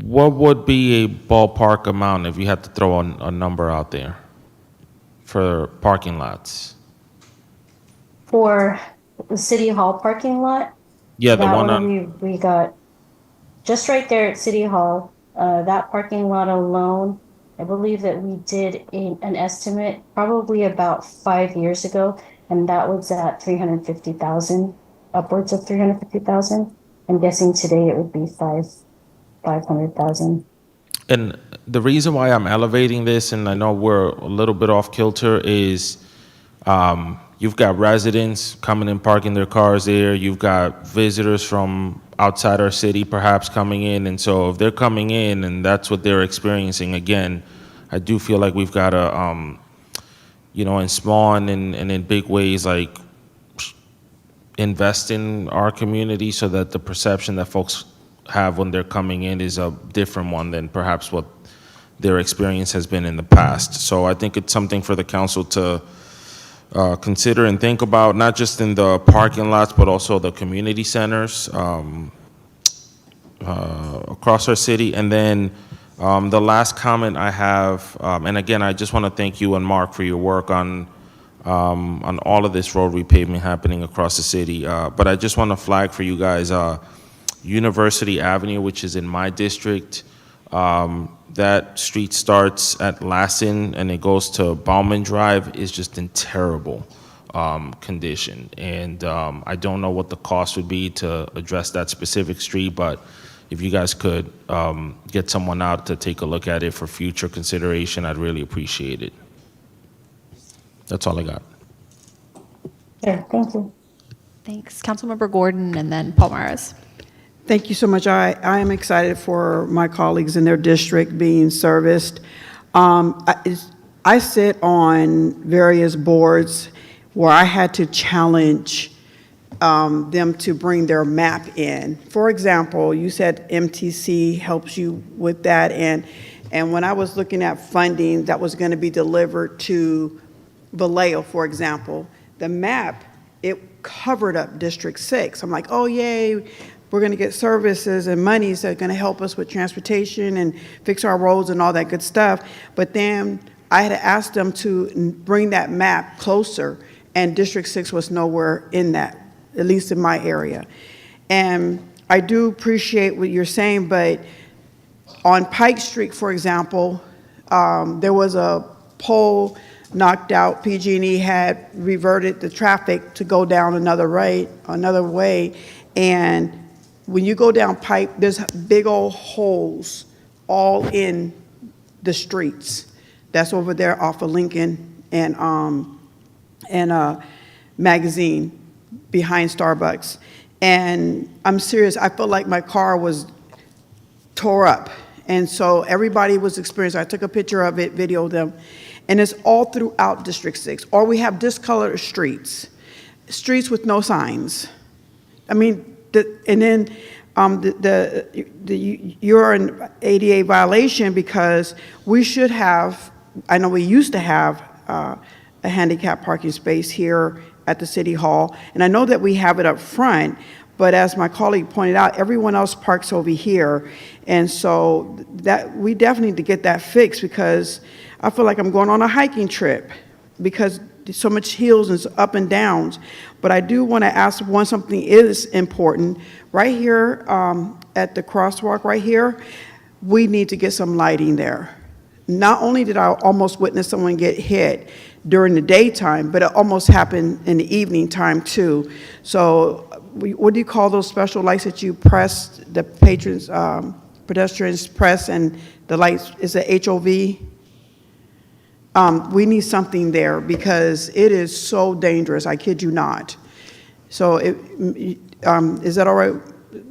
Speaker 18: What would be a ballpark amount if you had to throw a number out there for parking lots?
Speaker 12: For the City Hall parking lot?
Speaker 18: Yeah, the one on...
Speaker 12: We got just right there at City Hall, that parking lot alone, I believe that we did an estimate probably about 5 years ago, and that was at 350,000, upwards of 350,000. I'm guessing today it would be 500,000.
Speaker 18: And the reason why I'm elevating this, and I know we're a little bit off kilter, is you've got residents coming and parking their cars there. You've got visitors from outside our city perhaps coming in. And so if they're coming in and that's what they're experiencing, again, I do feel like we've got to, in small and in big ways, like invest in our community so that the perception that folks have when they're coming in is a different one than perhaps what their experience has been in the past. So I think it's something for the council to consider and think about, not just in the parking lots, but also the community centers across our city. And then the last comment I have, and again, I just want to thank you and Mark for your work on all of this road repaving happening across the city. But I just want to flag for you guys, University Avenue, which is in my district. That street starts at Lassen and it goes to Bauman Drive, is just in terrible condition. And I don't know what the cost would be to address that specific street, but if you guys could get someone out to take a look at it for future consideration, I'd really appreciate it. That's all I got.
Speaker 12: Sure, thank you.
Speaker 1: Thanks. Councilmember Gordon and then Palmares.
Speaker 15: Thank you so much. I am excited for my colleagues in their district being serviced. I sit on various boards where I had to challenge them to bring their map in. For example, you said MTC helps you with that, and when I was looking at funding that was going to be delivered to Vallejo, for example, the map, it covered up District 6. I'm like, oh, yay, we're going to get services and monies that are going to help us with transportation and fix our roads and all that good stuff. But then I had to ask them to bring that map closer, and District 6 was nowhere in that, at least in my area. And I do appreciate what you're saying, but on Pike Street, for example, there was a pole knocked out. PG&E had reverted the traffic to go down another way, and when you go down Pike, there's big old holes all in the streets. That's over there off of Lincoln and Magazine behind Starbucks. And I'm serious, I felt like my car was tore up. And so everybody was experiencing, I took a picture of it, videoed them, and it's all throughout District 6. Or we have discolored streets with no signs. I mean, and then you're an ADA violation because we should have, I know we used to have a handicap parking space here at the City Hall, and I know that we have it up front, but as my colleague pointed out, everyone else parks over here, and so that we definitely need to get that fixed because I feel like I'm going on a hiking trip because there's so much hills and up and downs. But I do want to ask something is important. Right here at the crosswalk right here, we need to get some lighting there. Not only did I almost witness someone get hit during the daytime, but it almost happened in the evening time too. So what do you call those special lights that you press, the patrons, pedestrians press, and the lights, is it HOV? We need something there because it is so dangerous, I kid you not. So is that all right,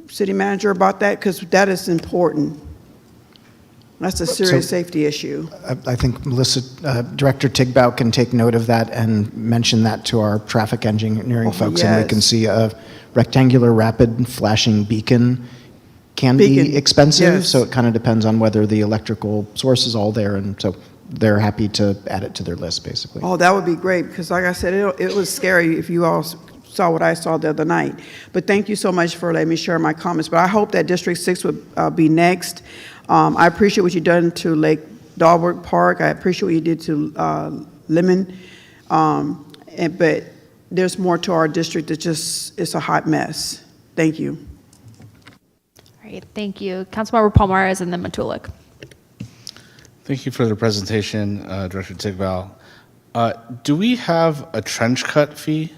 Speaker 15: City Manager, about that? Because that is important. That's a serious safety issue.
Speaker 8: I think Melissa, Director Tigbout can take note of that and mention that to our traffic engineering folks, and we can see a rectangular rapid flashing beacon can be expensive, so it kind of depends on whether the electrical source is all there, and so they're happy to add it to their list, basically.
Speaker 15: Oh, that would be great, because like I said, it was scary if you all saw what I saw the other night. But thank you so much for letting me share my comments. But I hope that District 6 would be next. I appreciate what you've done to Lake Dahlberg Park. I appreciate what you did to Lemon. But there's more to our district that just is a hot mess. Thank you.
Speaker 1: All right, thank you. Councilmember Palmares and then Matulik.
Speaker 6: Thank you for the presentation, Director Tigbout.
Speaker 3: Do we have a trench cut fee?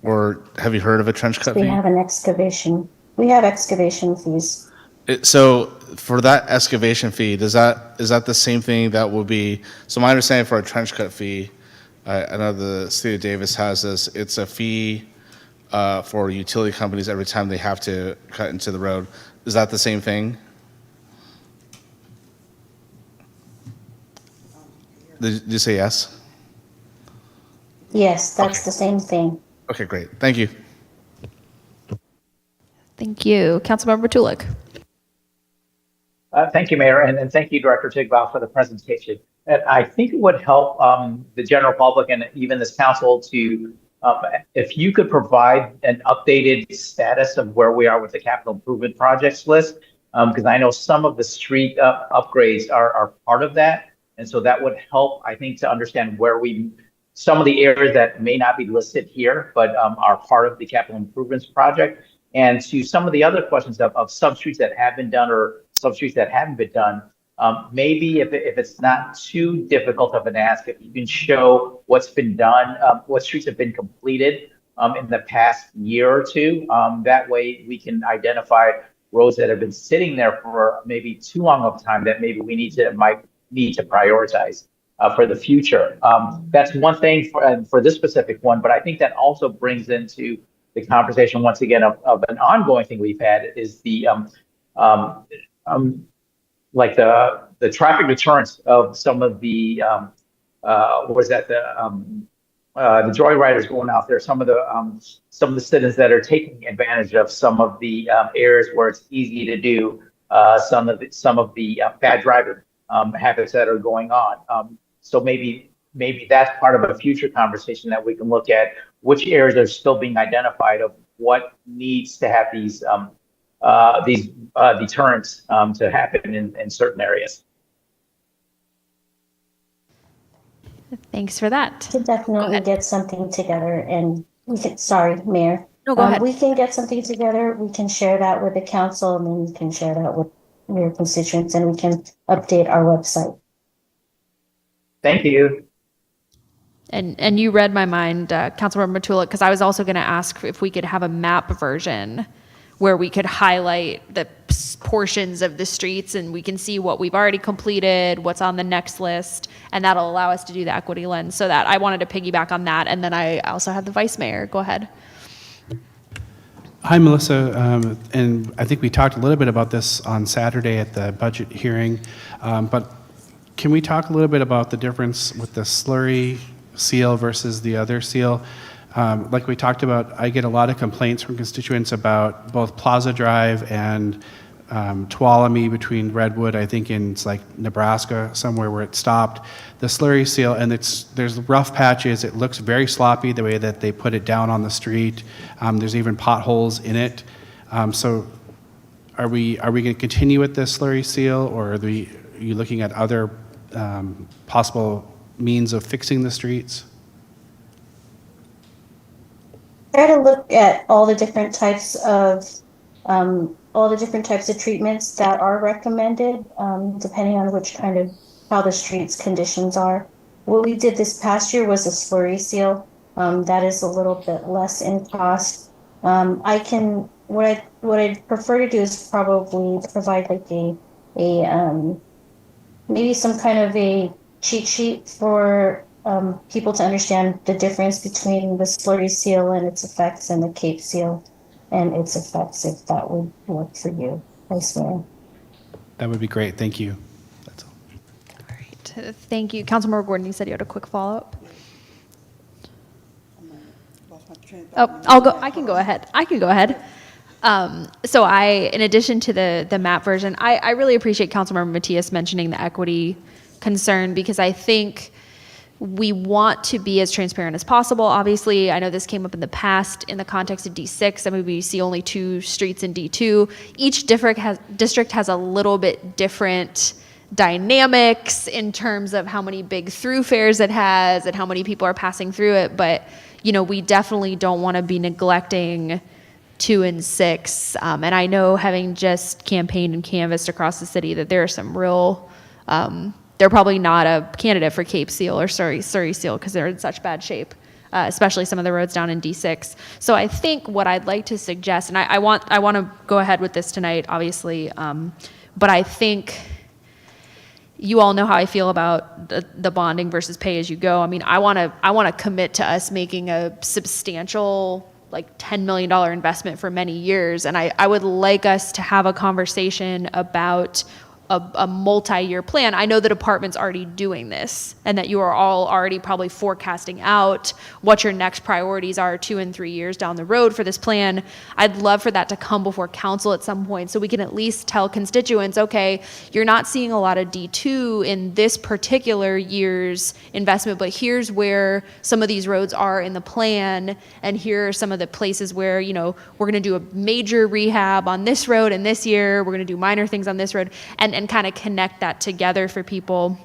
Speaker 3: Or have you heard of a trench cut
Speaker 12: We
Speaker 3: fee?
Speaker 12: have an excavation. We have excavation fees.
Speaker 3: So for that excavation fee, is that the same thing that will be, so my understanding for a trench cut fee, I know the city of Davis has this, it's a fee for utility companies every time they have to cut into the road. Is that the same thing? Did you say yes?
Speaker 12: Yes, that's the same thing.
Speaker 3: Okay, great. Thank you.
Speaker 1: Thank you. Councilmember Tulik.
Speaker 5: Thank you, Mayor, and thank you, Director Tigbaugh, for the presentation. And I think it would help the general public and even this council to, if you could provide an updated status of where we are with the capital improvement projects list, because I know some of the street upgrades are part of that. And so that would help, I think, to understand where some of the areas that may not be listed here, but are part of the capital improvements project. And to some of the other questions of substreets that have been done or substreets that haven't been done, maybe if it's not too difficult of an ask, if you can show what's been done, what streets have been completed in the past year or two, that way we can identify roads that have been sitting there for maybe too long of a time that maybe we might need to prioritize for the future. That's one thing for this specific one, but I think that also brings into the conversation once again of an ongoing thing we've had is the like the traffic deterrence of some of the what was that the joyriders going out there, some of the citizens that are taking advantage of some of the areas where it's easy to do some of the bad driving habits that are going on. So maybe that's part of a future conversation that we can look at which areas are still being identified of what needs to have these deterrents to happen in certain areas.
Speaker 1: Thanks for that.
Speaker 12: We can definitely get something together and sorry, Mayor.
Speaker 1: No, go ahead.
Speaker 12: We can get something together. We can share that with the council and then you can share that with your constituents and we can update our website.
Speaker 5: Thank you.
Speaker 1: And you read my mind, Councilmember Tulik, because I was also going to ask if we could have a map version where we could highlight the portions of the streets and we can see what we've already completed, what's on the next list, and that'll allow us to do the equity lens. So that I wanted to piggyback on that, and then I also have the Vice Mayor. Go ahead.
Speaker 3: Hi, Melissa. And I think we talked a little bit about this on Saturday at the budget hearing, but can we talk a little bit about the difference with the slurry seal versus the other seal? Like we talked about, I get a lot of complaints from constituents about both Plaza Drive and Tuolumne between Redwood, I think it's like Nebraska, somewhere where it stopped. The slurry seal, and there's rough patches. It looks very sloppy the way that they put it down on the street. There's even potholes in it. So are we going to continue with the slurry seal, or are you looking at other possible means of fixing the streets?
Speaker 12: Try to look at all the different types of treatments that are recommended, depending on which kind of how the street's conditions are. What we did this past year was a slurry seal. That is a little bit less in cost. What I'd prefer to do is probably provide like a maybe some kind of a cheat sheet for people to understand the difference between the slurry seal and its effects and the Cape seal and its effects, if that would work for you, Vice Mayor.
Speaker 3: That would be great. Thank you. That's all.
Speaker 1: All right. Thank you. Councilmember Gordon, you said you had a quick follow-up. Oh, I can go ahead. So in addition to the map version, I really appreciate Councilmember Matias mentioning the equity concern, because I think we want to be as transparent as possible. Obviously, I know this came up in the past in the context of D6. I mean, we see only 2 streets in D2. Each district has a little bit different dynamics in terms of how many big thoroughfares it has and how many people are passing through it. But, we definitely don't want to be neglecting 2 and 6. And I know, having just campaigned and canvassed across the city, that there are some real they're probably not a candidate for Cape Seal or Surrey Seal because they're in such bad shape, especially some of the roads down in D6. So I think what I'd like to suggest, and I want to go ahead with this tonight, obviously, but I think you all know how I feel about the bonding versus pay as you go. I mean, I want to commit to us making a substantial, like $10 million investment for many years. And I would like us to have a conversation about a multi-year plan. I know the department's already doing this and that you are all already probably forecasting out what your next priorities are 2 and 3 years down the road for this plan. I'd love for that to come before council at some point so we can at least tell constituents, okay, you're not seeing a lot of D2 in this particular year's investment, but here's where some of these roads are in the plan, and here are some of the places where, you know, we're going to do a major rehab on this road and this year, we're going to do minor things on this road, and kind of connect that together for people.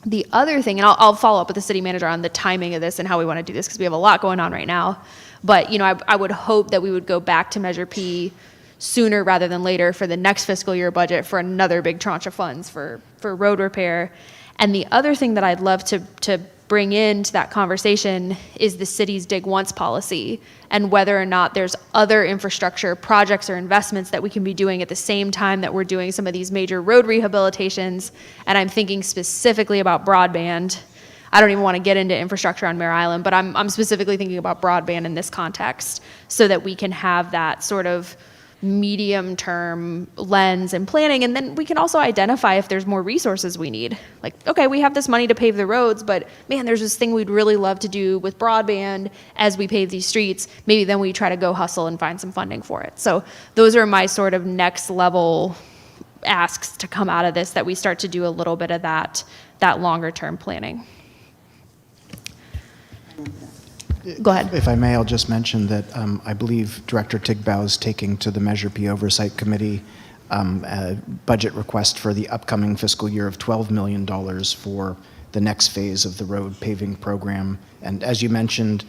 Speaker 1: The other thing, and I'll follow up with the city manager on the timing of this and how we want to do this because we have a lot going on right now, but you know, I would hope that we would go back to Measure P sooner rather than later for the next fiscal year budget for another big tranche of funds for road repair. And the other thing that I'd love to bring into that conversation is the city's dig once policy and whether or not there's other infrastructure projects or investments that we can be doing at the same time that we're doing some of these major road rehabilitations. And I'm thinking specifically about broadband. I don't even want to get into infrastructure on Mare Island, but I'm specifically thinking about broadband in this context so that we can have that sort of medium-term lens and planning, and then we can also identify if there's more resources we need. Like, okay, we have this money to pave the roads, but man, there's this thing we'd really love to do with broadband as we pave these streets. Maybe then we try to go hustle and find some funding for it. So those are my sort of next level asks to come out of this, that we start to do a little bit of that longer-term planning. Go ahead.
Speaker 8: If I may, I'll just mention that I believe Director Tigbow is taking to the Measure P Oversight Committee a budget request for the upcoming fiscal year of $12 million for the next phase of the road paving program. And as you mentioned,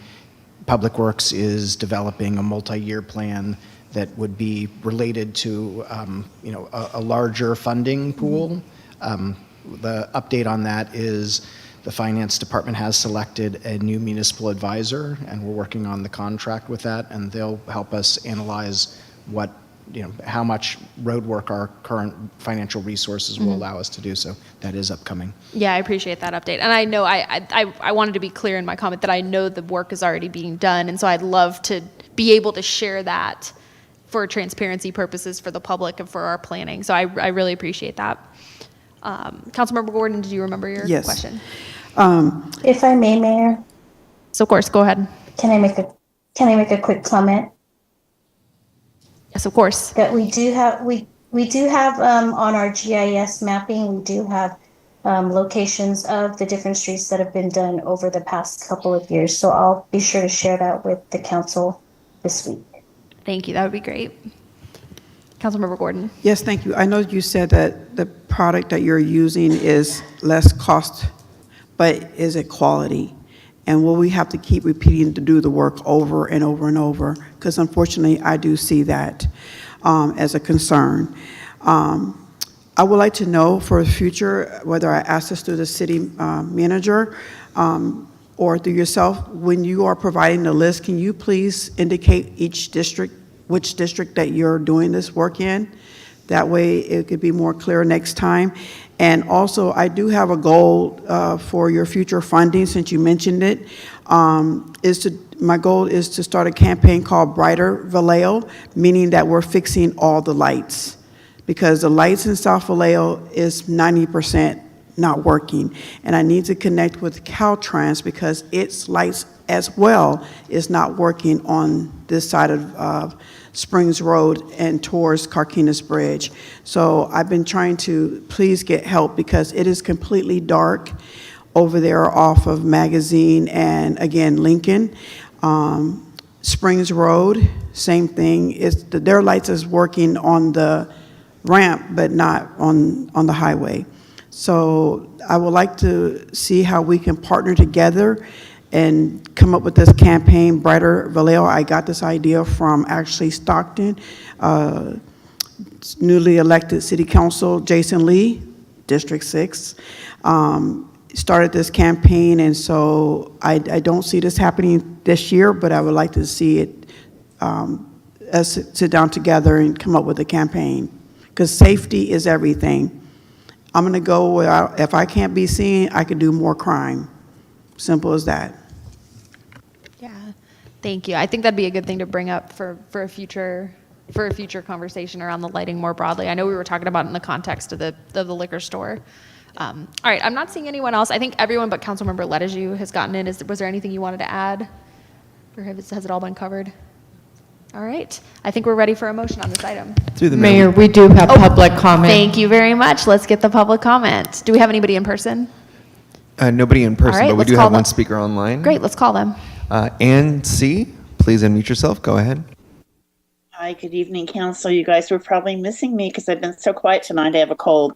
Speaker 8: Public Works is developing a multi-year plan that would be related to a larger funding pool. The update on that is the Finance Department has selected a new municipal advisor, and we're working on the contract with that, and they'll help us analyze how much road work our current financial resources will allow us to do. So that is upcoming.
Speaker 1: Yeah, I appreciate that update. And I know I wanted to be clear in my comment that I know the work is already being done, and so I'd love to be able to share that for transparency purposes for the public and for our planning. So I really appreciate that. Councilmember Gordon, did you remember your question?
Speaker 12: If I may, Mayor.
Speaker 1: So of course, go ahead.
Speaker 12: Can I make a quick comment?
Speaker 1: Yes, of course.
Speaker 12: That we do have on our GIS mapping, we do have locations of the different streets that have been done over the past couple of years. So I'll be sure to share that with the council this week.
Speaker 1: Thank you. That would be great. Councilmember Gordon.
Speaker 15: Yes, thank you. I know you said that the product that you're using is less cost, but is it quality? And will we have to keep repeating to do the work over and over and over? Because unfortunately, I do see that as a concern. I would like to know for the future, whether I ask this through the city manager or through yourself, when you are providing the list, can you please indicate each district, which district that you're doing this work in? That way it could be more clear next time. And also, I do have a goal for your future funding, since you mentioned it. My goal is to start a campaign called Brighter Vallejo, meaning that we're fixing all the lights. Because the lights in South Vallejo is 90% not working. And I need to connect with Caltrans because its lights as well is not working on this side of Springs Road and towards Carquinez Bridge. So I've been trying to please get help because it is completely dark over there off of Magazine and again Lincoln. Springs Road, same thing. Their lights is working on the ramp but not on the highway. So I would like to see how we can partner together and come up with this campaign, Brighter Vallejo. I got this idea from actually Stockton, newly elected city council, Jason Lee, District 6. Started this campaign, and so I don't see this happening this year, but I would like to see it, us sit down together and come up with a campaign, because safety is everything. I'm going to go where if I can't be seen, I can do more crime. Simple as that.
Speaker 1: Yeah, thank you. I think that'd be a good thing to bring up for a future conversation around the lighting more broadly. I know we were talking about it in the context of the liquor store. All right, I'm not seeing anyone else. I think everyone but Councilmember Letajou has gotten in. Was there anything you wanted to add? Or has it all been covered? All right, I think we're ready for a motion on this item.
Speaker 16: Through the
Speaker 2: Mayor, we do have public comment.
Speaker 1: Thank you very much. Let's get the public comment. Do we have anybody in person?
Speaker 16: Nobody in person,
Speaker 1: All right,
Speaker 16: but we
Speaker 1: let's
Speaker 16: do
Speaker 1: call
Speaker 16: have one
Speaker 1: them.
Speaker 16: speaker online.
Speaker 1: Great, let's call them.
Speaker 16: Ann C., please unmute yourself. Go ahead.
Speaker 13: Hi, good evening, council. You guys were probably missing me because I've been so quiet tonight. I have a cold.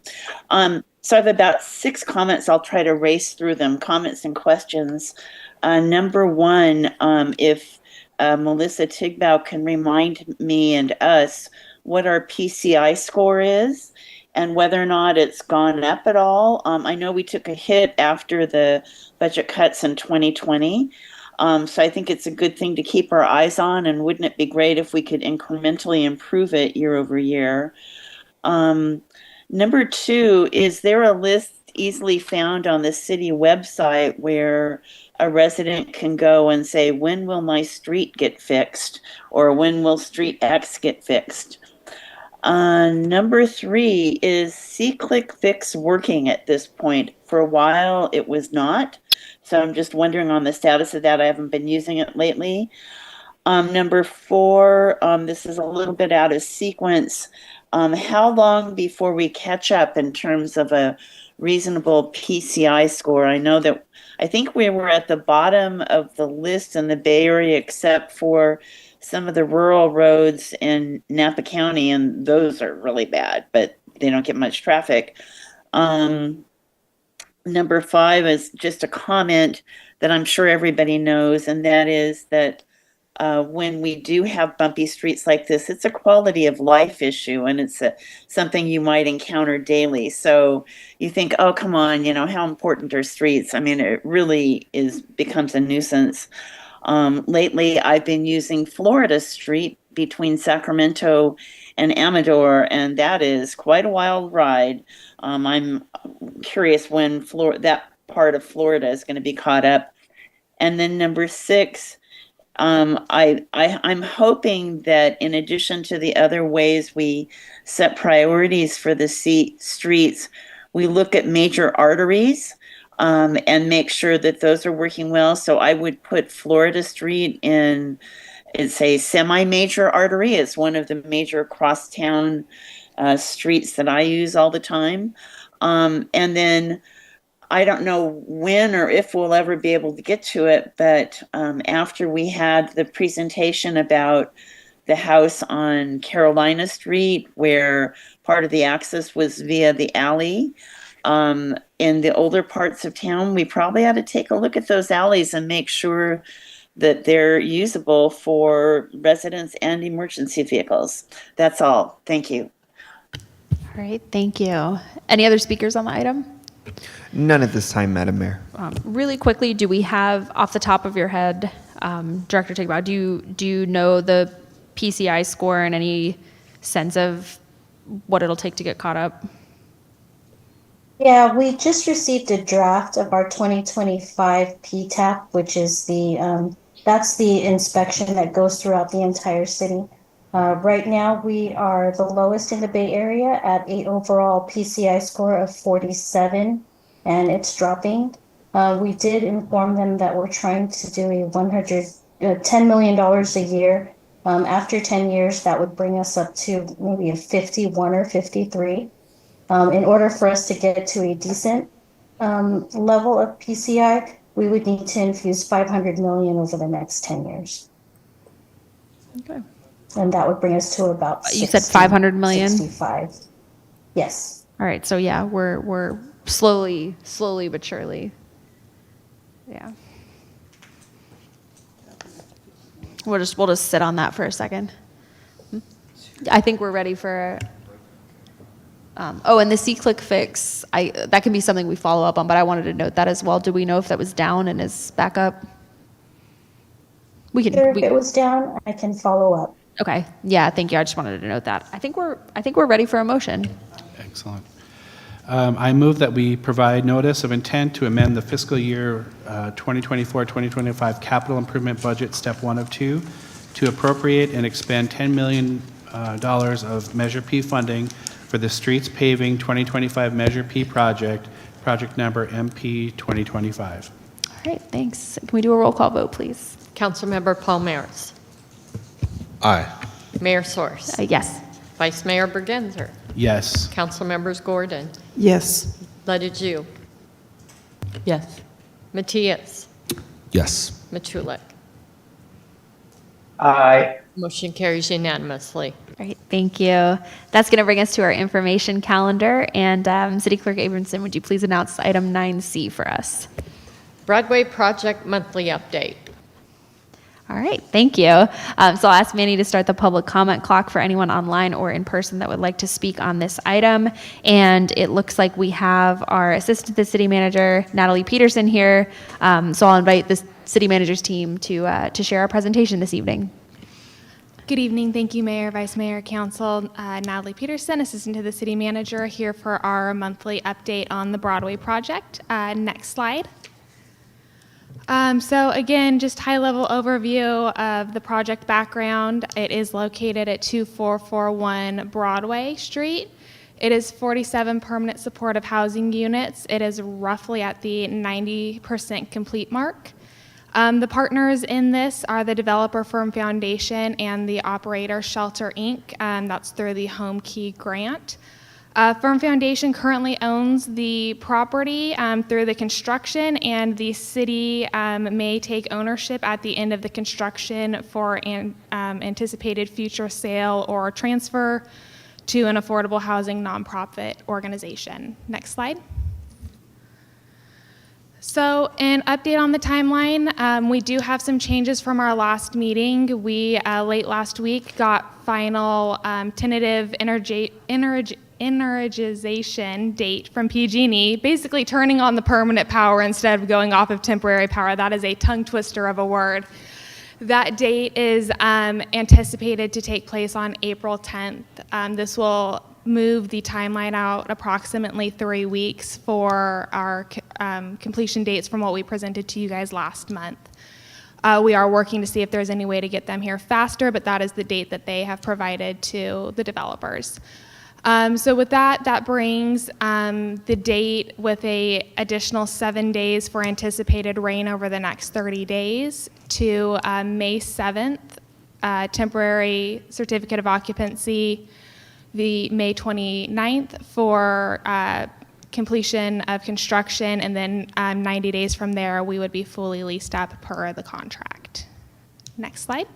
Speaker 13: So I have about 6 comments. I'll try to race through them. Comments and questions. Number one, if Melissa Tigbow can remind me and us what our PCI score is and whether or not it's gone up at all. I know we took a hit after the budget cuts in 2020. So I think it's a good thing to keep our eyes on, and wouldn't it be great if we could incrementally improve it year over year? Number 2, is there a list easily found on the city website where a resident can go and say, when will my street get fixed? Or when will street X get fixed? Number 3, is C-Click Fix working at this point? For a while, it was not. So I'm just wondering on the status of that. I haven't been using it lately. Number 4, this is a little bit out of sequence. How long before we catch up in terms of a reasonable PCI score? I think we were at the bottom of the list in the Bay Area, except for some of the rural roads in Napa County, and those are really bad, but they don't get much traffic. Number 5 is just a comment that I'm sure everybody knows, and that is that when we do have bumpy streets like this, it's a quality of life issue, and it's something you might encounter daily. So you think, oh, come on, how important are streets? I mean, it really becomes a nuisance. Lately, I've been using Florida Street between Sacramento and Amador, and that is quite a wild ride. I'm curious when that part of Florida is going to be caught up. And then number 6, I'm hoping that in addition to the other ways we set priorities for the streets, we look at major arteries and make sure that those are working well. So I would put Florida Street in, it's a semi-major artery. It's one of the major crosstown streets that I use all the time. And then I don't know when or if we'll ever be able to get to it, but after we had the presentation about the house on Carolina Street, where part of the access was via the alley, in the older parts of town, we probably ought to take a look at those alleys and make sure that they're usable for residents and emergency vehicles. That's all. Thank you.
Speaker 1: All right, thank you. Any other speakers on the item?
Speaker 16: None at this time, Madam Mayor.
Speaker 1: Really quickly, do we have, off the top of your head, Director Tigbow, do you know the PCI score and any sense of what it'll take to get caught up?
Speaker 12: Yeah, we just received a draft of our 2025 PTAP, which is that's the inspection that goes throughout the entire city. Right now, we are the lowest in the Bay Area at an overall PCI score of 47, and it's dropping. We did inform them that we're trying to do $10 million a year. After 10 years, that would bring us up to maybe a 51 or 53. In order for us to get to a decent level of PCI, we would need to infuse $500 million over the next 10 years.
Speaker 1: Okay.
Speaker 12: And that would bring us to about
Speaker 1: You said 500 million?
Speaker 12: 65. Yes.
Speaker 1: All right, so yeah, we're slowly but surely. Yeah. We'll just sit on that for a second. I think we're ready for And the C-click fix, that can be something we follow up on, but I wanted to note that as well. Do we know if that was down and is back up?
Speaker 12: If it was down, I can follow up.
Speaker 1: Okay, yeah, thank you. I just wanted to note that. I think we're ready for a motion.
Speaker 3: Excellent. I move that we provide notice of intent to amend the fiscal year 2024-2025 capital improvement budget, step 1 of 2, to appropriate and expend $10 million of Measure P funding for the Streets Paving 2025 Measure P project, project number MP 2025.
Speaker 1: All right, thanks. Can we do a roll call vote, please?
Speaker 2: Councilmember Palmares.
Speaker 18: Aye.
Speaker 2: Mayor Source.
Speaker 1: Yes.
Speaker 2: Vice Mayor Bergenzer.
Speaker 3: Yes.
Speaker 2: Councilmembers Gordon.
Speaker 15: Yes.
Speaker 2: Ledeju.
Speaker 9: Yes.
Speaker 2: Matias.
Speaker 18: Yes.
Speaker 2: Machulik.
Speaker 5: Aye.
Speaker 2: Motion carries unanimously.
Speaker 1: All right, thank you. That's going to bring us to our information calendar. And City Clerk Abramson, would you please announce item 9C for us?
Speaker 2: Broadway Project Monthly Update.
Speaker 1: All right, thank you. So I'll ask Manny to start the public comment clock for anyone online or in person that would like to speak on this item. And it looks like we have our Assistant to City Manager, Natalie Peterson, here. So I'll invite the City Manager's team to share our presentation this evening.
Speaker 14: Good evening. Thank you, Mayor, Vice Mayor, Council. Natalie Peterson, Assistant to the City Manager, here for our monthly update on the Broadway project. Next slide. So again, just high-level overview of the project background. It is located at 2441 Broadway Street. It is 47 permanent supportive housing units. It is roughly at the 90% complete mark. The partners in this are the developer Firm Foundation and the operator Shelter Inc. That's through the Home Key Grant. Firm Foundation currently owns the property through the construction, and the city may take ownership at the end of the construction for an anticipated future sale or transfer to an affordable housing nonprofit organization. Next slide. So an update on the timeline, we do have some changes from our last meeting. We, late last week, got final tentative energization date from PG&E, basically turning on the permanent power instead of going off of temporary power. That is a tongue twister of a word. That date is anticipated to take place on April 10th. This will move the timeline out approximately 3 weeks for our completion dates from what we presented to you guys last month. We are working to see if there's any way to get them here faster, but that is the date that they have provided to the developers. So with that, that brings the date with a additional 7 days for anticipated rain over the next 30 days to May 7th, temporary certificate of occupancy, the May 29th for completion of construction, and then 90 days from there, we would be fully leased up per the contract. Next slide.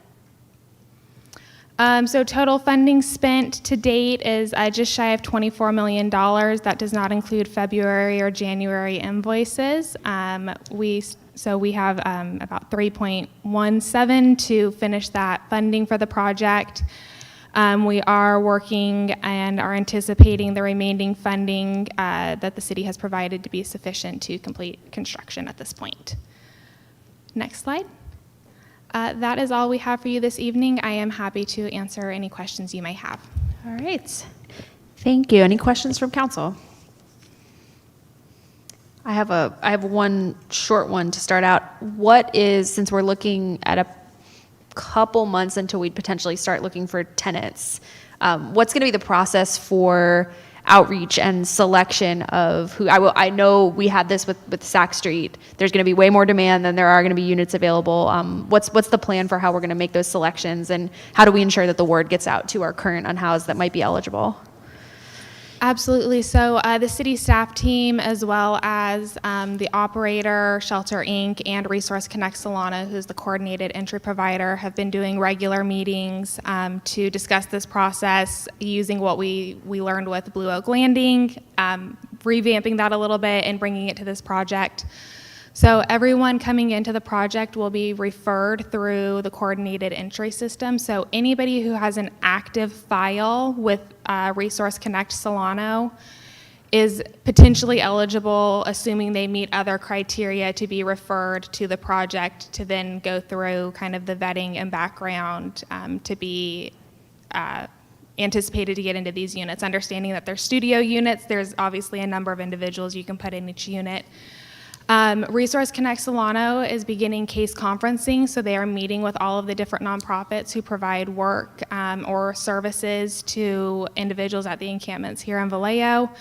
Speaker 14: So total funding spent to date is just shy of $24 million. That does not include February or January invoices. So we have about 3.17 to finish that funding for the project. We are working and are anticipating the remaining funding that the city has provided to be sufficient to complete construction at this point. Next slide. That is all we have for you this evening. I am happy to answer any questions you may have.
Speaker 1: All right. Thank you. Any questions from council? I have one short one to start out. What is, since we're looking at a couple months until we'd potentially start looking for tenants, what's going to be the process for outreach and selection of who? I know we had this with Sack Street. There's going to be way more demand than there are going to be units available. What's the plan for how we're going to make those selections, and how do we ensure that the word gets out to our current unhoused that might be eligible?
Speaker 14: Absolutely. So the city staff team, as well as the operator, Shelter Inc., and Resource Connect Solana, who's the coordinated entry provider, have been doing regular meetings to discuss this process using what we learned with Blue Oak Landing, revamping that a little bit and bringing it to this project. So everyone coming into the project will be referred through the coordinated entry system. So anybody who has an active file with Resource Connect Solano is potentially eligible, assuming they meet other criteria, to be referred to the project to then go through kind of the vetting and background to be anticipated to get into these units. Understanding that they're studio units, there's obviously a number of individuals you can put in each unit. Resource Connect Solano is beginning case conferencing, so they are meeting with all of the different nonprofits who provide work or services to individuals at the encampments here in Vallejo,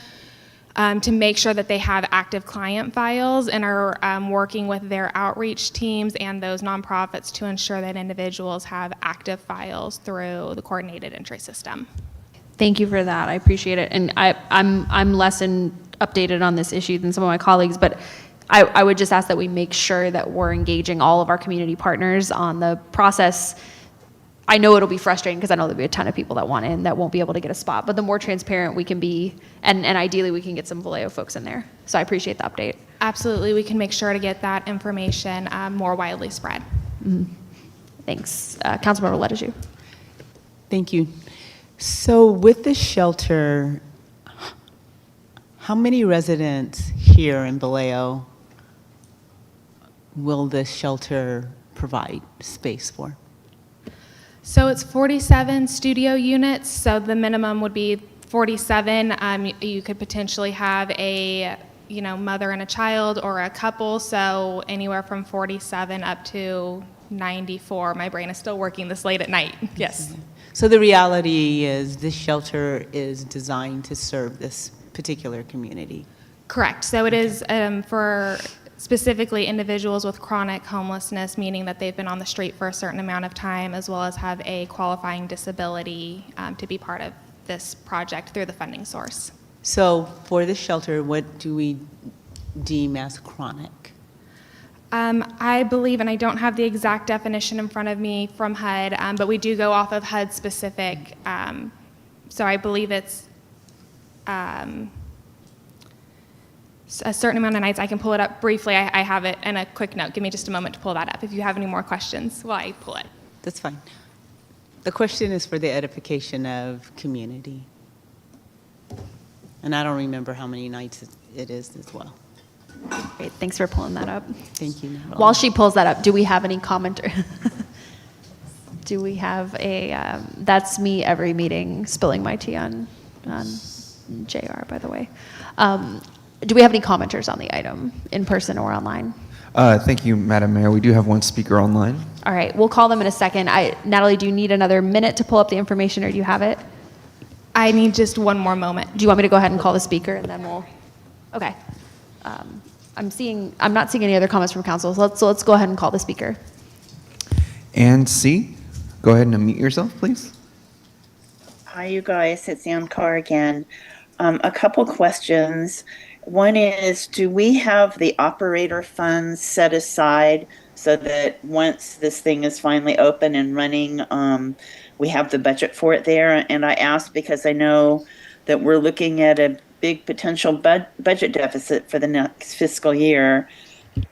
Speaker 14: to make sure that they have active client files, and are working with their outreach teams and those nonprofits to ensure that individuals have active files through the coordinated entry system.
Speaker 1: Thank you for that. I appreciate it. And I'm less updated on this issue than some of my colleagues, but I would just ask that we make sure that we're engaging all of our community partners on the process. I know it'll be frustrating because I know there'll be a ton of people that want in that won't be able to get a spot, but the more transparent we can be, and ideally we can get some Vallejo folks in there. So I appreciate the update.
Speaker 14: Absolutely, we can make sure to get that information more widely spread.
Speaker 1: Mm-hmm. Thanks. Councilmember Leteju.
Speaker 9: Thank you. So with the shelter, how many residents here in Vallejo will this shelter provide space for?
Speaker 14: So it's 47 studio units, so the minimum would be 47. You could potentially have a mother and a child or a couple, so anywhere from 47 up to 94. My brain is still working this late at night. Yes.
Speaker 9: So the reality is this shelter is designed to serve this particular community.
Speaker 14: Correct. So it is for specifically individuals with chronic homelessness, meaning that they've been on the street for a certain amount of time, as well as have a qualifying disability to be part of this project through the funding source.
Speaker 9: So for this shelter, what do we deem as chronic?
Speaker 14: I believe, and I don't have the exact definition in front of me from HUD, but we do go off of HUD specific. So I believe it's a certain amount of nights. I can pull it up briefly. I have it in a quick note. Give me just a moment to pull that up if you have any more questions while I pull it.
Speaker 9: That's fine. The question is for the edification of community. And I don't remember how many nights it is as well.
Speaker 1: Great, thanks for pulling that up.
Speaker 9: Thank you.
Speaker 1: While she pulls that up, do we have any commenter? Do we have a, that's me every meeting spilling my tea on JR, by the way. Do we have any commenters on the item, in person or online?
Speaker 16: Thank you, Madam Mayor. We do have one speaker online.
Speaker 1: All right, we'll call them in a second. Natalie, do you need another minute to pull up the information, or do you have it?
Speaker 14: I need just one more moment.
Speaker 1: Do you want me to go ahead and call the speaker, and then we'll, okay. I'm not seeing any other comments from council, so let's go ahead and call the speaker.
Speaker 16: And C, go ahead and unmute yourself, please.
Speaker 13: Hi, you guys. It's Ann Carr again. A couple questions. One is, do we have the operator funds set aside so that once this thing is finally open and running, we have the budget for it there? And I ask because I know that we're looking at a big potential budget deficit for the next fiscal year.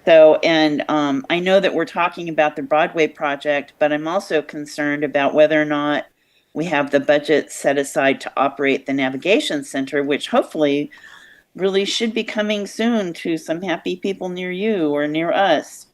Speaker 13: So, and I know that we're talking about the Broadway project, but I'm also concerned about whether or not we have the budget set aside to operate the navigation center, which hopefully really should be coming soon to some happy people near you or near us.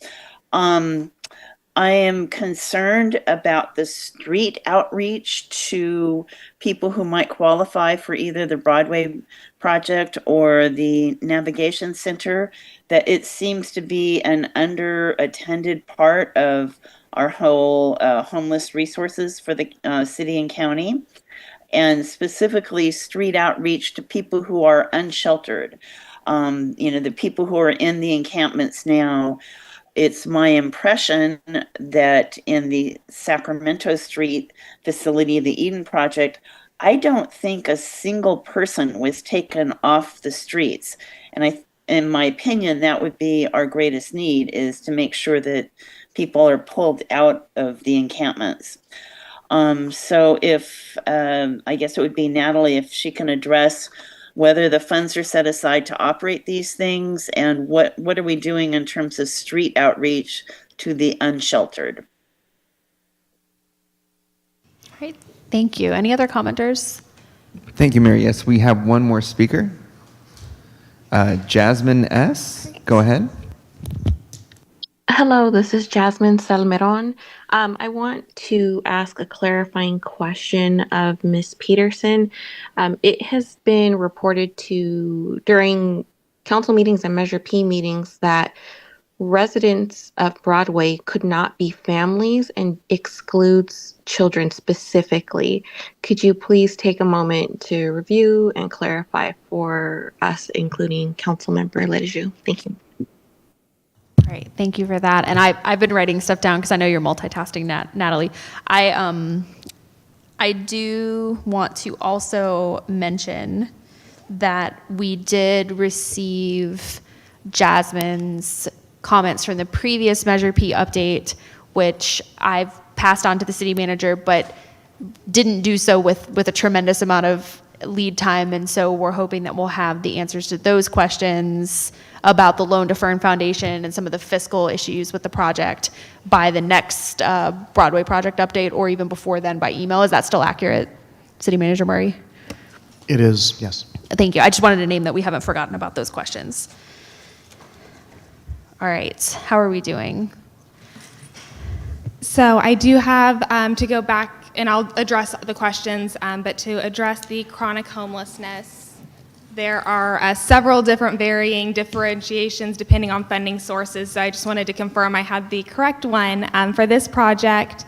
Speaker 13: I am concerned about the street outreach to people who might qualify for either the Broadway project or the navigation center, that it seems to be an under-attended part of our whole homeless resources for the city and county, and specifically street outreach to people who are unsheltered. The people who are in the encampments now. It's my impression that in the Sacramento Street facility, the Eden Project, I don't think a single person was taken off the streets. And in my opinion, that would be our greatest need, is to make sure that people are pulled out of the encampments. So if, I guess it would be Natalie, if she can address whether the funds are set aside to operate these things, and what are we doing in terms of street outreach to the unsheltered?
Speaker 1: All right, thank you. Any other commenters?
Speaker 16: Thank you, Mary. Yes, we have one more speaker. Jasmine S., go ahead.
Speaker 11: Hello, this is Jasmine Salmeron. I want to ask a clarifying question of Ms. Peterson. It has been reported during council meetings and Measure P meetings that residents of Broadway could not be families and excludes children specifically. Could you please take a moment to review and clarify for us, including Councilmember Lejeune? Thank you.
Speaker 1: All right, thank you for that. And I've been writing stuff down because I know you're multitasking, Natalie. I do want to also mention that we did receive Jasmine's comments from the previous Measure P update, which I've passed on to the city manager, but didn't do so with a tremendous amount of lead time. And so we're hoping that we'll have the answers to those questions about the Loan to Fern Foundation and some of the fiscal issues with the project by the next Broadway project update, or even before then by email. Is that still accurate, City Manager Murray?
Speaker 8: It is, yes.
Speaker 1: Thank you. I just wanted to name that we haven't forgotten about those questions. All right, how are we doing?
Speaker 14: So I do have to go back, and I'll address the questions, but to address the chronic homelessness, there are several different varying differentiations depending on funding sources. So I just wanted to confirm I had the correct one. For this project,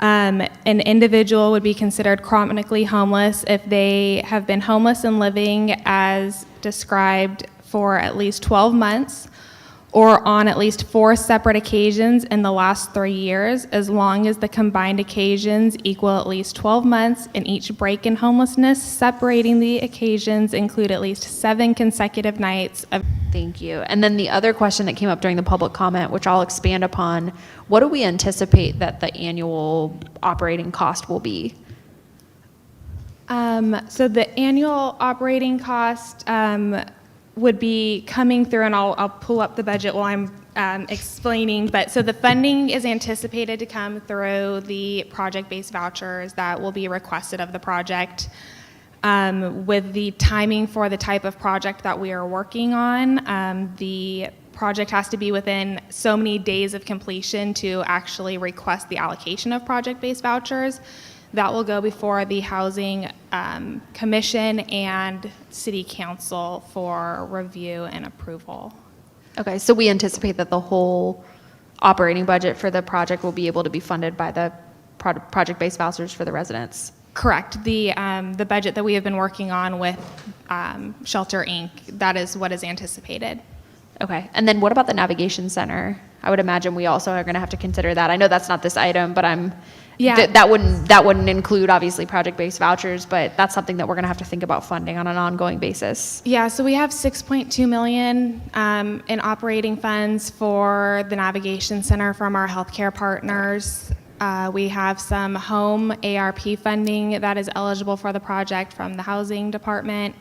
Speaker 14: an individual would be considered chronically homeless if they have been homeless and living as described for at least 12 months or on at least 4 separate occasions in the last 3 years, as long as the combined occasions equal at least 12 months, and each break in homelessness separating the occasions include at least 7 consecutive nights of.
Speaker 1: Thank you. And then the other question that came up during the public comment, which I'll expand upon, what do we anticipate that the annual operating cost will be?
Speaker 14: So the annual operating cost would be coming through, and I'll pull up the budget while I'm explaining, but so the funding is anticipated to come through the project-based vouchers that will be requested of the project. With the timing for the type of project that we are working on, the project has to be within so many days of completion to actually request the allocation of project-based vouchers. That will go before the Housing Commission and City Council for review and approval.
Speaker 1: Okay, so we anticipate that the whole operating budget for the project will be able to be funded by the project-based vouchers for the residents?
Speaker 14: Correct. The budget that we have been working on with Shelter Inc., that is what is anticipated.
Speaker 1: Okay, and then what about the navigation center? I would imagine we also are going to have to consider that. I know that's not this item, but that wouldn't include obviously project-based vouchers, but that's something that we're going to have to think about funding on an ongoing basis.
Speaker 14: Yeah, so we have $6.2 million in operating funds for the navigation center from our healthcare partners. We have some home ARP funding that is eligible for the project from the housing department,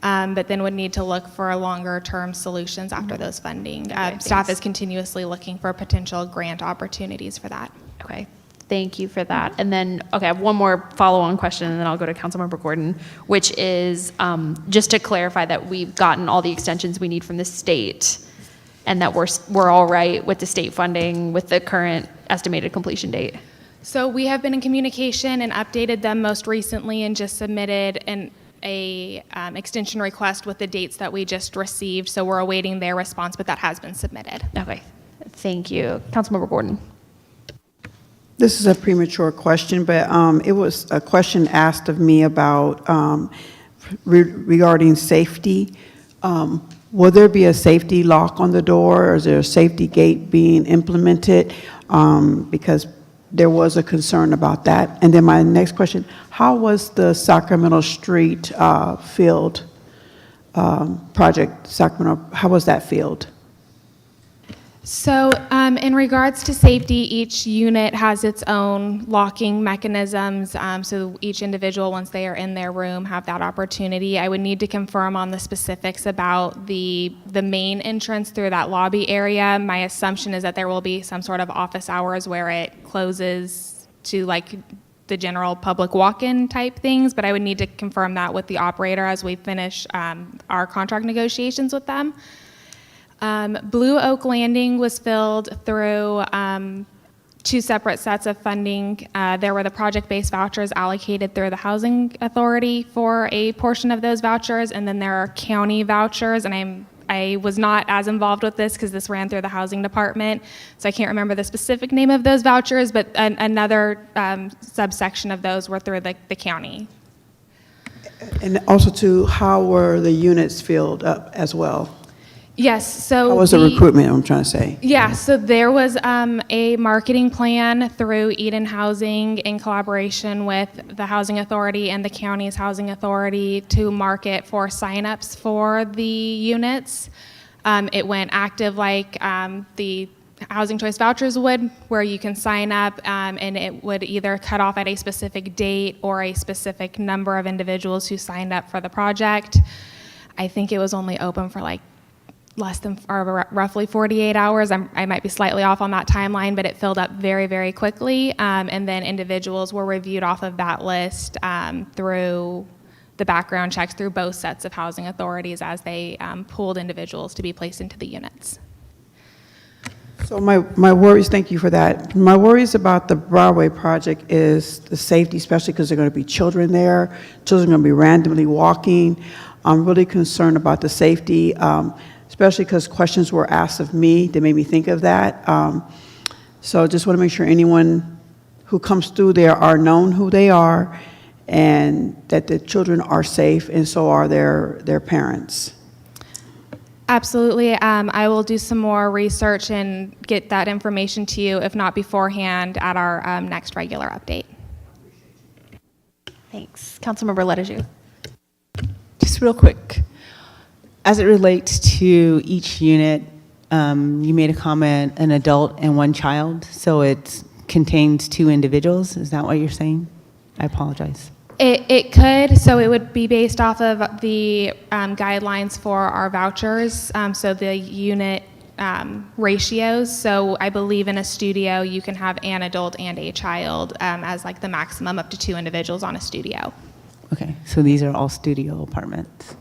Speaker 14: but then would need to look for longer-term solutions after those funding. Staff is continuously looking for potential grant opportunities for that.
Speaker 1: Okay. Thank you for that. And then, okay, I have one more follow-on question, and then I'll go to Councilmember Gordon, which is just to clarify that we've gotten all the extensions we need from the state, and that we're all right with the state funding with the current estimated completion date.
Speaker 14: So we have been in communication and updated them most recently, and just submitted an extension request with the dates that we just received. So we're awaiting their response, but that has been submitted.
Speaker 1: Okay, thank you. Councilmember Gordon.
Speaker 15: This is a premature question, but it was a question asked of me about regarding safety. Will there be a safety lock on the door, or is there a safety gate being implemented? Because there was a concern about that. And then my next question, how was the Sacramento Street field project, Sacramento, how was that field?
Speaker 14: So, in regards to safety, each unit has its own locking mechanisms. So each individual, once they are in their room, have that opportunity. I would need to confirm on the specifics about the main entrance through that lobby area. My assumption is that there will be some sort of office hours where it closes to like the general public walk-in type things, but I would need to confirm that with the operator as we finish our contract negotiations with them. Blue Oak Landing was filled through two separate sets of funding. There were the project-based vouchers allocated through the Housing Authority for a portion of those vouchers, and then there are county vouchers, and I was not as involved with this because this ran through the Housing Department, so I can't remember the specific name of those vouchers, but another subsection of those were through the county.
Speaker 15: And also too, how were the units filled up as well?
Speaker 14: Yes, so
Speaker 15: How was the recruitment, I'm trying to say?
Speaker 14: Yeah, so there was a marketing plan through Eden Housing in collaboration with the Housing Authority and the county's Housing Authority to market for signups for the units. It went active like the Housing Choice Vouchers would, where you can sign up and it would either cut off at a specific date or a specific number of individuals who signed up for the project. I think it was only open for like less than or roughly 48 hours. I might be slightly off on that timeline, but it filled up very, very quickly. And then individuals were reviewed off of that list through the background checks through both sets of housing authorities as they pooled individuals to be placed into the units.
Speaker 15: So my worries, thank you for that. My worries about the Broadway project is the safety, especially because there are going to be children there. Children are going to be randomly walking. I'm really concerned about the safety, especially because questions were asked of me that made me think of that. So just want to make sure anyone who comes through there are known who they are and that the children are safe and so are their parents.
Speaker 14: Absolutely. I will do some more research and get that information to you, if not beforehand, at our next regular update.
Speaker 1: Thanks. Councilmember Ledeju.
Speaker 9: Just real quick, as it relates to each unit, you made a comment, an adult and one child, so it contains two individuals. Is that what you're saying? I apologize.
Speaker 14: It could, so it would be based off of the guidelines for our vouchers, so the unit ratios. So I believe in a studio, you can have an adult and a child as like the maximum up to two individuals on a studio.
Speaker 9: Okay, so these are all studio apartments?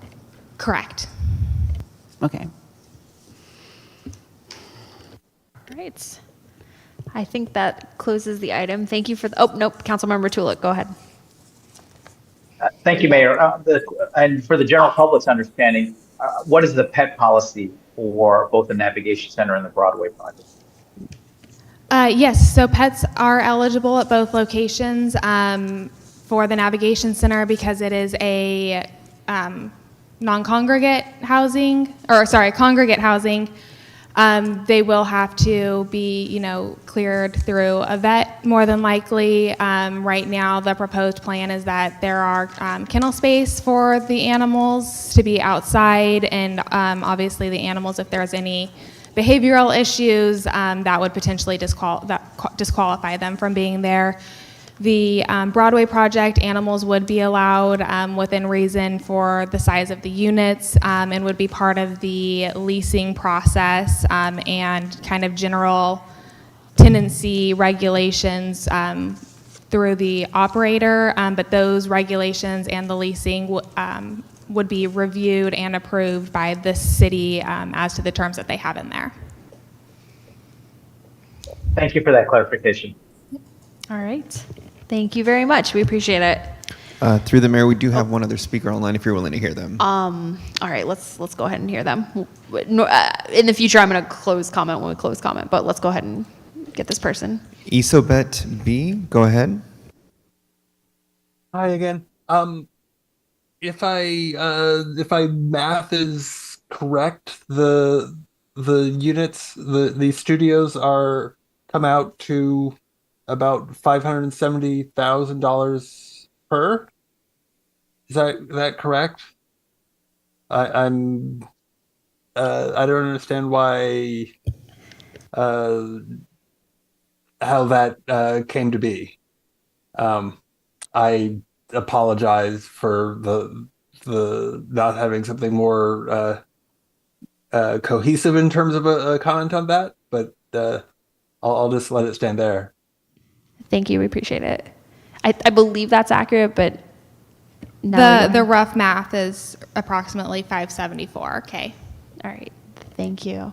Speaker 14: Correct.
Speaker 9: Okay.
Speaker 1: All right. I think that closes the item. Thank you for the, oh, nope, Councilmember Tulick, go ahead.
Speaker 5: Thank you, Mayor. And for the general public's understanding, what is the pet policy for both the Navigation Center and the Broadway project?
Speaker 14: Yes, so pets are eligible at both locations for the Navigation Center because it is a non-congregate housing, or sorry, congregate housing. They will have to be, cleared through a vet more than likely. Right now, the proposed plan is that there are kennel space for the animals to be outside, and obviously the animals, if there's any behavioral issues, that would potentially disqualify them from being there. The Broadway project, animals would be allowed within reason for the size of the units and would be part of the leasing process and kind of general tenancy regulations through the operator, but those regulations and the leasing would be reviewed and approved by the city as to the terms that they have in there.
Speaker 5: Thank you for that clarification.
Speaker 1: All right. Thank you very much. We appreciate it.
Speaker 16: Through the mayor, we do have one other speaker online if you're willing to hear them.
Speaker 1: All right, let's go ahead and hear them. In the future, I'm going to close comment when we close comment, but let's go ahead and get this person.
Speaker 16: Isobet B, go ahead.
Speaker 17: Hi again. If I math is correct, the units, the studios come out to about $570,000 per. Is that correct? I don't understand why came to be. I apologize for the not having something more cohesive in terms of a comment on that, but I'll just let it stand there.
Speaker 1: Thank you. We appreciate it. I believe that's accurate, but no.
Speaker 14: The rough math is approximately 574. Okay.
Speaker 1: All right. Thank you.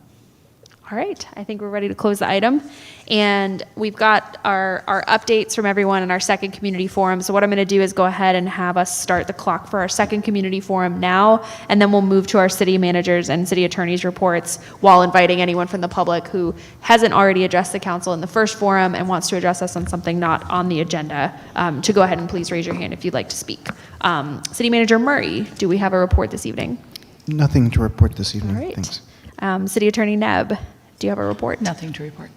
Speaker 1: All right. I think we're ready to close the item. And we've got our updates from everyone in our second community forum. So what I'm going to do is go ahead and have us start the clock for our second community forum now, and then we'll move to our city managers and city attorneys reports while inviting anyone from the public who hasn't already addressed the council in the first forum and wants to address us on something not on the agenda to go ahead and please raise your hand if you'd like to speak. City Manager Murray, do we have a report this evening?
Speaker 8: Nothing to report this evening.
Speaker 1: All right.
Speaker 8: Thanks.
Speaker 1: City Attorney Nebb, do you have a report?
Speaker 4: Nothing to report.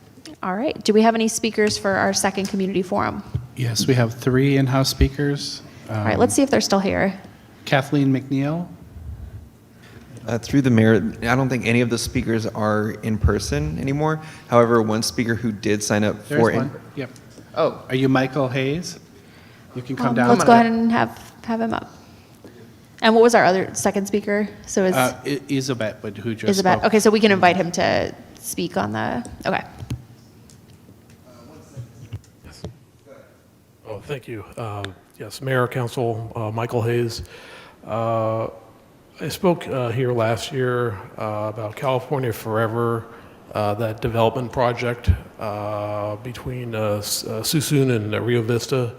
Speaker 1: All right. Do we have any speakers for our second community forum?
Speaker 3: Yes, we have 3 in-house speakers.
Speaker 1: All right. Let's see if they're still here.
Speaker 3: Kathleen McNeil.
Speaker 16: Through the mayor, I don't think any of the speakers are in person anymore. However, one speaker who did sign up
Speaker 3: There's
Speaker 16: for...
Speaker 3: one. Yep. Oh, are you Michael Hayes? You can come down.
Speaker 1: Let's go ahead and have him up. And what was our other second speaker? So is
Speaker 3: Isabet, but who just
Speaker 1: Isabet?
Speaker 3: spoke.
Speaker 1: Okay, so we can invite him to speak on the. Okay.
Speaker 19: Oh, thank you. Yes, Mayor, Council, Michael Hayes. I spoke here last year about California Forever, that development project between Suisun and Rio Vista.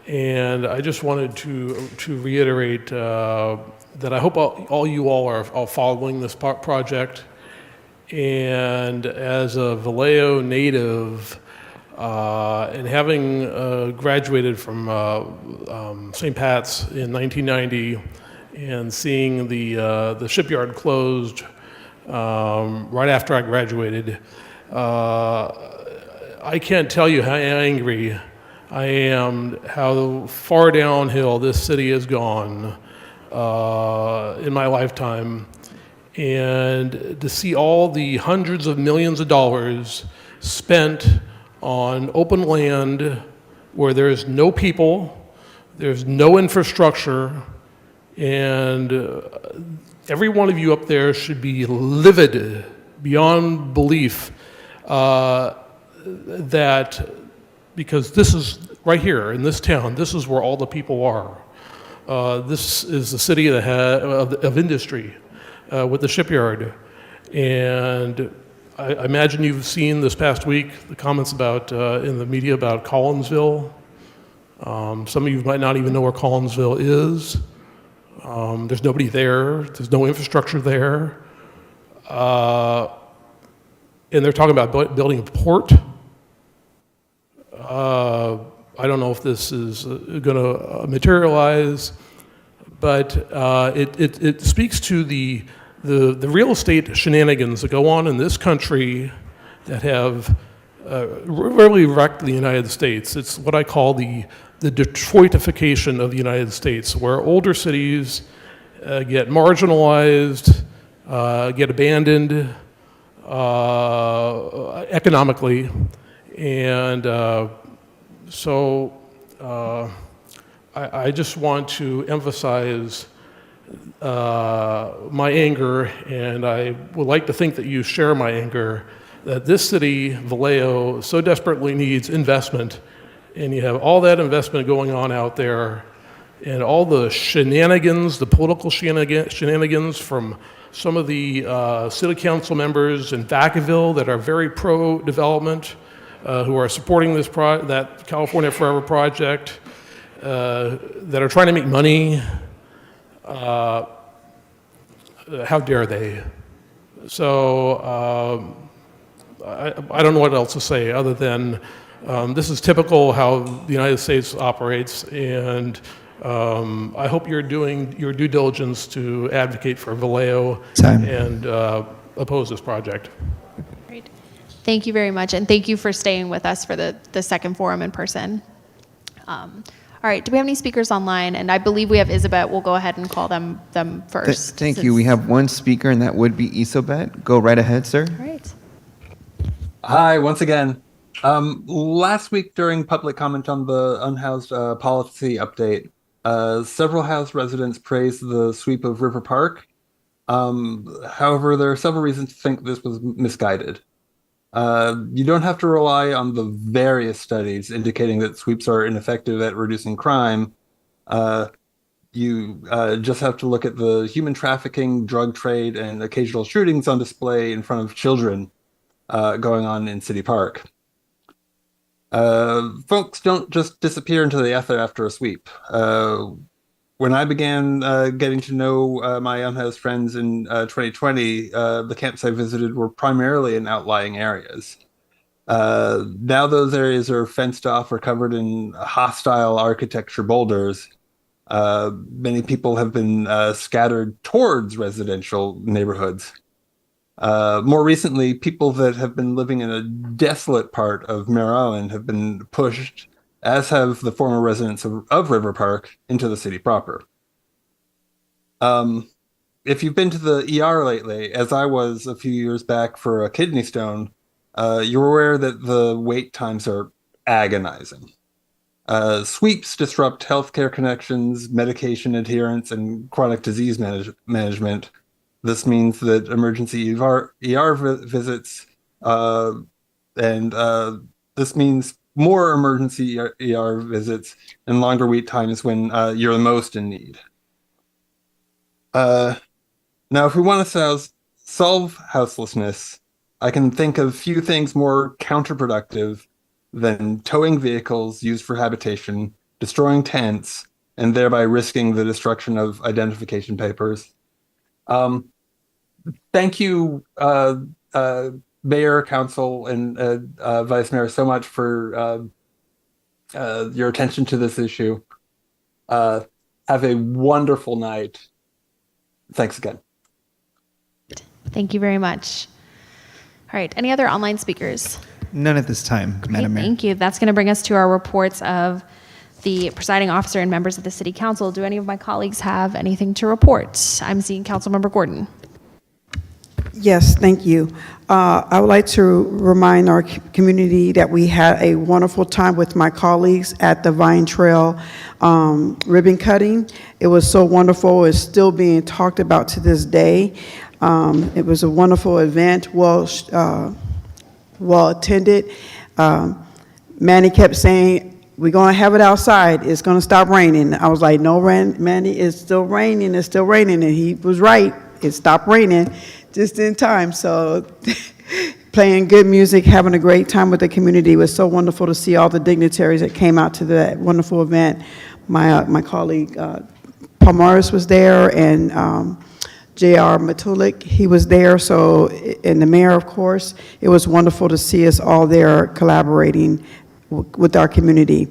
Speaker 19: And I just wanted to reiterate that I hope all you all are following this project. And as a Vallejo native, and having graduated from St. Pat's in 1990 and seeing the shipyard closed right after I graduated, I can't tell you how angry I am how far downhill this city has gone in my lifetime. And to see all the hundreds of millions of dollars spent on open land where there's no people, there's no infrastructure, and every one of you up there should be livid beyond belief that, because this is right here in this town, this is where all the people are. This is the city of industry with the shipyard. And I imagine you've seen this past week the comments about in the media about Collinsville. Some of you might not even know where Collinsville is. There's nobody there. There's no infrastructure there. And they're talking about building a port. I don't know if this is going to materialize, but it speaks to the real estate shenanigans that go on in this country that have really wrecked the United States. It's what I call the Detroitification of the United States, where older cities get marginalized, get abandoned economically, and so I just want to emphasize my anger, and I would like to think that you share my anger, that this city, Vallejo, so desperately needs investment, and you have all that investment going on out there, and all the shenanigans, the political shenanigans from some of the city council members in Vacaville that are very pro-development, who are supporting this that California Forever project, that are trying to make money. How dare they? So I don't know what else to say other than this is typical how the United States operates, and I hope you're doing your due diligence to advocate for Vallejo and oppose this project.
Speaker 1: Great. Thank you very much, and thank you for staying with us for the second forum in person. All right, do we have any speakers online? And I believe we have Isabet. We'll go ahead and call them first.
Speaker 16: Thank you. We have one speaker, and that would be Isobet. Go right ahead, sir.
Speaker 1: All right.
Speaker 17: Hi, once again. Last week during public comment on the unhoused policy update, several House residents praised the sweep of River Park. However, there are several reasons to think this was misguided. You don't have to rely on the various studies indicating that sweeps are ineffective at reducing crime. You just have to look at the human trafficking, drug trade, and occasional shootings on display in front of children going on in City Park. Folks don't just disappear into the ether after a sweep. When I began getting to know my unhoused friends in 2020, the camps I visited were primarily in outlying areas. Now those areas are fenced off or covered in hostile architecture boulders. Many people have been scattered towards residential neighborhoods. More recently, people that have been living in a desolate part of Mare Island have been pushed, as have the former residents of River Park, into the city proper. If you've been to the ER lately, as I was a few years back for a kidney stone, you're aware that the wait times are agonizing. Sweeps disrupt healthcare connections, medication adherence, and chronic disease management. This means that emergency ER visits, and this means more emergency ER visits and longer wait times when you're the most in need. Now, if we want to solve houselessness, I can think of few things more counterproductive than towing vehicles used for habitation, destroying tents, and thereby risking the destruction of identification papers. Thank you, Mayor, Council, and Vice Mayor, so much for your attention to this issue. Have a wonderful night. Thanks again.
Speaker 1: Thank you very much. All right, any other online speakers?
Speaker 21: None at this time, Madam Mayor.
Speaker 1: Thank you. That's going to bring us to our reports of the presiding officer and members of the City Council. Do any of my colleagues have anything to report? I'm seeing Councilmember Gordon.
Speaker 15: Yes, thank you. I would like to remind our community that we had a wonderful time with my colleagues at the Vine Trail ribbon cutting. It was so wonderful. It's still being talked about to this day. It was a wonderful event, well attended. Manny kept saying, "We're going to have it outside. It's going to stop raining." I was like, "No, Manny, it's still raining. It's still raining." And he was right. It stopped raining just in time. So playing good music, having a great time with the community. It was so wonderful to see all the dignitaries that came out to that wonderful event. My colleague Paul Morris was there, and J.R. Matulik, he was there. So, and the mayor, of course. It was wonderful to see us all there collaborating with our community.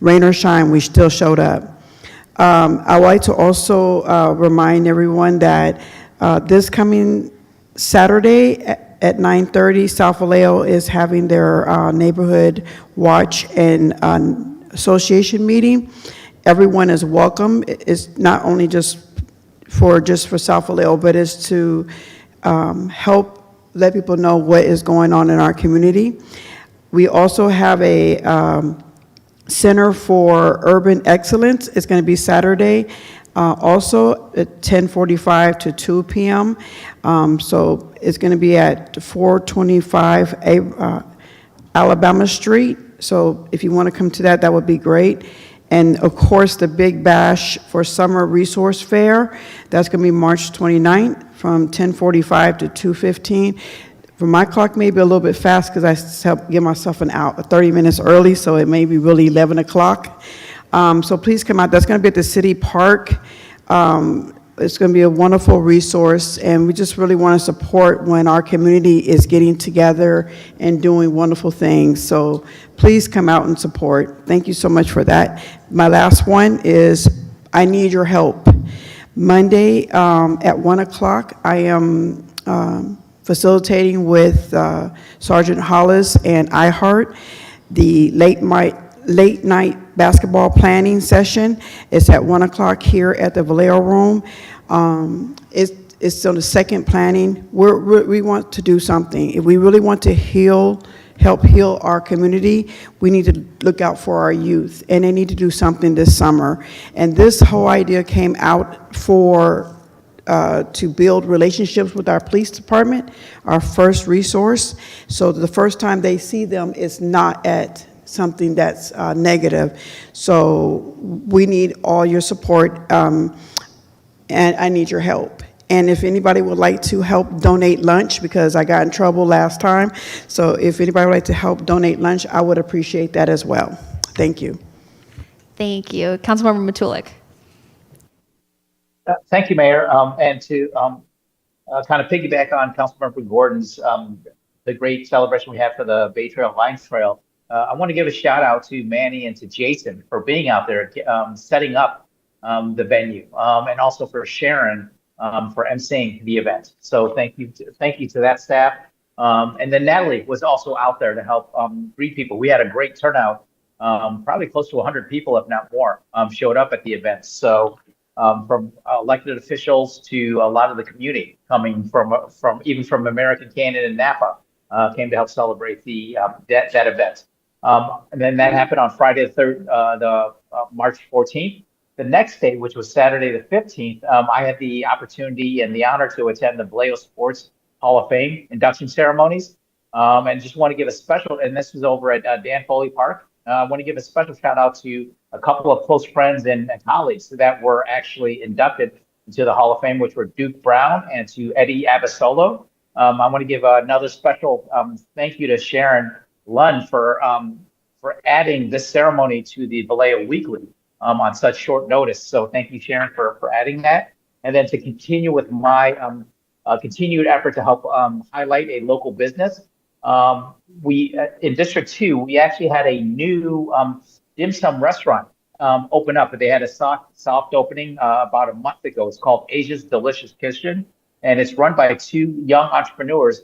Speaker 15: Rain or shine, we still showed up. I would like to also remind everyone that this coming Saturday at 9:30, South Vallejo is having their neighborhood watch and association meeting. Everyone is welcome. It's not only just for South Vallejo, but it's to help let people know what is going on in our community. We also have a Center for Urban Excellence. It's going to be Saturday, also at 10:45 to 2 p.m. So it's going to be at 425 Alabama Street. So if you want to come to that, that would be great. And of course, the Big Bash for Summer Resource Fair, that's going to be March 29th from 10:45 to 2:15. For my clock, maybe a little bit fast because I give myself an hour, 30 minutes early, so it may be really 11 o'clock. So please come out. That's going to be at the city park. It's going to be a wonderful resource, and we just really want to support when our community is getting together and doing wonderful things. So please come out and support. Thank you so much for that. My last one is I need your help. Monday at 1 o'clock, I am facilitating with Sergeant Hollis and iHeart the late night basketball planning session. It's at 1 o'clock here at the Vallejo Room. it's on the second planning. We want to do something. If we really want to help heal our community, we need to look out for our youth, and they need to do something this summer. And this whole idea came out to build relationships with our police department, our first resource. So the first time they see them is not at something that's negative. So we need all your support, and I need your help. And if anybody would like to help donate lunch, because I got in trouble last time, so if anybody would like to help donate lunch, I would appreciate that as well. Thank you.
Speaker 1: Thank you. Councilmember Matulik.
Speaker 5: Thank you, Mayor. And to kind of piggyback on Councilmember Gordon's the great celebration we had for the Bay Trail Lions Trail, I want to give a shout out to Manny and to Jason for being out there setting up the venue, and also for Sharon for emceeing the event. So thank you to that staff. And then Natalie was also out there to help greet people. We had a great turnout. Probably close to 100 people, if not more, showed up at the event. So from elected officials to a lot of the community coming from even from American Canyon and Napa came to help celebrate that event. And then that happened on Friday the March 14th. The next day, which was Saturday the 15th, I had the opportunity and the honor to attend the Vallejo Sports Hall of Fame induction ceremonies. And just want to give a special, and this was over at Dan Foley Park. I want to give a special shout out to a couple of close friends and colleagues that were actually inducted into the Hall of Fame, which were Duke Brown and to Eddie Abasolo. I want to give another special thank you to Sharon Lund for adding this ceremony to the Vallejo Weekly on such short notice. So thank you, Sharon, for adding that. And then to continue with my continued effort to help highlight a local business. We in District 2, we actually had a new dim sum restaurant open up. They had a soft opening about a month ago. It's called Asia's Delicious Kitchen, and it's run by two young entrepreneurs,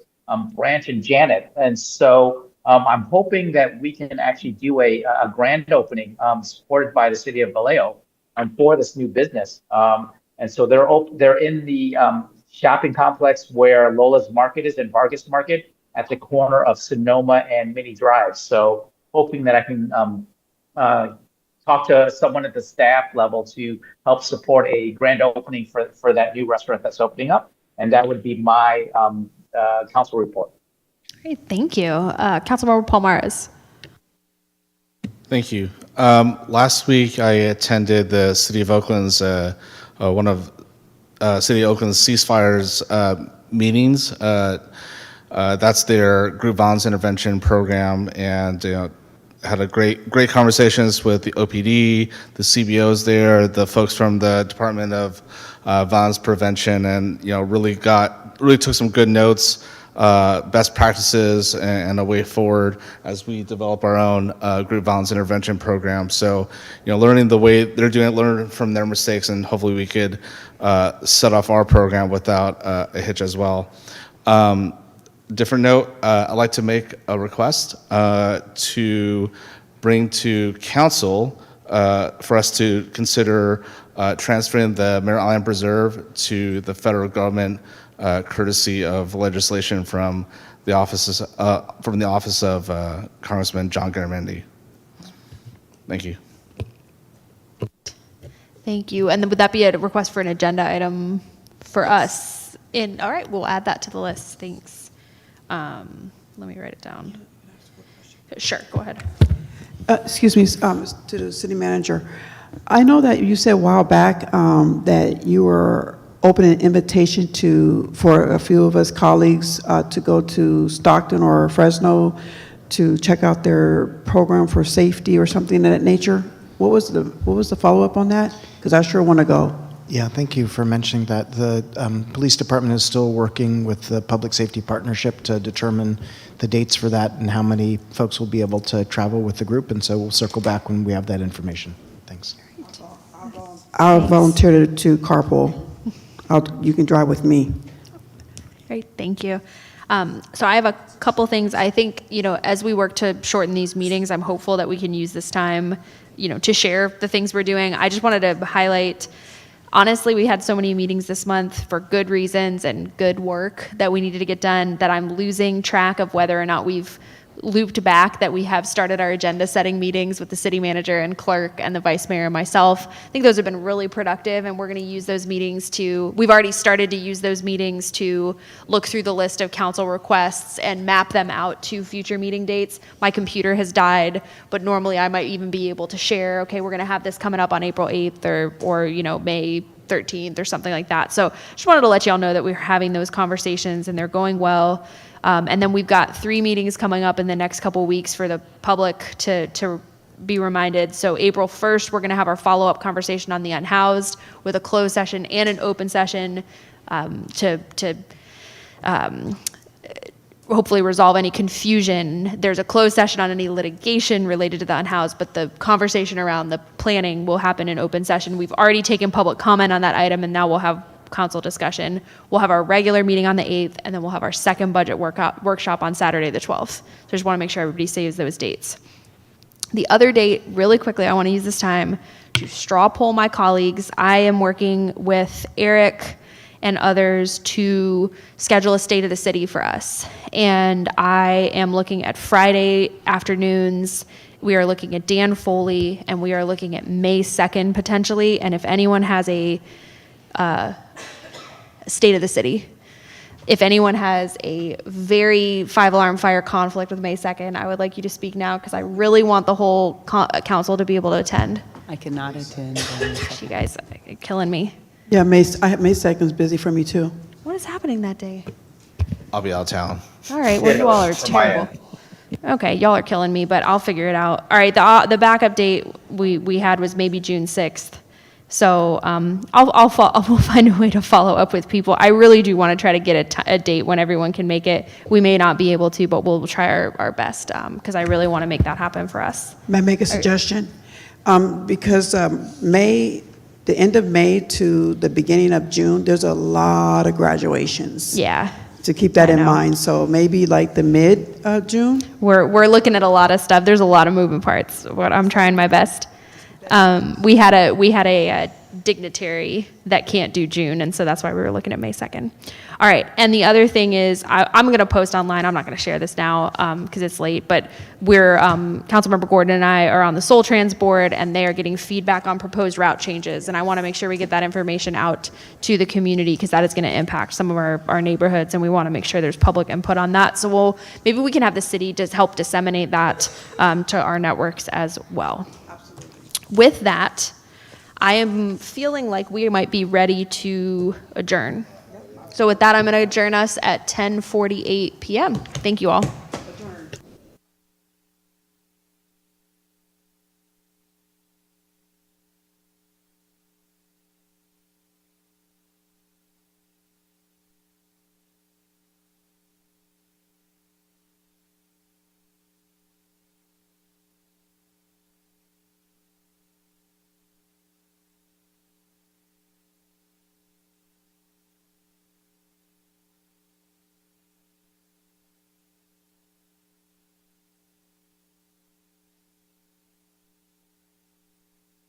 Speaker 5: Branch and Janet. And so I'm hoping that we can actually do a grand opening supported by the city of Vallejo for this new business. And so they're in the shopping complex where Lola's Market is in Vargas Market at the corner of Sonoma and Mini Drive. So hoping that I can talk to someone at the staff level to help support a grand opening for that new restaurant that's opening up. And that would be my council report.
Speaker 1: Great, thank you. Councilmember Palmares.
Speaker 3: Thank you. Last week, I attended the City of Oakland's one of City of Oakland's ceasefires meetings. That's their group violence intervention program, and had a great conversations with the OPD, the CBOs there, the folks from the Department of Violence Prevention, and really took some good notes. Best practices and a way forward as we develop our own group violence intervention program. So, learning the way they're doing it, learn from their mistakes, and hopefully we could set off our program without a hitch as well. Different note, I'd like to make a request to bring to council for us to consider transferring the Merritt Island Preserve to the federal government, courtesy of legislation from the office of Congressman John Garamendi. Thank you.
Speaker 1: Thank you. And then would that be a request for an agenda item for us? All right, we'll add that to the list. Thanks. Let me write it down. Sure, go ahead.
Speaker 15: Excuse me, to the city manager. I know that you said a while back that you were opening an invitation for a few of us colleagues to go to Stockton or Fresno to check out their program for safety or something of that nature. What was the follow-up on that? Because I sure want to go.
Speaker 8: Yeah, thank you for mentioning that. The police department is still working with the Public Safety Partnership to determine the dates for that and how many folks will be able to travel with the group, and so we'll circle back when we have that information. Thanks.
Speaker 15: I'll volunteer to carpool. You can drive with me.
Speaker 1: Great, thank you. So I have a couple things. I think, as we work to shorten these meetings, I'm hopeful that we can use this time, to share the things we're doing. I just wanted to highlight Honestly, we had so many meetings this month for good reasons and good work that we needed to get done that I'm losing track of whether or not we've looped back, that we have started our agenda setting meetings with the city manager and clerk and the vice mayor and myself. I think those have been really productive, and we're going to use those meetings we've already started to use those meetings to look through the list of council requests and map them out to future meeting dates. My computer has died, but normally I might even be able to share, okay, we're going to have this coming up on April 8th or May 13th or something like that. So just wanted to let y'all know that we're having those conversations and they're going well. And then we've got 3 meetings coming up in the next couple weeks for the public to be reminded. So April 1st, we're going to have our follow-up conversation on the unhoused with a closed session and an open session to hopefully resolve any confusion. There's a closed session on any litigation related to the unhoused, but the conversation around the planning will happen in open session. We've already taken public comment on that item, and now we'll have council discussion. We'll have our regular meeting on the 8th, and then we'll have our second budget workshop on Saturday the 12th. So I just want to make sure everybody saves those dates. The other date, really quickly, I want to use this time to straw poll my colleagues. I am working with Eric and others to schedule a state of the city for us. And I am looking at Friday afternoons. We are looking at Dan Foley, and we are looking at May 2nd potentially. And if anyone has a state of the city. If anyone has a very 5-alarm fire conflict with May 2nd, I would like you to speak now because I really want the whole council to be able to attend.
Speaker 9: I cannot attend.
Speaker 1: You guys are killing me.
Speaker 15: Yeah, May 2nd's busy for me too.
Speaker 1: What is happening that day?
Speaker 10: I'll be out of town.
Speaker 1: All right, well, you all are terrible. Okay, y'all are killing me, but I'll figure it out. All right, the backup date we had was maybe June 6th. So we'll find a way to follow up with people. I really do want to try to get a date when everyone can make it. We may not be able to, but we'll try our best because I really want to make that happen for us.
Speaker 15: May I make a suggestion? Because the end of May to the beginning of June, there's a lot of graduations.
Speaker 1: Yeah.
Speaker 15: To keep that in mind. So maybe like the mid-June?
Speaker 1: We're looking at a lot of stuff. There's a lot of moving parts. But I'm trying my best. We had a dignitary that can't do June, and so that's why we were looking at May 2nd. All right, and the other thing is, I'm going to post online. I'm not going to share this now because it's late, but we're, Councilmember Gordon and I are on the Soul Trans board, and they are getting feedback on proposed route changes, and I want to make sure we get that information out to the community because that is going to impact some of our neighborhoods, and we want to make sure there's public input on that. So maybe we can have the city just help disseminate that to our networks as well. With that, I am feeling like we might be ready to adjourn. So with that, I'm going to adjourn us at 10:48 p.m. Thank you all.